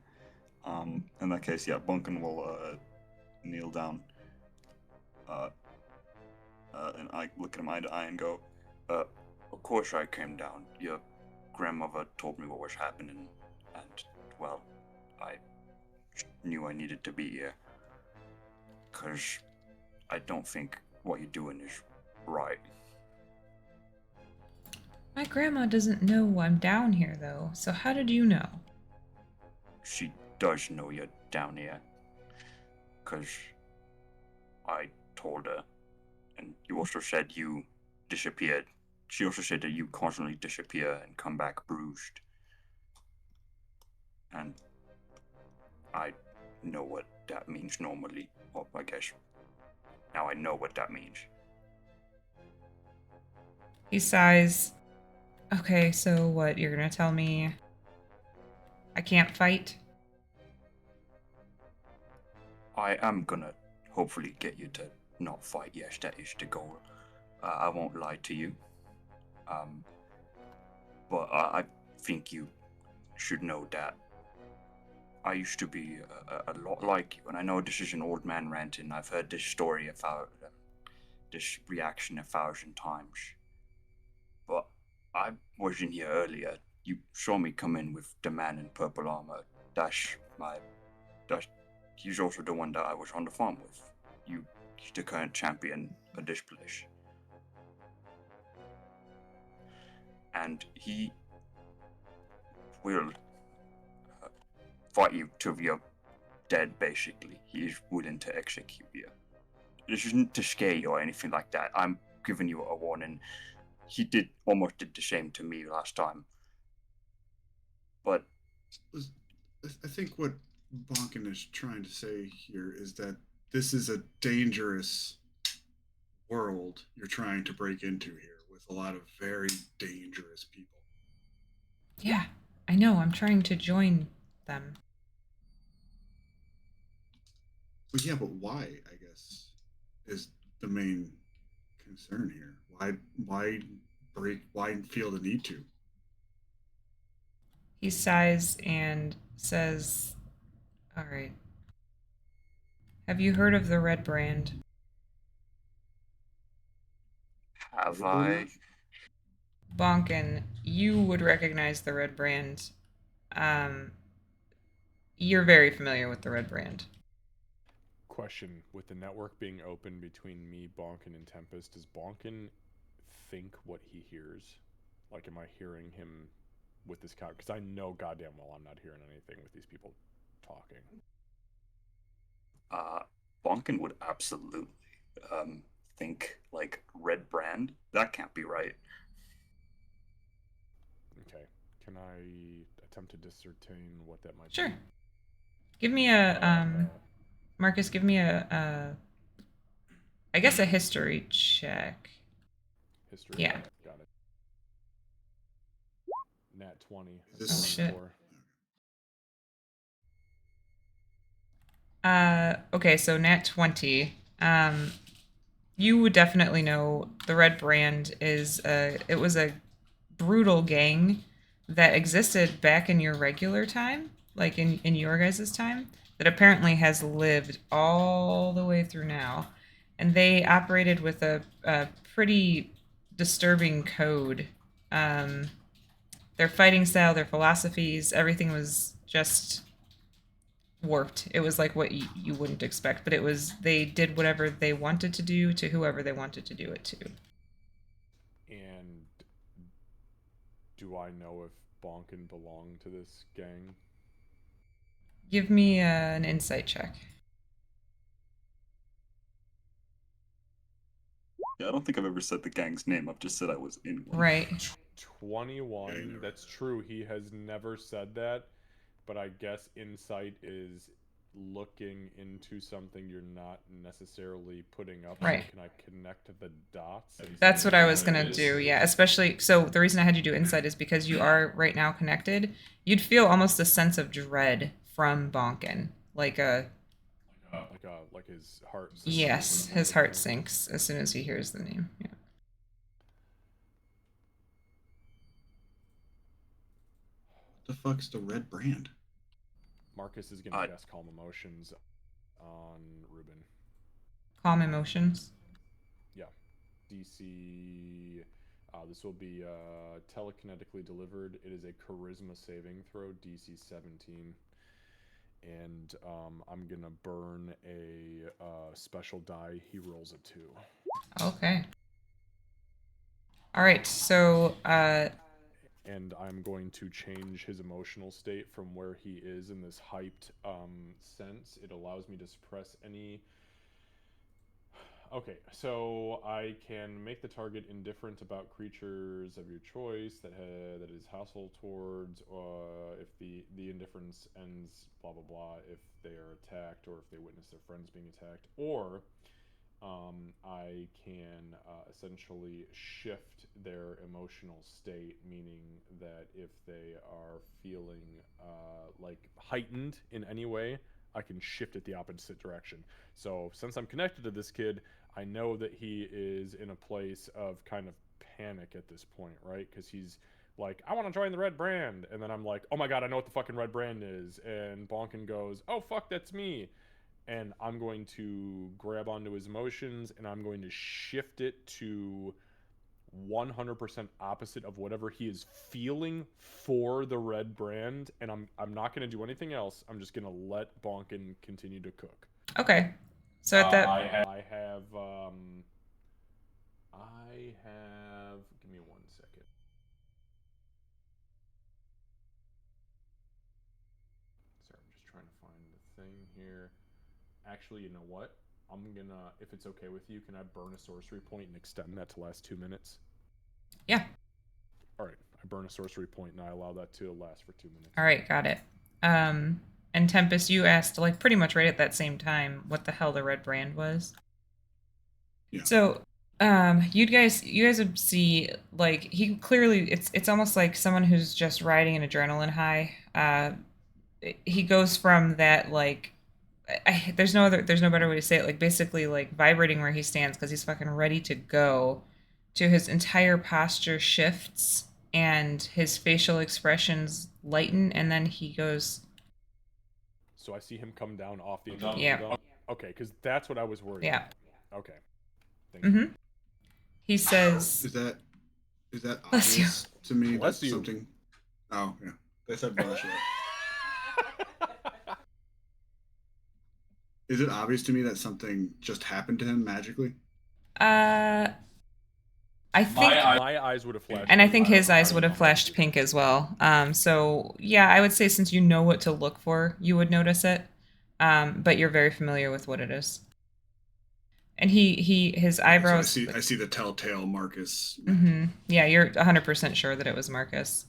In that case, yeah, Bunkin will kneel down. And I look at him eye to eye and go, of course I came down. Your grandmother told me what was happening, and, well, I knew I needed to be here. Because I don't think what you're doing is right. My grandma doesn't know I'm down here, though. So how did you know? She does know you're down here. Because I told her. And you also said you disappeared. She also said that you constantly disappear and come back bruised. And I know what that means normally. Well, I guess now I know what that means. He sighs. Okay, so what? You're gonna tell me I can't fight? I am gonna hopefully get you to not fight. Yes, that is the goal. I won't lie to you. But I think you should know that I used to be a lot like you, and I know this is an old man ranting. I've heard this story this reaction 1,000 times. But I was in here earlier. You saw me come in with the man in purple armor. He's also the one that I was on the farm with. He's the current champion of this place. And he will fight you till you're dead, basically. He is willing to execute you. This isn't to scare you or anything like that. I'm giving you a warning. He almost did the same to me last time. But I think what Bonkin is trying to say here is that this is a dangerous world you're trying to break into here with a lot of very dangerous people. Yeah, I know. I'm trying to join them. But yeah, but why, I guess, is the main concern here. Why feel the need to? He sighs and says, all right. Have you heard of the Red Brand? have I? Bonkin, you would recognize the Red Brand. You're very familiar with the Red Brand. Question: with the network being open between me, Bonkin, and Tempest, does Bonkin think what he hears? Like, am I hearing him with this count? Because I know goddamn well I'm not hearing anything with these people talking. Bonkin would absolutely think like Red Brand. That can't be right. Okay. Can I attempt to discertain what that might Sure. be? Give me a Marcus, give me I guess a history check. History? Yeah. Got it. Nat 20. Is this- Oh, shit. Okay, so Nat 20. You would definitely know the Red Brand it was a brutal gang that existed back in your regular time, like in your guys' time, that apparently has lived all the way through now. And they operated with a pretty disturbing code. Um, their fighting style, their philosophies, everything was just warped. It was like what you wouldn't expect, but it was they did whatever they wanted to do to whoever they wanted to do it to. And do I know if Bonkin belonged to this gang? Give me an insight check. Yeah, I don't think I've ever said the gang's name. I've just said I was in one. Right. 21. That's true. He has never said that, but I guess insight is looking into something you're not necessarily putting up. Right. So can I connect the dots? That's what I was gonna do, yeah. Especially, so the reason I had you do insight is because you are right now connected. You'd feel almost a sense of dread from Bonkin, like like his heart. yes, his heart sinks as soon as he hears the name. Yeah. The fuck's the Red Brand? Marcus is gonna guess calm emotions on Ruben. Calm emotions. Yeah. DC. This will be telekinetically delivered. It is a charisma saving throw, DC 17. And I'm gonna burn a special die. He rolls a 2. Okay. All right. So and I'm going to change his emotional state from where he is in this hyped sense. It allows me to suppress any. Okay, so I can make the target indifferent about creatures of your choice that is hostile towards, if the indifference ends, blah blah blah, if they are attacked or if they witness their friends being attacked, or I can essentially shift their emotional state, meaning that if they are feeling like heightened in any way, I can shift it the opposite direction. So since I'm connected to this kid, I know that he is in a place of kind of panic at this point, right? Because he's like, I want to join the Red Brand. And then I'm like, oh my God, I know what the fucking Red Brand is. And Bonkin goes, oh fuck, that's me. And I'm going to grab onto his emotions and I'm going to shift it to 100% opposite of whatever he is feeling for the Red Brand. And I'm not going to do anything else. I'm just going to let Bonkin continue to cook. okay. So at that I have give me 1 second. Sorry, I'm just trying to find the thing here. Actually, you know what? I'm gonna, if it's okay with you, can I burn a sorcery point and extend that to last 2 minutes? Yeah. All right, I burn a sorcery point and I allow that to last for 2 minutes. All right, got it. And Tempest, you asked like pretty much right at that same time what the hell the Red Brand was. Yeah. So, you guys would see like he clearly it's almost like someone who's just riding an adrenaline high. He goes from that like there's no better way to say it, like basically like vibrating where he stands because he's fucking ready to go, to his entire posture shifts and his facial expressions lighten, and then he goes. So I see him come down off the Yeah. Okay, because that's what I was worried Yeah. about. Okay. Thank you. He says, Is that Bless you. obvious to me? Bless That's you. something. Oh yeah, they said bullshit. Is it obvious to me that something just happened to him magically? I think, My eyes would have flashed. and I think his eyes would have flashed pink as well. So yeah, I would say since you know what to look for, you would notice it. But you're very familiar with what it is. And his eyebrows. So I see the telltale Marcus. Mm-hmm. Yeah, you're 100% sure that it was Marcus.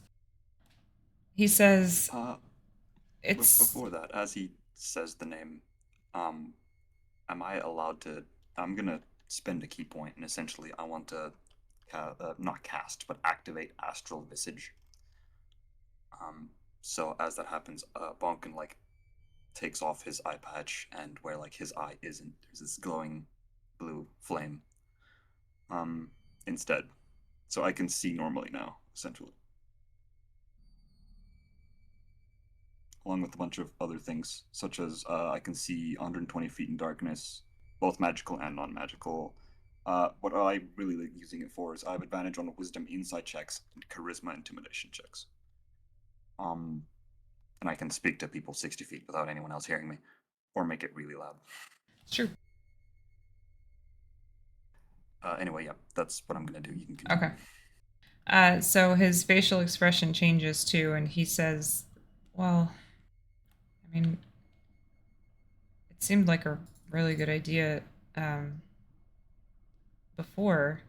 He says, "It's." Before that, as he says the name, am I allowed to? I'm gonna spend a key point, and essentially, I want to not cast, but activate Astral Visage. So as that happens, Bonkin like takes off his eye patch, and where like his eye isn't, there's this glowing blue flame instead. So I can see normally now, essentially. Along with a bunch of other things, such as I can see 120 feet in darkness, both magical and non-magical. What I really like using it for is I have advantage on wisdom insight checks and charisma intimidation checks. And I can speak to people 60 feet without anyone else hearing me, or make it really loud. Sure. Anyway, yeah, that's what I'm gonna do. You can continue. Okay. So his facial expression changes too, and he says, "Well, I mean, it seemed like a really good idea before,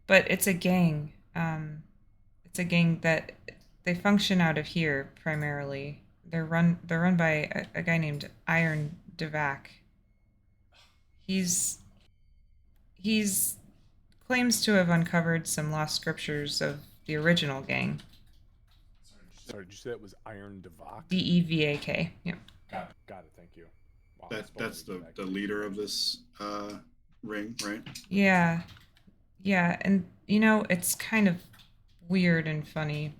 but it's a gang. It's a gang that they function out of here primarily. They're run by a guy named Iron Devac. He's claims to have uncovered some lost scriptures of the original gang. Sorry, did you say that was Iron Devak? DEVAK. Yeah. Got it. Thank you. Wow, That's the leader of this ring, right? Yeah. Yeah, and it's kind of weird and funny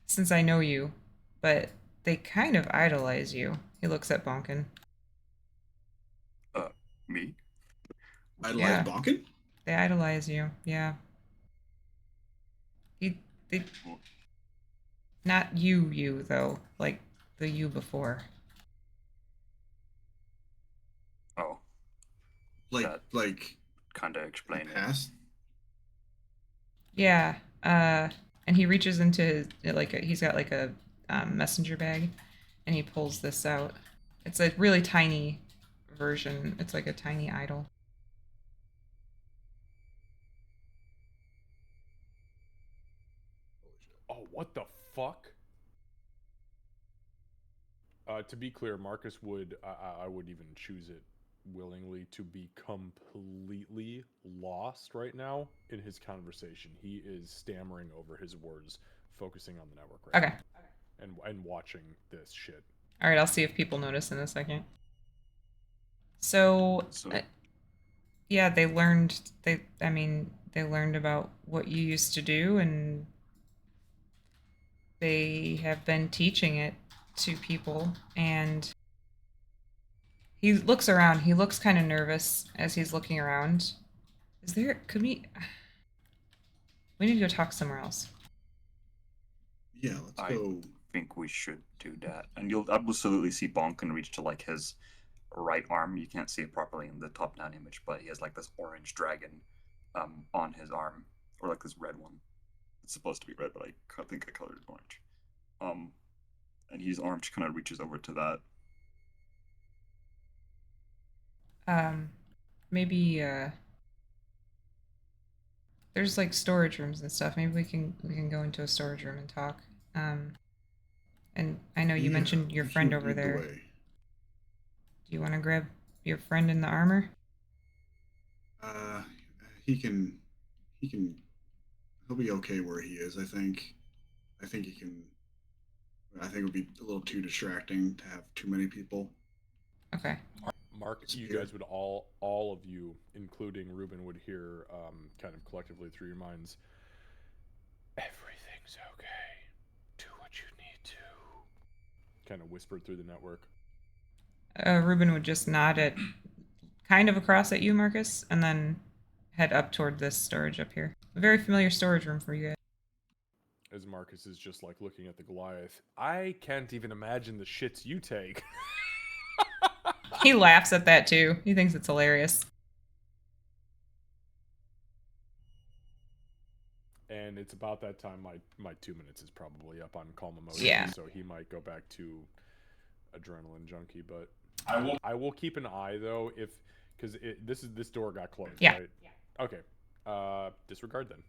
since I know you, but they kind of idolize you. He looks at Bonkin. Me? Idolize Yeah. Bonkin? They idolize you. Yeah. They not you though, like the you before. Oh, Like That- like kind of explain it. past? Yeah. And he reaches into his he's got like a messenger bag, and he pulls this out. It's a really tiny version. It's like a tiny idol. Oh, what the fuck? To be clear, Marcus would, I would even choose it willingly to be completely lost right now in his conversation. He is stammering over his words, focusing on the network right Okay. now, and watching this shit. All right. I'll see if people notice in a second. So, So- yeah, they learned. They learned about what you used to do, and they have been teaching it to people. And he looks around. He looks kind of nervous as he's looking around. Could we need to go talk somewhere else. Yeah, let's I go. think we should do that. And you'll absolutely see Bonkin reach to like his right arm. You can't see it properly in the top-down image, but he has like this orange dragon on his arm, or like this red one. It's supposed to be red, but I think I colored it orange. And his arm just kind of reaches over to that. Maybe there's like storage rooms and stuff. Maybe we can go into a storage room and talk. And I know you Yeah, mentioned your friend shoot, over lead the there. way. Do you want to grab your friend in the armor? He can he'll be okay where he is, I think. I think he can I think it would be a little too distracting to have too many people. Okay. Mark, you Disappear. guys would all of you, including Ruben, would hear kind of collectively through your minds, everything's okay. Do what you need to. Kind of whispered through the network. Ruben would just nod at kind of across at you, Marcus, and then head up toward this storage up here. A very familiar storage room for you guys. As Marcus is just like looking at the Goliath. I can't even imagine the shits you take. He laughs at that too. He thinks it's hilarious. And it's about that time my 2 minutes is probably up on calm emotions, Yeah. so he might go back to adrenaline junkie. But I will keep an eye though, because this door got closed. Yeah. Right? Okay. Disregard then.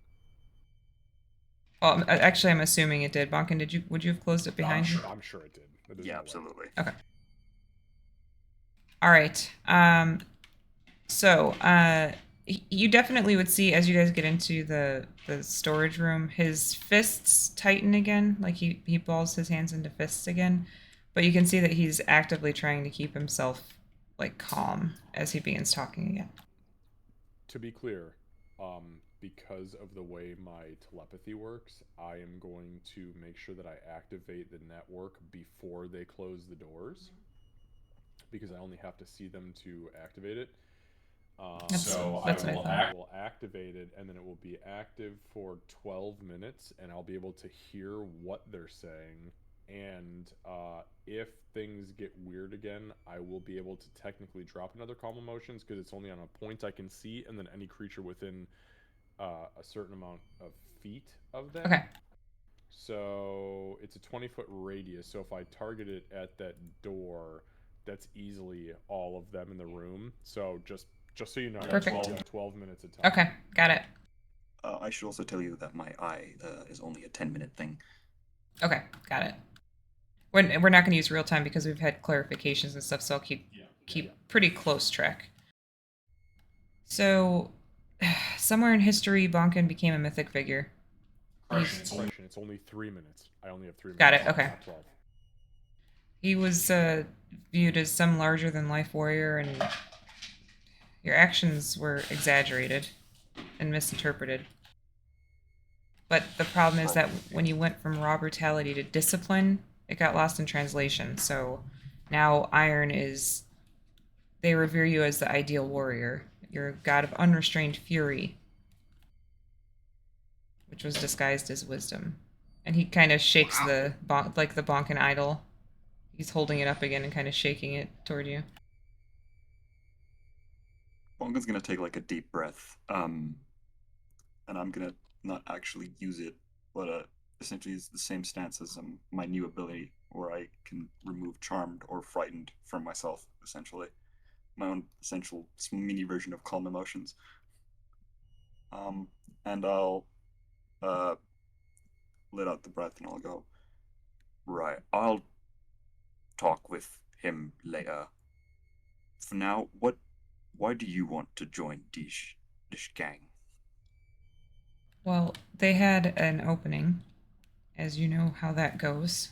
Well, actually, I'm assuming it did. Bonkin, would you have closed it behind you? I'm sure it did. There's Yeah, no way. absolutely. Okay. All right. So, You definitely would see as you guys get into the storage room, his fists tighten again, like he balls his hands into fists again. But you can see that he's actively trying to keep himself like calm as he begins talking again. To be clear, because of the way my telepathy works, I am going to make sure that I activate the network before they close the doors, because I only have to see them to activate it. That's what I thought. I will activate it, and then it will be active for 12 minutes, and I'll be able to hear what they're saying. And if things get weird again, I will be able to technically drop another calm emotions because it's only on a point I can see, and then any creature within a certain amount of feet of them. Okay. So it's a 20-foot radius. So if I target it at that door, that's easily all of them in the room. So just so you know, Perfect. 12 minutes of time. Okay, got it. I should also tell you that my eye is only a 10-minute thing. Okay, got it. We're not going to use real time because we've had clarifications and stuff, so I'll keep pretty close track. So, somewhere in history, Bonkin became a mythic figure. Correction, it's only 3 minutes. I only have 3 minutes. Got it, okay. Not 12. He was viewed as some larger than life warrior, and your actions were exaggerated and misinterpreted. But the problem is that when you went from raw brutality to discipline, it got lost in translation. So now Iron is. They revere you as the ideal warrior. You're a god of unrestrained fury, which was disguised as wisdom. And he kind of shakes the Bonkin idol. He's holding it up again and kind of shaking it toward you. Bongo's gonna take like a deep breath, and I'm gonna not actually use it, but essentially it's the same stance as my new ability, where I can remove charmed or frightened from myself, essentially. My own essential mini version of calm emotions. And I'll let out the breath and I'll go, right, I'll talk with him later. For now, why do you want to join this gang? Well, they had an opening, as you know how that goes.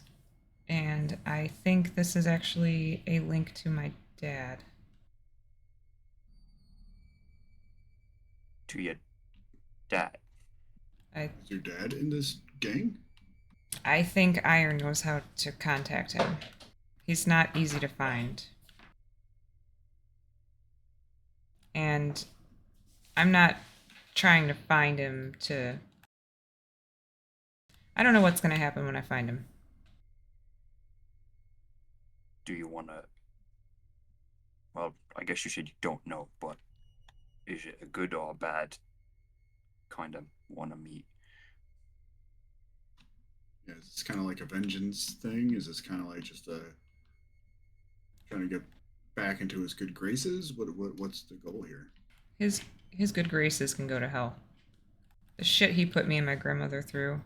And I think this is actually a link to my dad. To your dad. I Is your dad in this gang? I think Iron knows how to contact him. He's not easy to find. And I'm not trying to find him to. I don't know what's going to happen when I find him. Do you want to... Well, I guess you said you don't know, but is it a good or a bad kind of want to meet? Yeah, is this kind of like a vengeance thing? Is this kind of like just a trying to get back into his good graces? What's the goal here? His good graces can go to hell. The shit he put me and my grandmother through.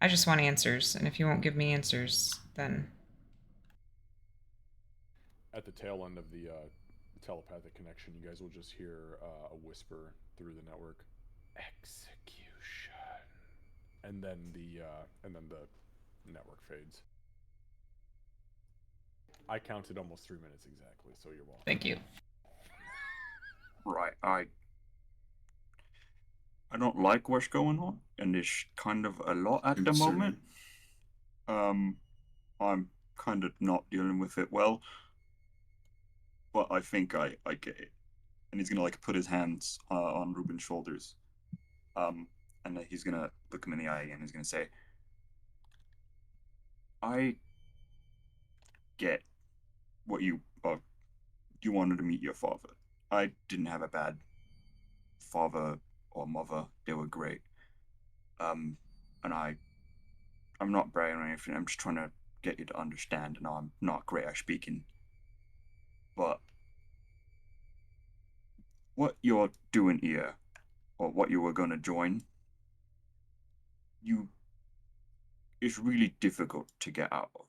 I just want answers, and if you won't give me answers, then At the tail end of the telepathic connection, you guys will just hear a whisper through the network. Execution. And then the network fades. I counted almost 3 minutes exactly, so you're welcome. thank you. Right, I don't like what's going on, and it's kind of a lot at the moment. I'm kind of not dealing with it well, but I think I get it. And he's gonna like put his hands on Ruben's shoulders, and he's gonna look him in the eye and he's gonna say, "I get what you wanted to meet your father. I didn't have a bad father or mother; they were great. And I'm not bragging or anything. I'm just trying to get you to understand. And I'm not great at speaking, but what you're doing here, or what you were gonna join, is really difficult to get out of.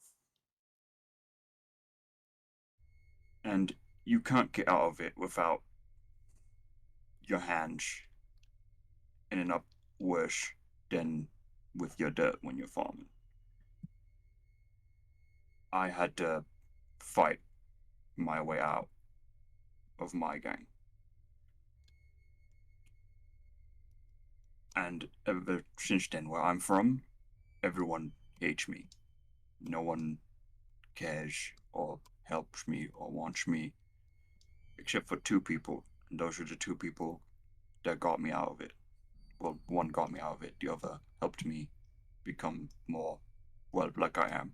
And you can't get out of it without your hands ending up worse than with your dirt when you're farming. I had to fight my way out of my gang. And ever since then, where I'm from, everyone hates me. No one cares or helps me or wants me, except for two people. And those are the two people that got me out of it. Well, one got me out of it, the other helped me become more, well, like I am.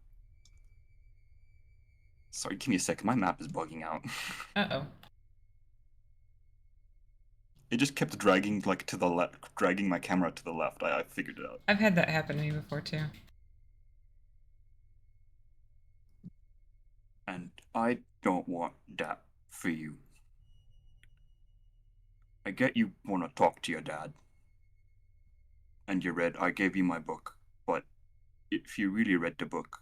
Sorry, give me a second. My map is bugging out. Uh-oh. It just kept dragging like to the left, dragging my camera to the left. I figured it out. I've had that happen to me before, too. And I don't want that for you. I get you want to talk to your dad. And you read, I gave you my book. But if you really read the book,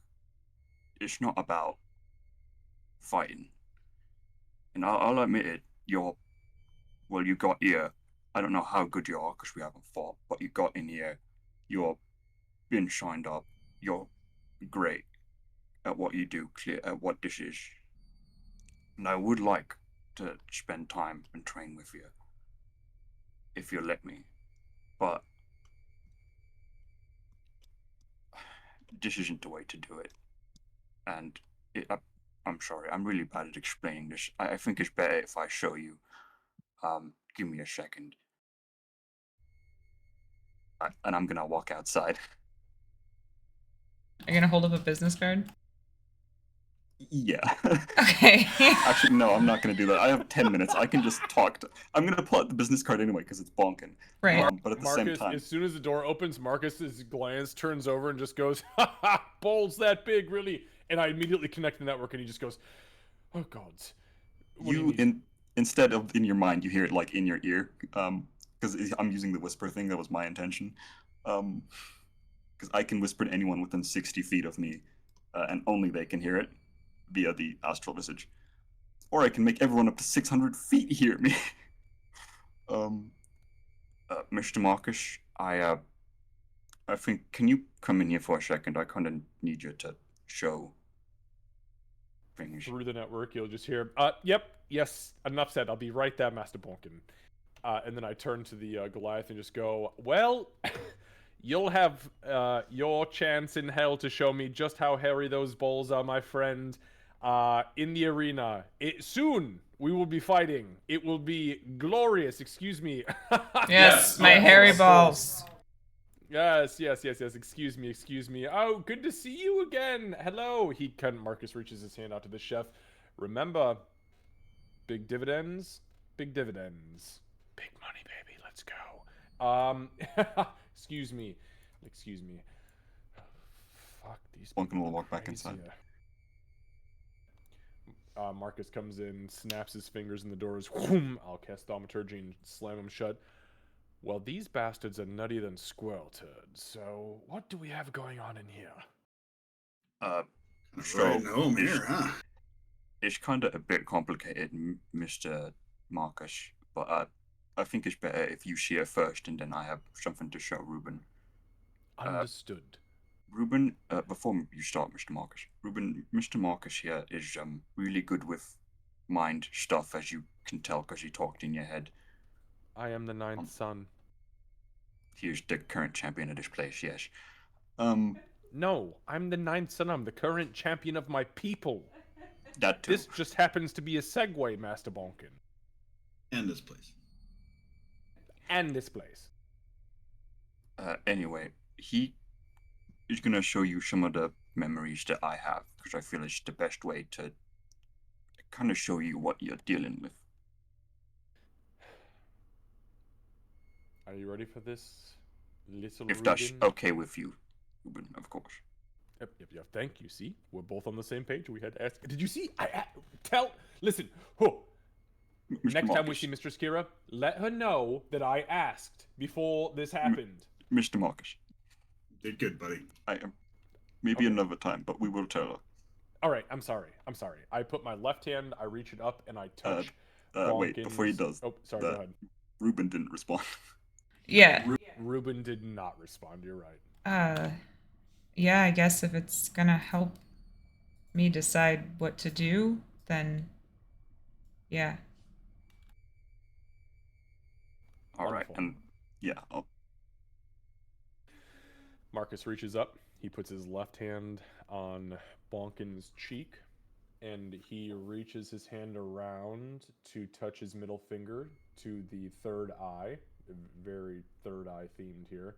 it's not about fighting. And I'll admit it, you got here. I don't know how good you are because we haven't fought, but you got in here. You're being shined up. You're great at what you do, clear at what this is. And I would like to spend time and train with you, if you let me. But this isn't the way to do it. And I'm sorry, I'm really bad at explaining this. I think it's better if I show you. Give me a second. And I'm gonna walk outside. Are you gonna hold up a business card? Yeah. Okay. Actually, no, I'm not gonna do that. I have 10 minutes. I can just talk. I'm gonna pull out the business card anyway because it's bonking. Right. But at the same Marcus, time, as soon as the door opens, Marcus's glance turns over and just goes, "Ha ha! Bowl's that big, really?" And I immediately connect the network, and he just goes, "Oh God!" What do need?" instead of in your mind, you hear it like in your ear. Because I'm using the whisper thing. That was my intention. Because I can whisper to anyone within 60 feet of me, and only they can hear it via the astral visage. Or I can make everyone up to 600 feet hear me. Mr. Marcus, I think, can you come in here for a second? I kind of need you to show things. Through the network, you'll just hear, "Yep, yes, enough said. I'll be right there, Master Bonkin." And then I turn to the Goliath and just go, "Well, you'll have your chance in hell to show me just how hairy those bowls are, my friend. In the arena. Soon we will be fighting. It will be glorious. Excuse me." Yes, my hairy balls. Yes. Excuse me. Oh, good to see you again. Hello. Marcus reaches his hand out to the chef. Remember, big dividends, big dividends. Big money, baby. Let's go. Excuse me. Fuck these. Bonkin will walk back inside. Marcus comes in, snaps his fingers in the doors. Whoom! I'll cast Thaumaturgy and slam them shut. Well, these bastards are nuttier than squirrel turds. So, what do we have going on in here? Right home here, huh? It's kind of a bit complicated, Mr. Marcus, but I think it's better if you see it first, and then I have something to show Ruben. Understood. Ruben, before you start, Mr. Marcus, Mr. Marcus here is really good with mind stuff, as you can tell, because he talked in your head. I am the ninth son. He is the current champion of this place, yes. No, I'm the ninth son. I'm the current champion of my people. That too. This just happens to be a segue, Master Bonkin. And this place. And this place. Anyway, he is going to show you some of the memories that I have, because I feel it's the best way to kind of show you what you're dealing with. Are you ready for this, little If Ruben? that's okay with you, Ruben, of course. Yep. Thank you. See, we're both on the same page. We had to ask. Did you see? Listen. Mr. Next time we Marcus. see Mistress Kira, let her know that I asked before this happened. Mr. Marcus. Did good, buddy. Maybe Okay. another time, but we will tell her. All right. I'm sorry. I put my left hand. I reach it up and I touch. Wait, Bonkin's- before he does Oh, sorry. that, Go ahead. Ruben didn't respond. Yeah. Ruben did not respond. You're right. Yeah, I guess if it's gonna help me decide what to do, then yeah. All right, Wonderful. and yeah, Marcus reaches up. He puts his left hand on Bonkin's cheek, and he reaches his hand around to touch his middle finger to the third eye. Very third eye themed here.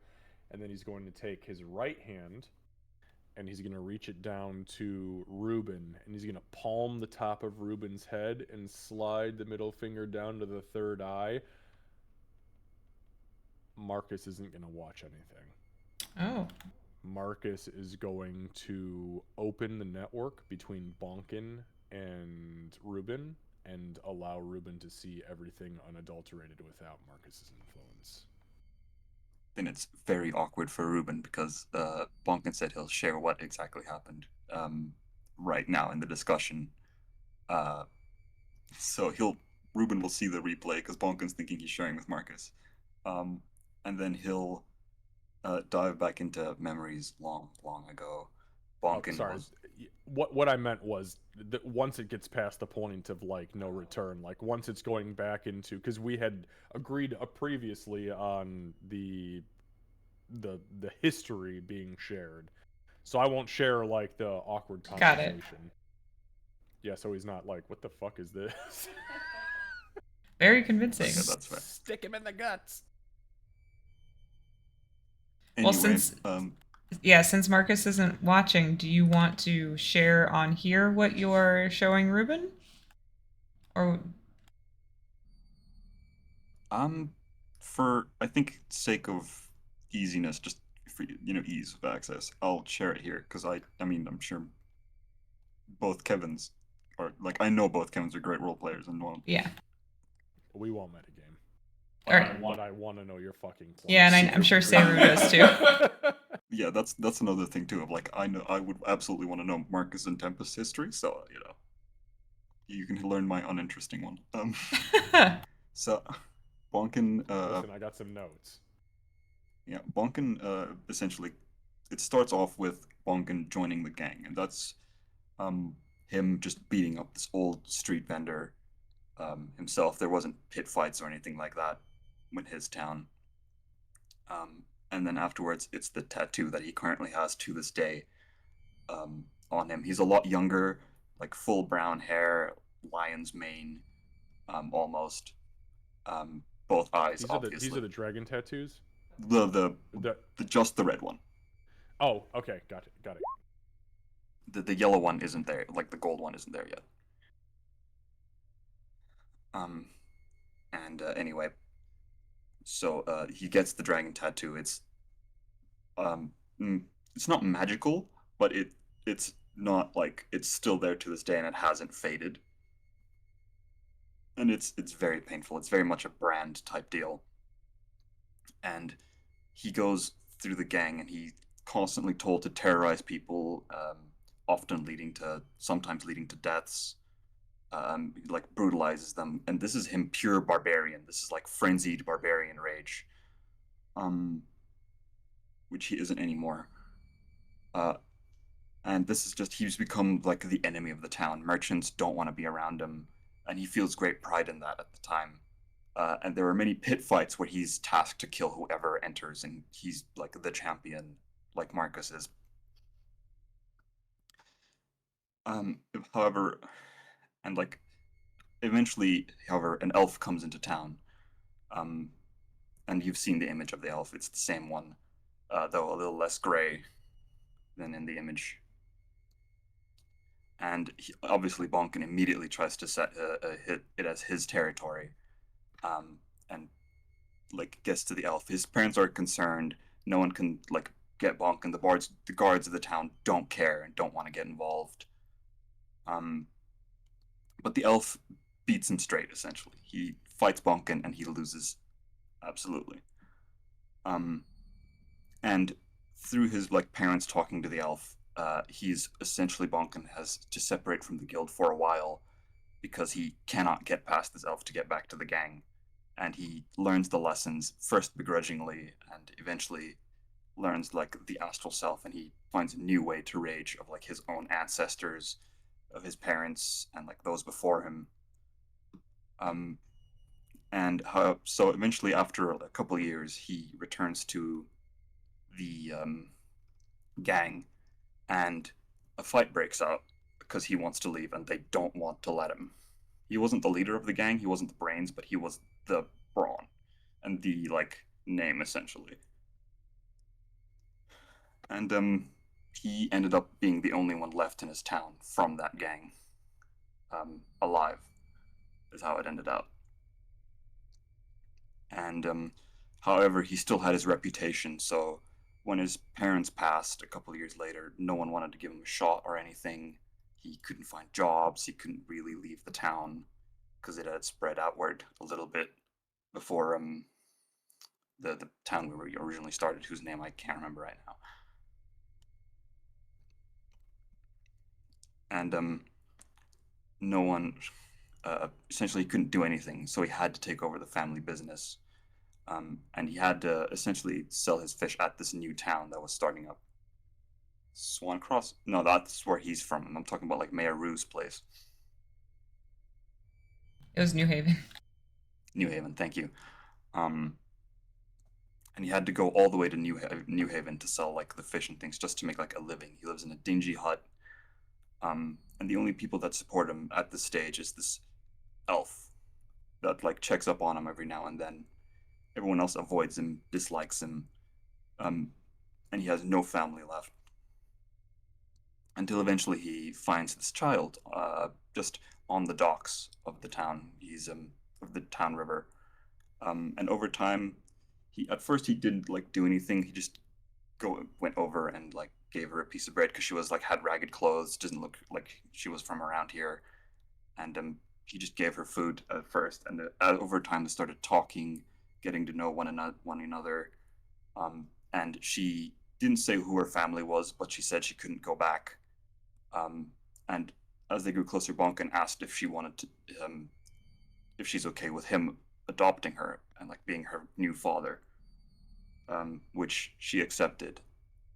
And then he's going to take his right hand and he's going to reach it down to Ruben, and he's going to palm the top of Ruben's head and slide the middle finger down to the third eye. Marcus isn't going to watch anything. Oh. Marcus is going to open the network between Bonkin and Ruben and allow Ruben to see everything unadulterated without Marcus's influence. then it's very awkward for Ruben because Bonkin said he'll share what exactly happened right now in the discussion. So Ruben will see the replay because Bonkin's thinking he's sharing with Marcus, and then he'll dive back into memories long ago. Bonkin was What I meant was that once it gets past the point of like no return, like once it's going back into, because we had agreed previously on the history being shared, so I won't share like the awkward Got it. conversation. Yeah, so he's not like, what the fuck is this? Very convincing. Okay, that's fair. Stick him in the guts. Anyway, Well, since Marcus isn't watching, do you want to share on here what you're showing Ruben? Or for I think sake of easiness, just for ease of access, I'll share it here because I mean I'm sure both Kevins are like I know both Kevins are great role players and well. yeah. We won't metagame. All right. But I want to know your fucking plan. Yeah, and I'm sure Seru does too. Yeah, that's another thing too. Of like I would absolutely want to know Marcus and Tempest's history, so you can learn my uninteresting one. So Bonkin. Listen, I got some notes. Yeah, Bonkin. Essentially, it starts off with Bonkin joining the gang, and that's him just beating up this old street vendor himself. There wasn't pit fights or anything like that in his town. And then afterwards, it's the tattoo that he currently has to this day on him. He's a lot younger, like full brown hair, lion's mane, almost. Both eyes, obviously. These are the dragon tattoos? The just the red one. Oh, okay, got it. The yellow one isn't there, like the gold one isn't there yet. Anyway, so he gets the dragon tattoo. It's not magical, but it's not like it's still there to this day, and it hasn't faded. And it's very painful. It's very much a brand type deal. And he goes through the gang, and he's constantly told to terrorize people, sometimes leading to deaths. Like brutalizes them, and this is him pure barbarian. This is like frenzied barbarian rage, which he isn't anymore. And this is just he's become like the enemy of the town. Merchants don't want to be around him, and he feels great pride in that at the time. And there are many pit fights where he's tasked to kill whoever enters, and he's like the champion, like Marcus is. However, and like eventually, however, an elf comes into town, and you've seen the image of the elf. It's the same one, though a little less gray than in the image. And obviously, Bonkin immediately tries to set it as his territory, and like gets to the elf. His parents are concerned. No one can like get Bonkin. The guards of the town don't care and don't want to get involved. But the elf beats him straight, essentially. He fights Bonkin and he loses. Absolutely. And through his like parents talking to the elf, he's essentially Bonkin has to separate from the guild for a while because he cannot get past this elf to get back to the gang. and he learns the lessons first begrudgingly, and eventually learns like the astral self, and he finds a new way to rage of like his own ancestors, of his parents, and like those before him. Um, and so eventually, after a couple of years, he returns to the gang, and a fight breaks out because he wants to leave, and they don't want to let him. He wasn't the leader of the gang, he wasn't the brains, but he was the brawn, and the like name essentially. And he ended up being the only one left in his town from that gang, alive, is how it ended out. And however, he still had his reputation, so when his parents passed a couple of years later, no one wanted to give him a shot or anything. He couldn't find jobs, he couldn't really leave the town because it had spread outward a little bit before the town we originally started, whose name I can't remember right now. And no one essentially couldn't do anything, so he had to take over the family business. And he had to essentially sell his fish at this new town that was starting up. Swan Cross? No, that's where he's from. I'm talking about like Mayor Rue's place. It was New Haven. New Haven, thank you. And he had to go all the way to New Haven to sell like the fish and things just to make like a living. He lives in a dingy hut. And the only people that support him at this stage is this elf that like checks up on him every now and then. Everyone else avoids him, dislikes him, and he has no family left. Until eventually he finds this child just on the docks of the town. He's of the town river, and over time, at first he didn't like do anything. He just went over and like gave her a piece of bread because she was like had ragged clothes, doesn't look like she was from around here, and he just gave her food at first, and over time they started talking, getting to know one another, and she didn't say who her family was, but she said she couldn't go back. And as they grew closer, Bonkin asked if she wanted to, if she's okay with him adopting her and like being her new father, which she accepted.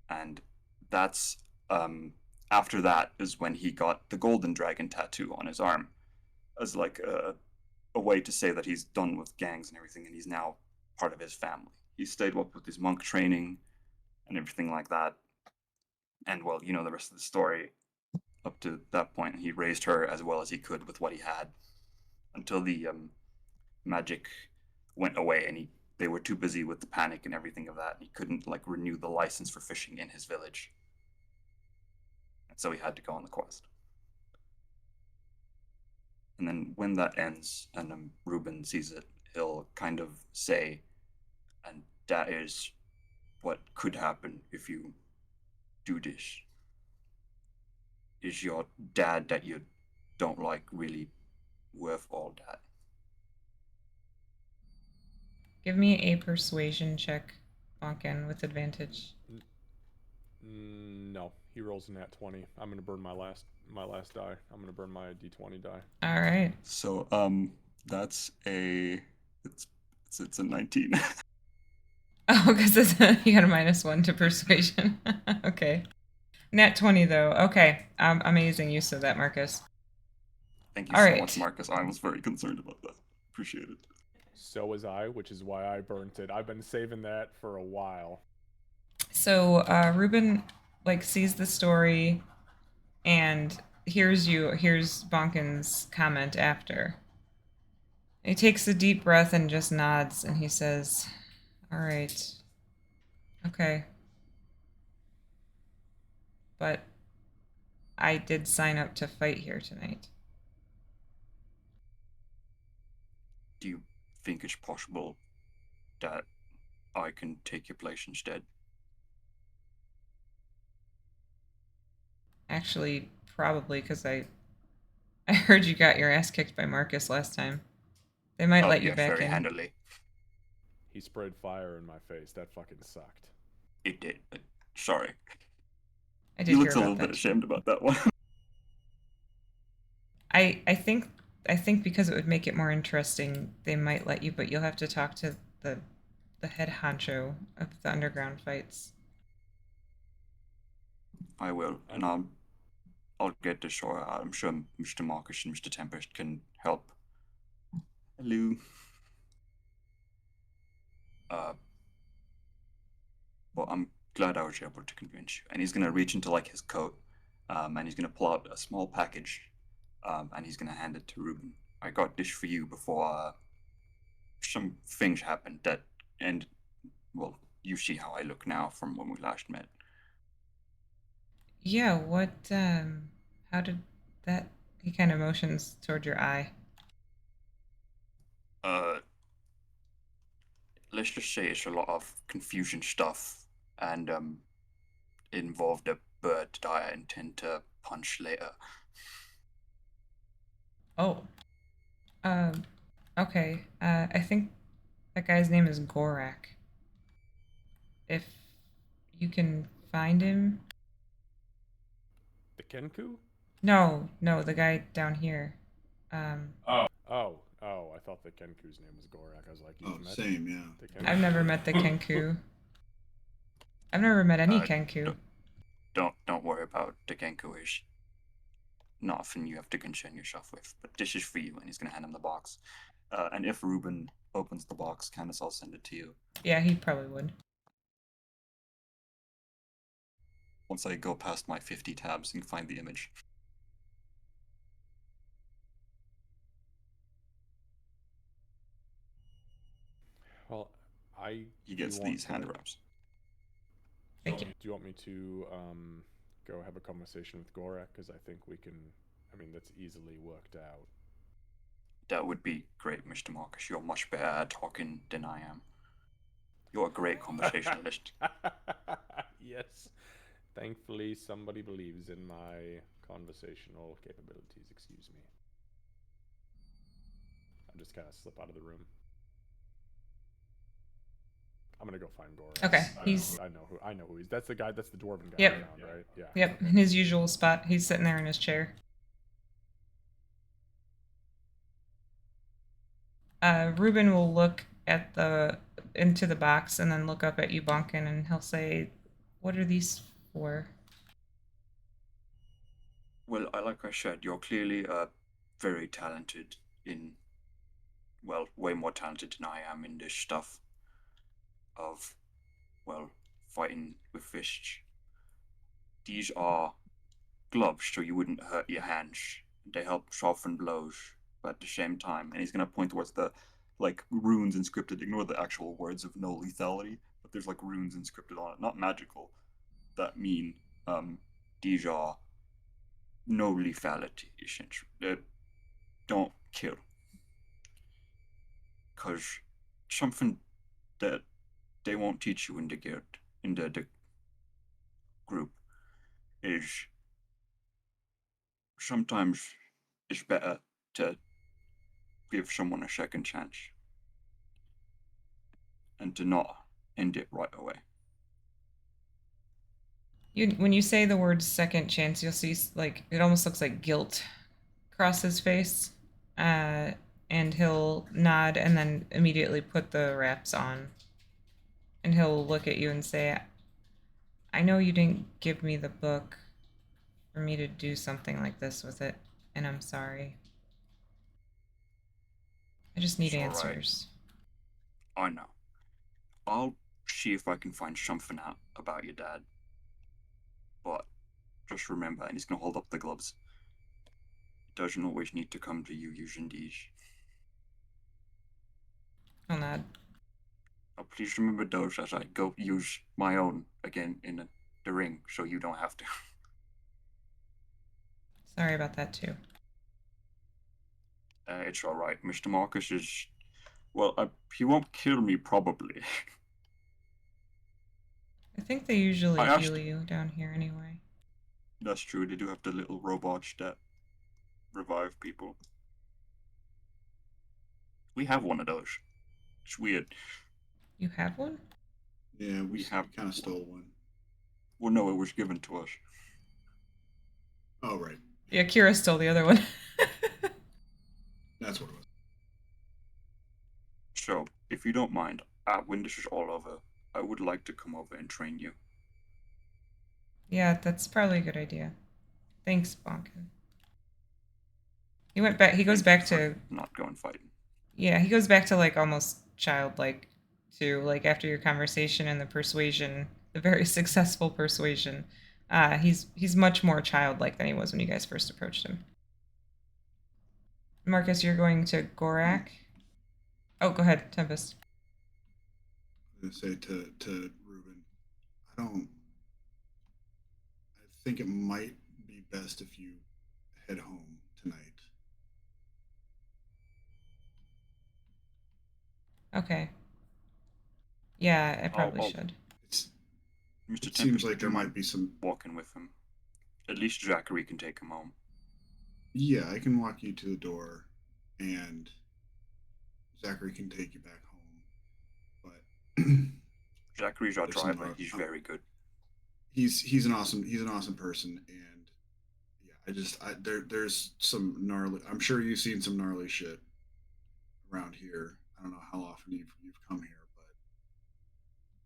And that's after that is when he got the golden dragon tattoo on his arm, as like a way to say that he's done with gangs and everything, and he's now part of his family. He stayed up with his monk training and everything like that. And well, you know the rest of the story. Up to that point, he raised her as well as he could with what he had, until the magic went away, and they were too busy with the panic and everything of that. And he couldn't like renew the license for fishing in his village, and so he had to go on the quest. And then when that ends, and Reuben sees it, he'll kind of say, "And that is what could happen if you do this. Is your dad that you don't like really worth all that?" Give me a persuasion check, Bonkin, with advantage. No, he rolls a nat 20. I'm gonna burn my last die. I'm gonna burn my d20 die. All right. So that's it's a 19. Oh, because you got a -1 to persuasion. Okay. Nat 20 though. Okay. Amazing use of that, Marcus. Thank you All so right. much, Marcus. I was very concerned about that. Appreciate it. So was I, which is why I burnt it. I've been saving that for a while. So Reuben like sees the story and here's Bonkin's comment after. He takes a deep breath and just nods, and he says, "All right. Okay. But I did sign up to fight here tonight." Do you think it's possible that I can take your place instead? Actually, probably because I heard you got your ass kicked by Marcus last time. They might let you yes, back very in. handily. He sprayed fire in my face. That fucking sucked. It did. Sorry. I did He hear looks a about little that. bit ashamed about that one. I think I think because it would make it more interesting, they might let you, but you'll have to talk to the head honcho of the underground fights. I will, and I'll get this sorted out. I'm sure Mr. Marcus and Mr. Tempest can help. Hello. Well, I'm glad I was able to convince you. And he's gonna reach into like his coat, and he's gonna pull out a small package, and he's gonna hand it to Ruben. I got this for you before some things happened that, and well, you see how I look now from when we last met. Yeah, what how did that he kind of motions toward your eye. Uh, let's just say it's a lot of confusion stuff, and it involved a bird that I intend to punch later. Oh. Um okay. I think that guy's name is Gorak. If you can find him. The Kenku? No, no, the guy down here. Oh, I thought the Kenku's name was Gorak. I was like, Oh, you've met same, yeah. the Kenku? I've never met the Kenku. I've never met any Kenku. Don't worry about the Genku is nothing you have to concern yourself with. But this is for you, and he's gonna hand him the box. And if Ruben opens the box, Candace, I'll send it to you. Yeah, he probably would. Once I go past my 50 tabs and find the image. Well, He gets these hand wraps. Thank you. Do you want me to go have a conversation with Gorak? Because I think we can. I mean, that's easily worked out. That would be great, Mr. Marcus. You're much better at talking than I am. You're a great conversationalist. Yes. Thankfully, somebody believes in my conversational capabilities. Excuse me. I just kind of slip out of the room. I'm gonna go find Gorak. Okay, he's I know who he's. That's the guy. That's the dwarven guy. Yep. I found, right? Yeah. Yep, Okay. in his usual spot. He's sitting there in his chair. Ruben will look at into the box and then look up at you, Bonkin, and he'll say, "What are these for?" Well, like I said, you're clearly very talented in, well, way more talented than I am in this stuff of, well, fighting with fists. These are gloves so you wouldn't hurt your hands. They help soften blows, but at the same time, and he's gonna point towards the like runes inscripted. Ignore the actual words of no lethality, but there's like runes inscripted on it, not magical, that mean these are no lethality essentially. They don't kill, cause something that they won't teach you in the guild, in the group, is sometimes it's better to give someone a second chance and to not end it right away. When you say the word second chance, you'll see like it almost looks like guilt cross his face, and he'll nod and then immediately put the wraps on, and he'll look at you and say, "I know you didn't give me the book for me to do something like this with it, and I'm sorry. I just need It's all right. answers." I know. I'll see if I can find something out about your dad. But just remember, and he's gonna hold up the gloves. It doesn't always need to come to you using these. I'll nod. Now, please remember those as I go use my own again in the ring, so you don't have to. Sorry about that too. It's all right. Mr. Marcus is, well, he won't kill me probably. I think they usually I asked- heal you down here anyway. That's true. They do have the little robots that revive people. We have one of those. It's weird. You have one? Yeah, we We have kind of stole one. Well, no, it was given to us. Oh, right. Yeah, Kira stole the other one. That's what it was. So, if you don't mind, when this is all over, I would like to come over and train you. Yeah, that's probably a good idea. Thanks, Bonkin. He went back. He goes Thank you back for to not going fighting. yeah. He goes back to like almost childlike, too. Like after your conversation and the persuasion, the very successful persuasion. He's much more childlike than he was when you guys first approached him. Marcus, you're going to Gorak. Oh, go ahead, Tempest. I'm gonna say to Ruben, I don't. I think it might be best if you head home tonight. Okay. Yeah, I probably I'll- should. It's. Mr. It seems Tempest, like would you there might mind be some. walking with him? At least Zachary can take him home. Yeah, I can walk you to the door, and Zachary can take you back home. But Zachary's our there's some driver. He's very good. he's an awesome person, and yeah, there's some gnarly. I'm sure you've seen some gnarly shit around here. I don't know how often you've come here, but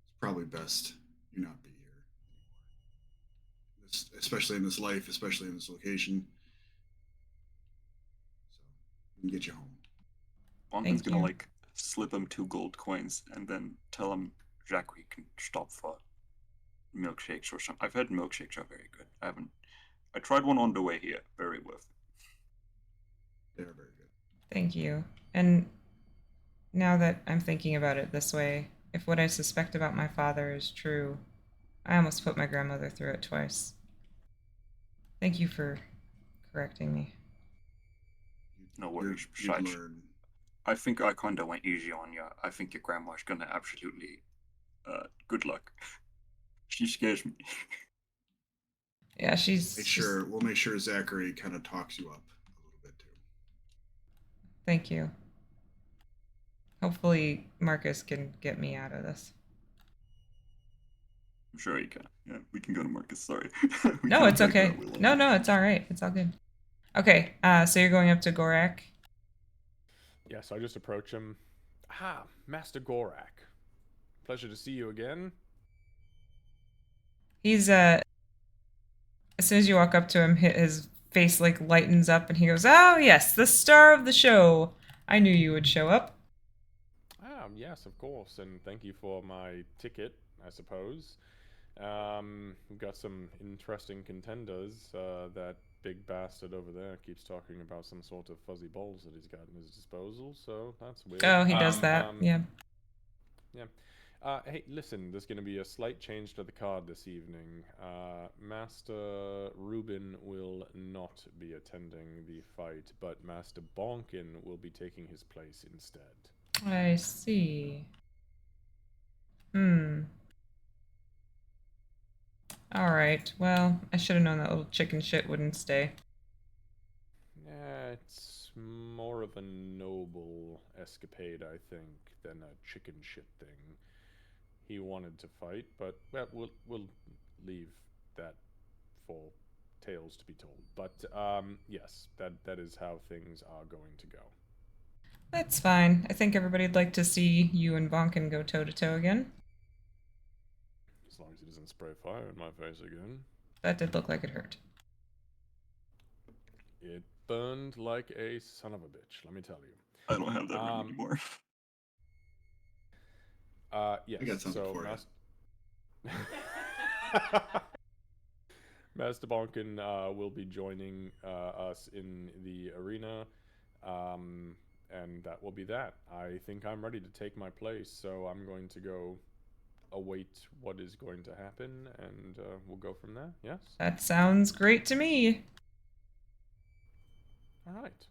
it's probably best you not be here anymore. Especially in this life, especially in this location. So we can get you home. Bonkin's Thank gonna you. like slip him 2 gold coins and then tell him Zachary can stop for milkshakes or something. I've had milkshakes are very good. I tried one on the way here. Very worth it. They're very good. Thank you. And now that I'm thinking about it this way, if what I suspect about my father is true, I almost put my grandmother through it twice. Thank you for correcting me. No worries. You'd Besides, learn. I think I kinda went easy on you. I think your grandma's gonna absolutely good luck. She scares me. Yeah, she's We'll make sure Zachary kind of talks you up a little bit too. Thank you. Hopefully Marcus can get me out of this. I'm sure you can. Yeah, we can go to Marcus. Sorry. No, it's okay. No, it's all right. It's all good. Okay, so you're going up to Gorak. Yeah, so I just approach him. Ah, Master Gorak. Pleasure to see you again. He's as soon as you walk up to him, his face like lightens up, and he goes, "Oh yes, the star of the show. I knew you would show up." Yes, of course, and thank you for my ticket, I suppose. We've got some interesting contenders. That big bastard over there keeps talking about some sort of fuzzy balls that he's got in his disposal, so that's weird. Oh, he does that. Yeah. Yeah. Hey, listen, there's going to be a slight change to the card this evening. Master Ruben will not be attending the fight, but Master Bonkin will be taking his place instead. I see. Alright, well, I should have known that little chicken shit wouldn't stay. Yeah, it's more of a noble escapade, I think, than a chicken shit thing. He wanted to fight, but well, we'll leave that for tales to be told. But yes, that is how things are going to go. That's fine. I think everybody'd like to see you and Bonkin go toe-to-toe again. As long as he doesn't spray fire in my face again. That did look like it hurt. It burned like a son of a bitch, let me tell you. I don't have that ring anymore. Yes. I got something so for you. Master Bonkin will be joining us in the arena, and that will be that. I think I'm ready to take my place, so I'm going to go await what is going to happen, and we'll go from there. Yes? That sounds great to me. All right.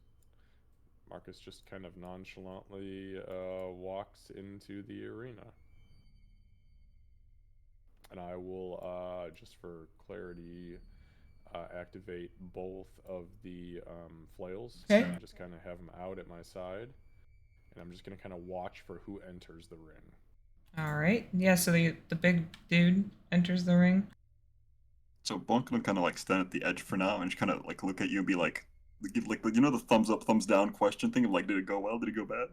Marcus just kind of nonchalantly walks into the arena. And I will, just for clarity, activate both of the flails. Okay. And just kind of have them out at my side. And I'm just going to kind of watch for who enters the ring. Alright. Yeah, so the big dude enters the ring. So Bonk will kind of like stand at the edge for now and just kind of like look at you and be like, give like the, you know, the thumbs up, thumbs down question thing of like, did it go well? Did it go bad?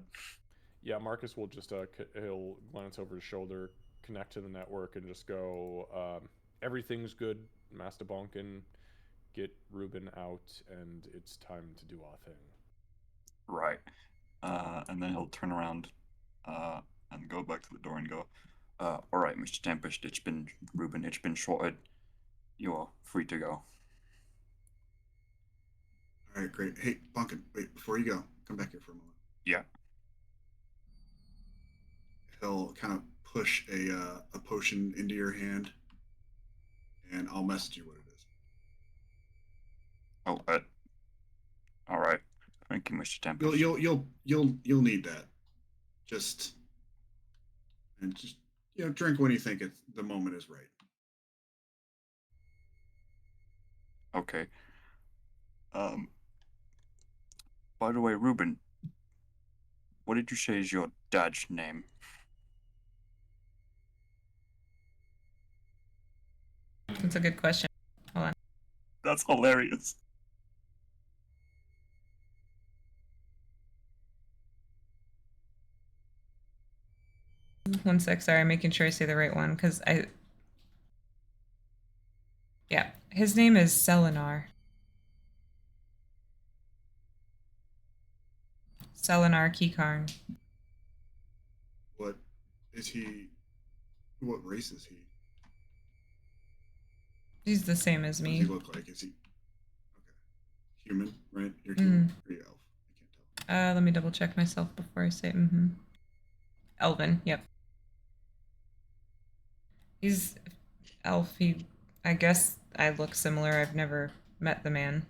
Yeah, Marcus will just he'll glance over his shoulder, connect to the network, and just go, everything's good, Master Bonkin. Get Ruben out, and it's time to do our thing. Right. And then he'll turn around, and go back to the door and go, all right, Mr. Tempest, it's been Ruben, it's been sorted. You are free to go. All right, great. Hey, Bunkin, wait, before you go, come back here for a moment. Yeah. He'll kind of push a potion into your hand, and I'll message you what it is. Oh, all right. Thank you, Mr. Tempest. You'll need that. Just drink when you think the moment is right. Okay. By the way, Ruben, what did you say is your dad's name? That's a good question. Hold on. That's hilarious. One sec. Sorry, I'm making sure I say the right one because Yeah, his name is Selinar. Selinar Keykarn. What is he? What race is he? He's the same as What does me. he look like? Is he okay? Human, right? You're human. Or you elf? I can't tell. Let me double check myself before I say Elven, yep. He's elf. I guess I look similar. I've never met the man.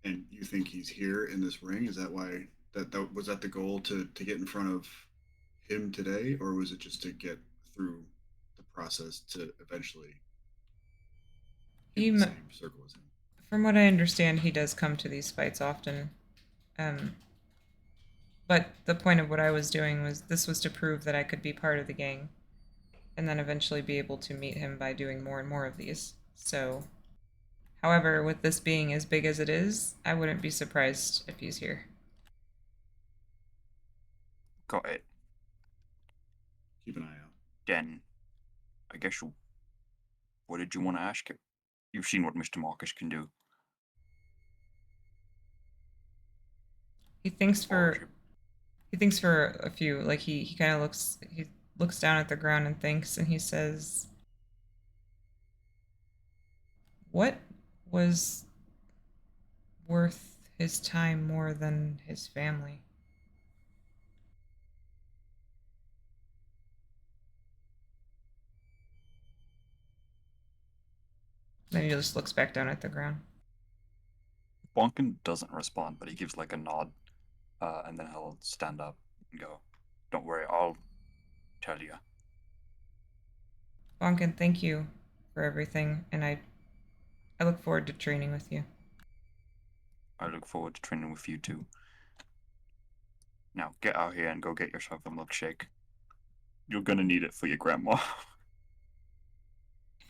And you think he's here in this ring? Is that why that was that the goal to get in front of him today, or was it just to get through the process to eventually He, in the same circle as him? From what I understand, he does come to these fights often. But the point of what I was doing was this was to prove that I could be part of the gang, and then eventually be able to meet him by doing more and more of these. So, however, with this being as big as it is, I wouldn't be surprised if he's here. Got it. Keep an eye out. Then, I guess what did you want to ask him? You've seen what Mr. Marcus can do. He thinks for a few. Like he kind of looks down at the ground and thinks, and he says, "What was worth his time more than his family?" Then he just looks back down at the ground. Bonkin doesn't respond, but he gives like a nod, and then he'll stand up and go, "Don't worry, I'll tell you." Bonkin, thank you for everything, and I look forward to training with you. I look forward to training with you too. Now get out here and go get yourself a milkshake. You're gonna need it for your grandma.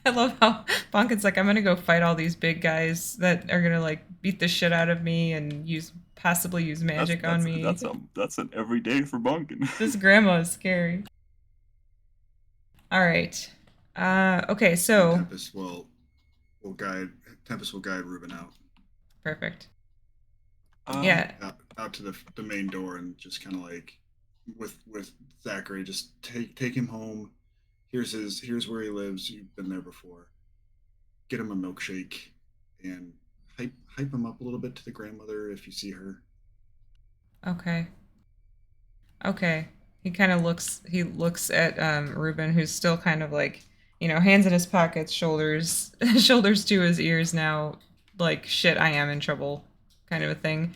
I love how Bonkin's like, I'm gonna go fight all these big guys that are gonna like beat the shit out of me and possibly use magic on me. That's an everyday for Bonkin. This grandma is scary. All right. Okay, so Tempest will guide Ruben out. Perfect. Um, Yeah. Out to the main door and just kind of like with Zachary, just take him home. Here's where he lives. You've been there before. Get him a milkshake and hype him up a little bit to the grandmother if you see her. Okay. Okay. He looks at Ruben, who's still kind of like, hands in his pockets, shoulders shoulders to his ears now, like, shit, I am in trouble kind of a thing.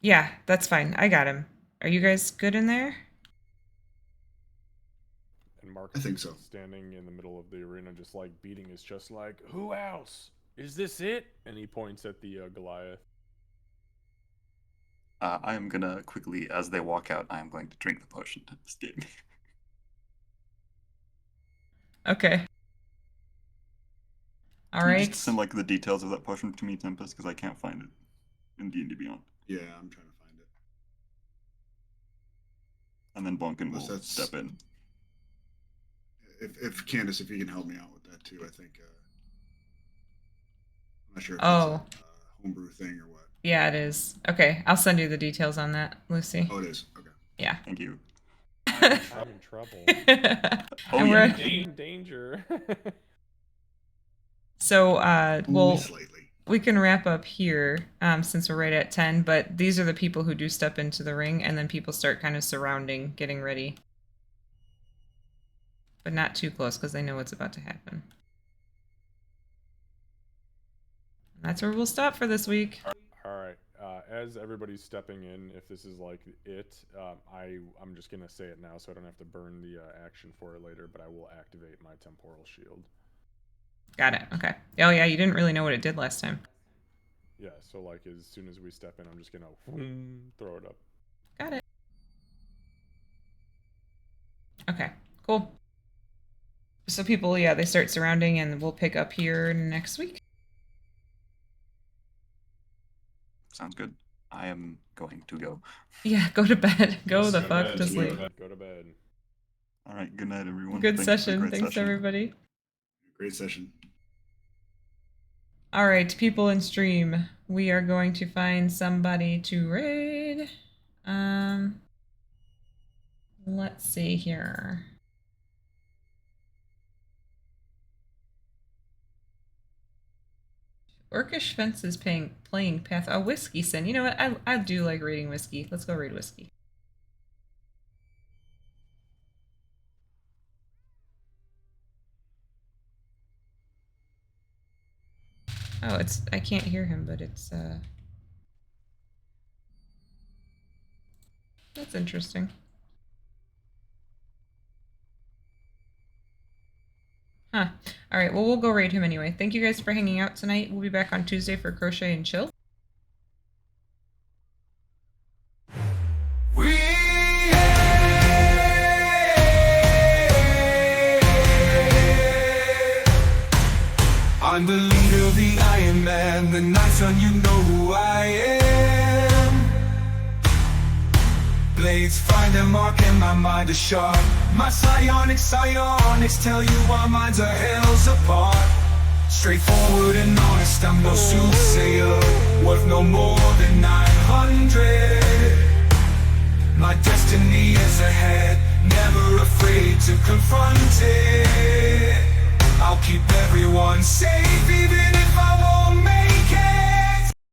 Yeah, that's fine. I got him. Are you guys good in there? And Marcus I think is so. standing in the middle of the arena, just like beating his chest, like, "Who else? Is this it?" And he points at the Goliath. I am gonna quickly, as they walk out, I am going to drink the potion to this game. Okay. All Can you right. just send like the details of that potion to me, Tempest, because I can't find it in D&D Beyond. Yeah, I'm trying to find it. And then Bonkin will Unless that's- step in. If Candace, if you can help me out with that too, I think. I'm not sure if Oh. it's a homebrew thing or what. Yeah, it is. Okay, I'll send you the details on that, Lucy. Oh, it is. Okay. Yeah. Thank you. I'm in trouble. Oh, And yeah. we're- In danger. So Only slightly. we can wrap up here since we're right at 10, but these are the people who do step into the ring, and then people start kind of surrounding, getting ready. But not too close because they know what's about to happen. And that's where we'll stop for this week. All right. As everybody's stepping in, if this is like it, I'm just gonna say it now, so I don't have to burn the action for it later. But I will activate my temporal shield. Got it. Okay. Oh yeah, you didn't really know what it did last time. Yeah. So like as soon as we step in, I'm just gonna throw it up. Got it. Okay. Cool. So people, yeah, they start surrounding, and we'll pick up here next week. Sounds good. I am going to go. Yeah, go to bed. Go Yes, the go to fuck bed. to Just go to sleep. bed. Go to bed. All right. Good night, everyone. Good Thanks for the session. great Thanks, session. everybody. Great session. All right, people in stream, we are going to find somebody to raid. Let's see here. Orcish Fence is playing Path. Oh, Whiskey Sin. You know what? I do like raiding Whiskey. Let's go raid Whiskey. Oh, I can't hear him, but it's that's interesting. Huh. All right, well, we'll go raid him anyway. Thank you guys for hanging out tonight. We'll be back on Tuesday for Crochet and Chill. I'm the leader of the Iron Man. The night's on, you know who I am. Blades find a mark and my mind is sharp. My psionics tell you our minds are hells apart. Straightforward and honest, I'm no soothsayer, worth no more than 900. My destiny is ahead, never afraid to confront it. I'll keep everyone safe even